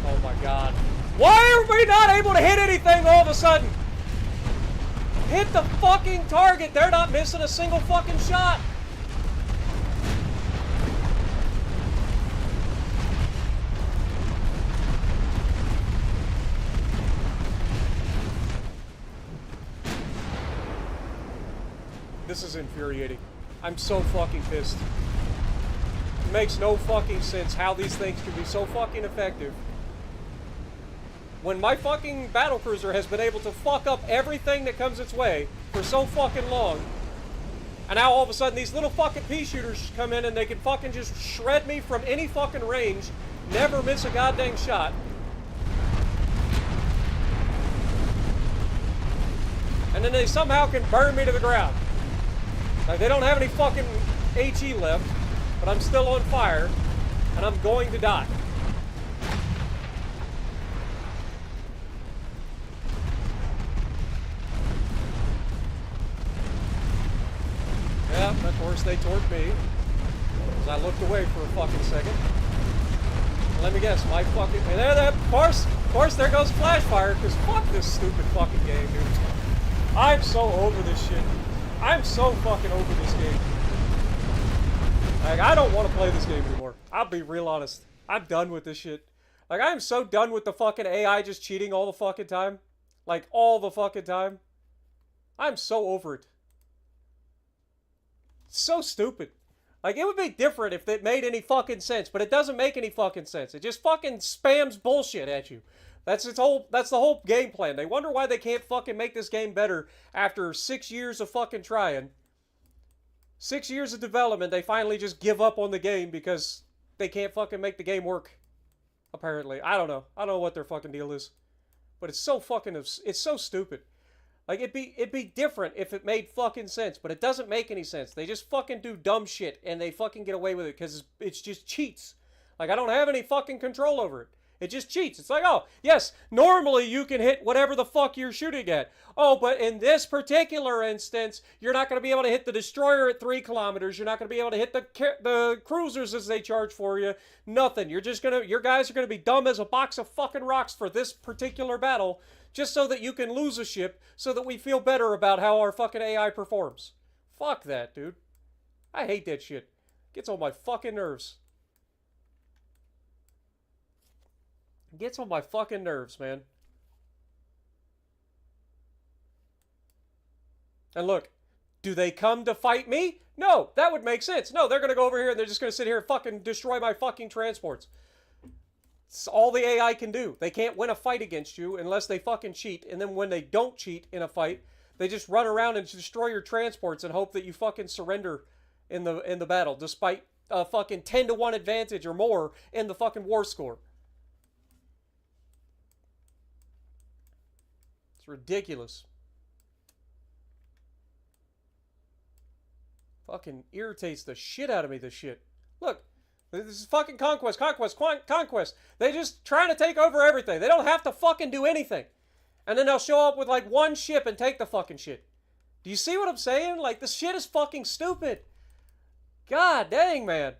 Oh my god. Why are we not able to hit anything all of a sudden? Hit the fucking target. They're not missing a single fucking shot. This is infuriating. I'm so fucking pissed. It makes no fucking sense how these things can be so fucking effective when my fucking battlecruiser has been able to fuck up everything that comes its way for so fucking long. And now all of a sudden these little fucking pea shooters come in and they can fucking just shred me from any fucking range, never miss a goddamn shot. And then they somehow can burn me to the ground. Like, they don't have any fucking HE left, but I'm still on fire, and I'm going to die. Yeah, of course they torqued me, because I looked away for a fucking second. Let me guess, my fucking... And there, of course, Of course, there goes Flashfire, because fuck this stupid fucking game, dude. I'm so over this shit. I'm so fucking over this game. Like, I don't want to play this game anymore. I'll be real honest. I'm done with this shit. Like, I'm so done with the fucking AI just cheating all the fucking time. Like, all the fucking time. I'm so over it. It's so stupid. Like, it would be different if it made any fucking sense, but it doesn't make any fucking sense. It just fucking spams bullshit at you. That's the whole game plan. They wonder why they can't fucking make this game better after 6 years of fucking trying. 6 years of development, they finally just give up on the game because they can't fucking make the game work. Apparently. I don't know. I don't know what their fucking deal is. But it's so fucking, it's so stupid. Like, it'd be different if it made fucking sense, but it doesn't make any sense. They just fucking do dumb shit, and they fucking get away with it because it's just cheats. Like, I don't have any fucking control over it. It just cheats. It's like, oh, yes, normally you can hit whatever the fuck you're shooting at. Oh, but in this particular instance, you're not going to be able to hit the destroyer at 3 kilometers. You're not going to be able to hit the cruisers as they charge for you. Nothing. You're just going to, your guys are going to be dumb as a box of fucking rocks for this particular battle, just so that you can lose a ship, so that we feel better about how our fucking AI performs. Fuck that, dude. I hate that shit. Gets on my fucking nerves. Gets on my fucking nerves, man. And look, do they come to fight me? No, that would make sense. No, they're going to go over here and they're just going to sit here and fucking destroy my fucking transports. It's all the AI can do. They can't win a fight against you unless they fucking cheat. And then when they don't cheat in a fight, they just run around and destroy your transports and hope that you fucking surrender in the battle, despite a fucking 10-to-1 advantage or more in the fucking war score. It's ridiculous. Fucking irritates the shit out of me, this shit. Look, this is fucking conquest. They just trying to take over everything. They don't have to fucking do anything. And then they'll show up with like one ship and take the fucking shit. Do you see what I'm saying? Like, this shit is fucking stupid. God dang, man.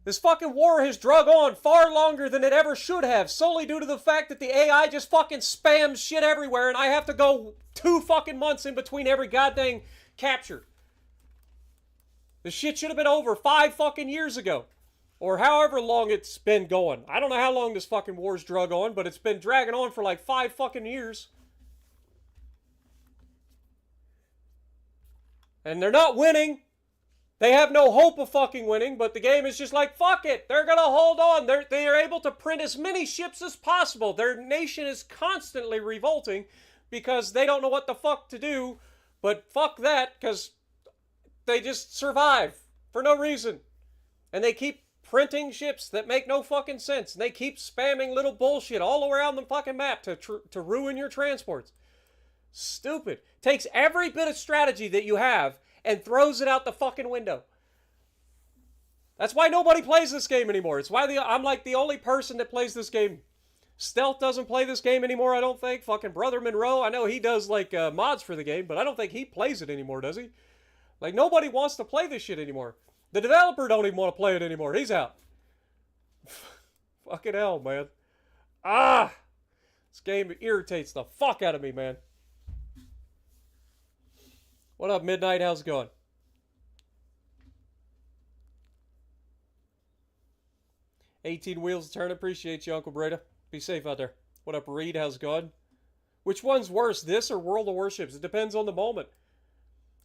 This fucking war has drug on far longer than it ever should have, solely due to the fact that the AI just fucking spams shit everywhere and I have to go 2 fucking months in between every goddamn capture. This shit should have been over 5 fucking years ago. Or however long it's been going. I don't know how long this fucking war's drug on, but it's been dragging on for like 5 fucking years. And they're not winning. They have no hope of fucking winning, but the game is just like, fuck it. They're going to hold on. They are able to print as many ships as possible. Their nation is constantly revolting because they don't know what the fuck to do. But fuck that, because they just survive for no reason. And they keep printing ships that make no fucking sense. And they keep spamming little bullshit all around the fucking map to ruin your transports. Stupid. Takes every bit of strategy that you have and throws it out the fucking window. That's why nobody plays this game anymore. It's why I'm like the only person that plays this game. Stealth doesn't play this game anymore, I don't think. Fucking Brother Monroe, I know he does like mods for the game, but I don't think he plays it anymore, does he? Like, nobody wants to play this shit anymore. The developer don't even want to play it anymore. He's out. Fucking hell, man. Ah! This game irritates the fuck out of me, man. What up, Midnight? How's it going? $18 wheels a turn. Appreciate you, Uncle Breda. Be safe out there. What up, Reed? How's it going? Which one's worse, this or World of Warships? It depends on the moment.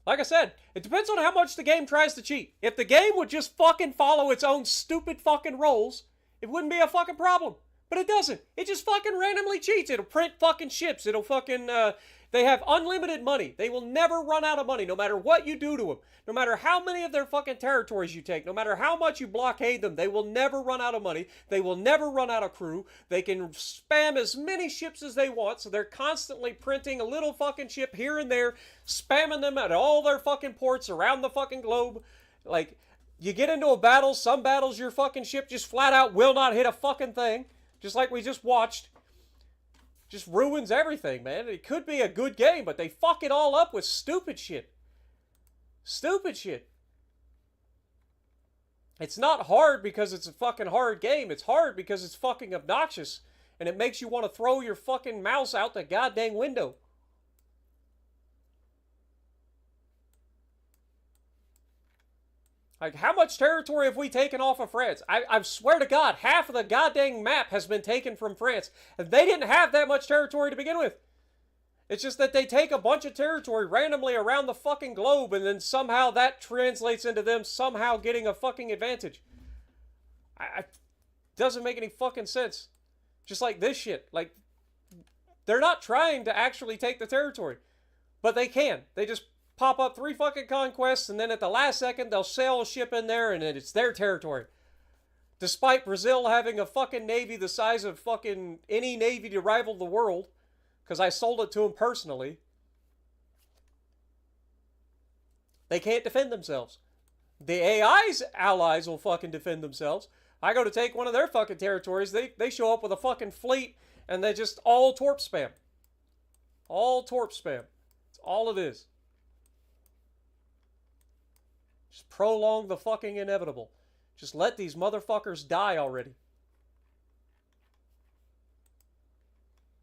Like I said, it depends on how much the game tries to cheat. If the game would just fucking follow its own stupid fucking rules, it wouldn't be a fucking problem. But it doesn't. It just fucking randomly cheats. It'll print fucking ships. It'll fucking, they have unlimited money. They will never run out of money, no matter what you do to them. No matter how many of their fucking territories you take. No matter how much you blockade them. They will never run out of money. They will never run out of crew. They can spam as many ships as they want. So they're constantly printing a little fucking ship here and there. Spamming them at all their fucking ports around the fucking globe. Like, you get into a battle. Some battles your fucking ship just flat out will not hit a fucking thing. Just like we just watched. Just ruins everything, man. It could be a good game, but they fuck it all up with stupid shit. Stupid shit. It's not hard because it's a fucking hard game. It's hard because it's fucking obnoxious. And it makes you want to throw your fucking mouse out the goddamn window. Like, how much territory have we taken off of France? I swear to God, half of the goddamn map has been taken from France. And they didn't have that much territory to begin with. It's just that they take a bunch of territory randomly around the fucking globe, and then somehow that translates into them somehow getting a fucking advantage. Doesn't make any fucking sense. Just like this shit. Like, they're not trying to actually take the territory. But they can. They just pop up 3 fucking conquests, and then at the last second, they'll sail a ship in there, and it's their territory. Despite Brazil having a fucking navy the size of fucking any navy to rival the world, because I sold it to them personally, they can't defend themselves. The AI's allies will fucking defend themselves. I go to take one of their fucking territories, they show up with a fucking fleet, and they just all torp spam. All torp spam. That's all it is. Just prolong the fucking inevitable. Just let these motherfuckers die already.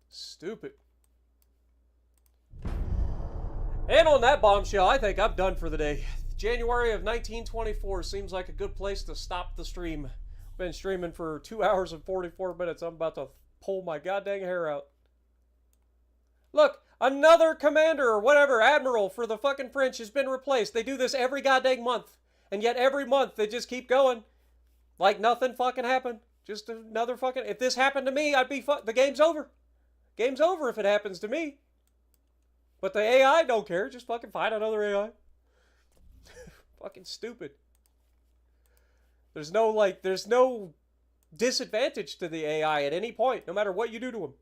Stupid. And on that bombshell, I think I'm done for the day. January of 1924 seems like a good place to stop the stream. Been streaming for 2 hours and 44 minutes. I'm about to pull my goddamn hair out. Look, another commander or whatever, admiral for the fucking French has been replaced. They do this every goddamn month. And yet every month they just keep going. Like nothing fucking happened. Just another fucking... If this happened to me, I'd be... The game's over. Game's over if it happens to me. But the AI don't care. Just fucking find another AI. Fucking stupid. There's no disadvantage to the AI at any point, no matter what you do to them.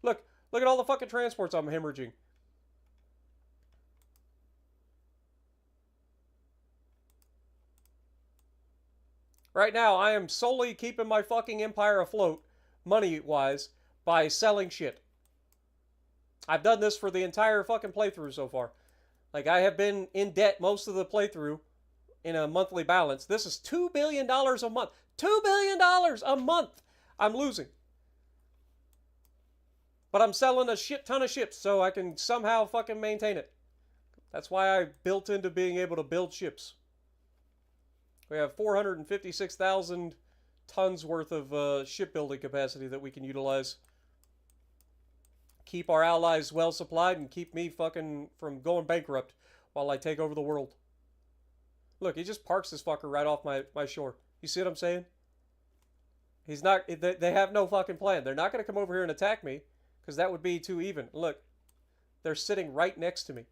Look at all the fucking transports I'm hemorrhaging. Right now, I am solely keeping my fucking empire afloat, money-wise, by selling shit. I've done this for the entire fucking playthrough so far. Like, I have been in debt most of the playthrough in a monthly balance. This is $2 billion a month. $2 billion a month I'm losing. But I'm selling a shit ton of ships so I can somehow fucking maintain it. That's why I built into being able to build ships. We have 456,000 tons worth of shipbuilding capacity that we can utilize. Keep our allies well supplied and keep me fucking from going bankrupt while I take over the world. Look, he just parks this fucker right off my shore. You see what I'm saying? He's not... They have no fucking plan. They're not going to come over here and attack me because that would be too even. Look, they're sitting right next to me.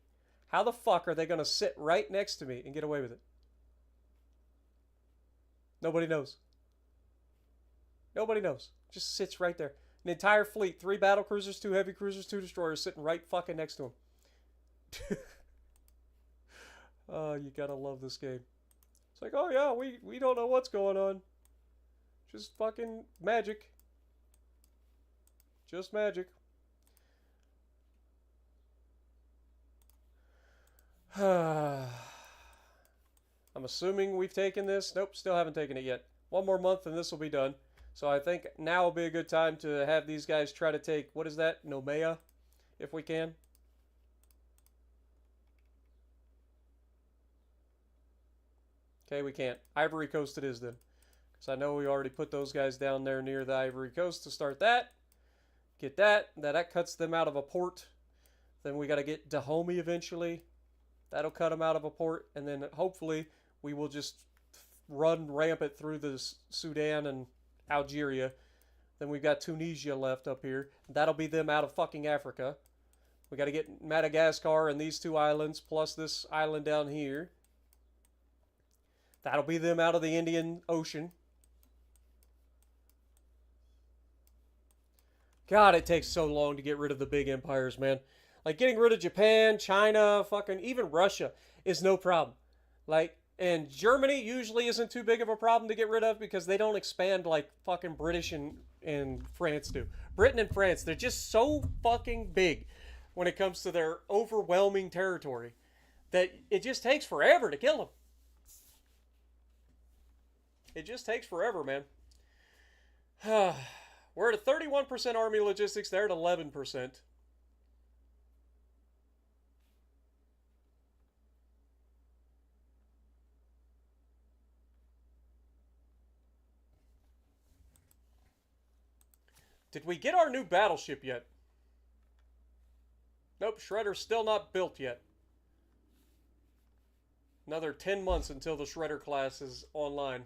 How the fuck are they going to sit right next to me and get away with it? Nobody knows. Nobody knows. Just sits right there. An entire fleet, 3 battle cruisers, 2 heavy cruisers, 2 destroyers sitting right fucking next to him. Oh, you gotta love this game. It's like, oh yeah, we don't know what's going on. Just fucking magic. Just magic. I'm assuming we've taken this. Nope, still haven't taken it yet. 1 more month and this will be done. So I think now will be a good time to have these guys try to take, what is that? Nomea, if we can. Okay, we can't. Ivory Coast it is then. Because I know we already put those guys down there near the Ivory Coast to start that. Get that. That cuts them out of a port. Then we got to get Dahomey eventually. That'll cut them out of a port. And then hopefully we will just run rampant through the Sudan and Algeria. Then we've got Tunisia left up here. That'll be them out of fucking Africa. We got to get Madagascar and these 2 islands plus this island down here. That'll be them out of the Indian Ocean. God, it takes so long to get rid of the big empires, man. Like, getting rid of Japan, China, fucking even Russia is no problem. Like, and Germany usually isn't too big of a problem to get rid of because they don't expand like fucking British and France do. Britain and France, they're just so fucking big when it comes to their overwhelming territory that it just takes forever to kill them. It just takes forever, man. We're at a 31% Army logistics. They're at 11%. Did we get our new battleship yet? Nope, Shredder's still not built yet. Another 10 months until the Shredder class is online.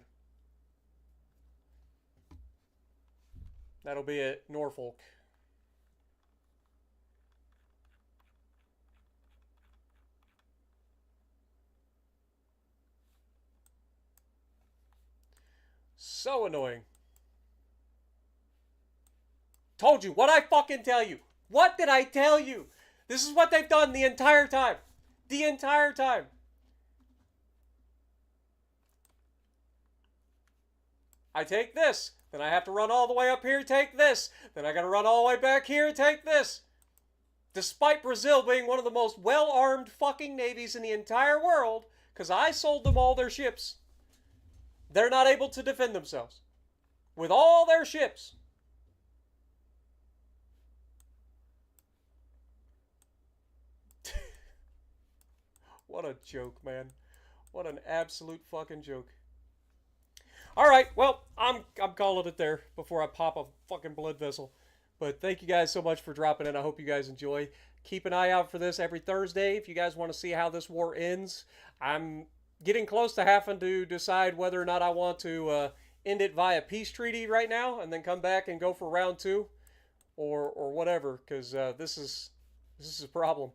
That'll be at Norfolk. So annoying. Told you. What'd I fucking tell you? What did I tell you? This is what they've done the entire time. The entire time. I take this. Then I have to run all the way up here, take this. Then I gotta run all the way back here, take this. Despite Brazil being one of the most well-armed fucking navies in the entire world, because I sold them all their ships, they're not able to defend themselves. With all their ships. What a joke, man. What an absolute fucking joke. Alright, well, I'm calling it there before I pop a fucking blood vessel. But thank you guys so much for dropping in. I hope you guys enjoy. Keep an eye out for this every Thursday if you guys want to see how this war ends. I'm getting close to having to decide whether or not I want to end it via peace treaty right now and then come back and go for round 2 or whatever, because this is a problem.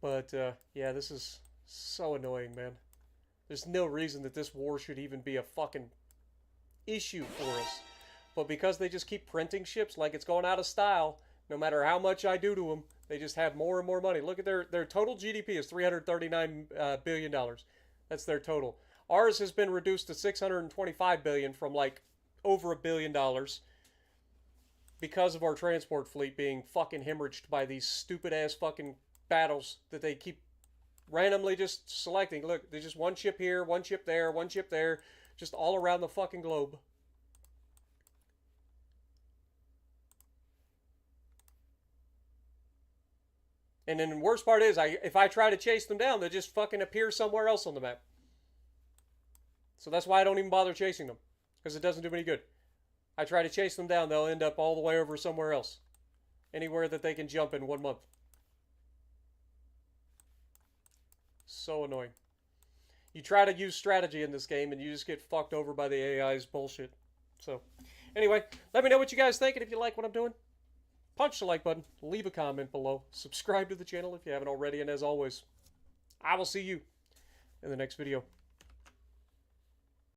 But yeah, this is so annoying, man. There's no reason that this war should even be a fucking issue for us. But because they just keep printing ships like it's going out of style, no matter how much I do to them, they just have more and more money. Look at their total GDP is $339 billion. That's their total. Ours has been reduced to $625 billion from like over $1 billion because of our transport fleet being fucking hemorrhaged by these stupid ass fucking battles that they keep randomly just selecting. Look, there's just one ship here, one ship there, one ship there, just all around the fucking globe. And then the worst part is, if I try to chase them down, they just fucking appear somewhere else on the map. So that's why I don't even bother chasing them, because it doesn't do me any good. I try to chase them down, they'll end up all the way over somewhere else. Anywhere that they can jump in 1 month. So annoying. You try to use strategy in this game and you just get fucked over by the AI's bullshit. So, anyway, let me know what you guys think, and if you like what I'm doing, punch the like button, leave a comment below, subscribe to the channel if you haven't already, and as always, I will see you in the next video.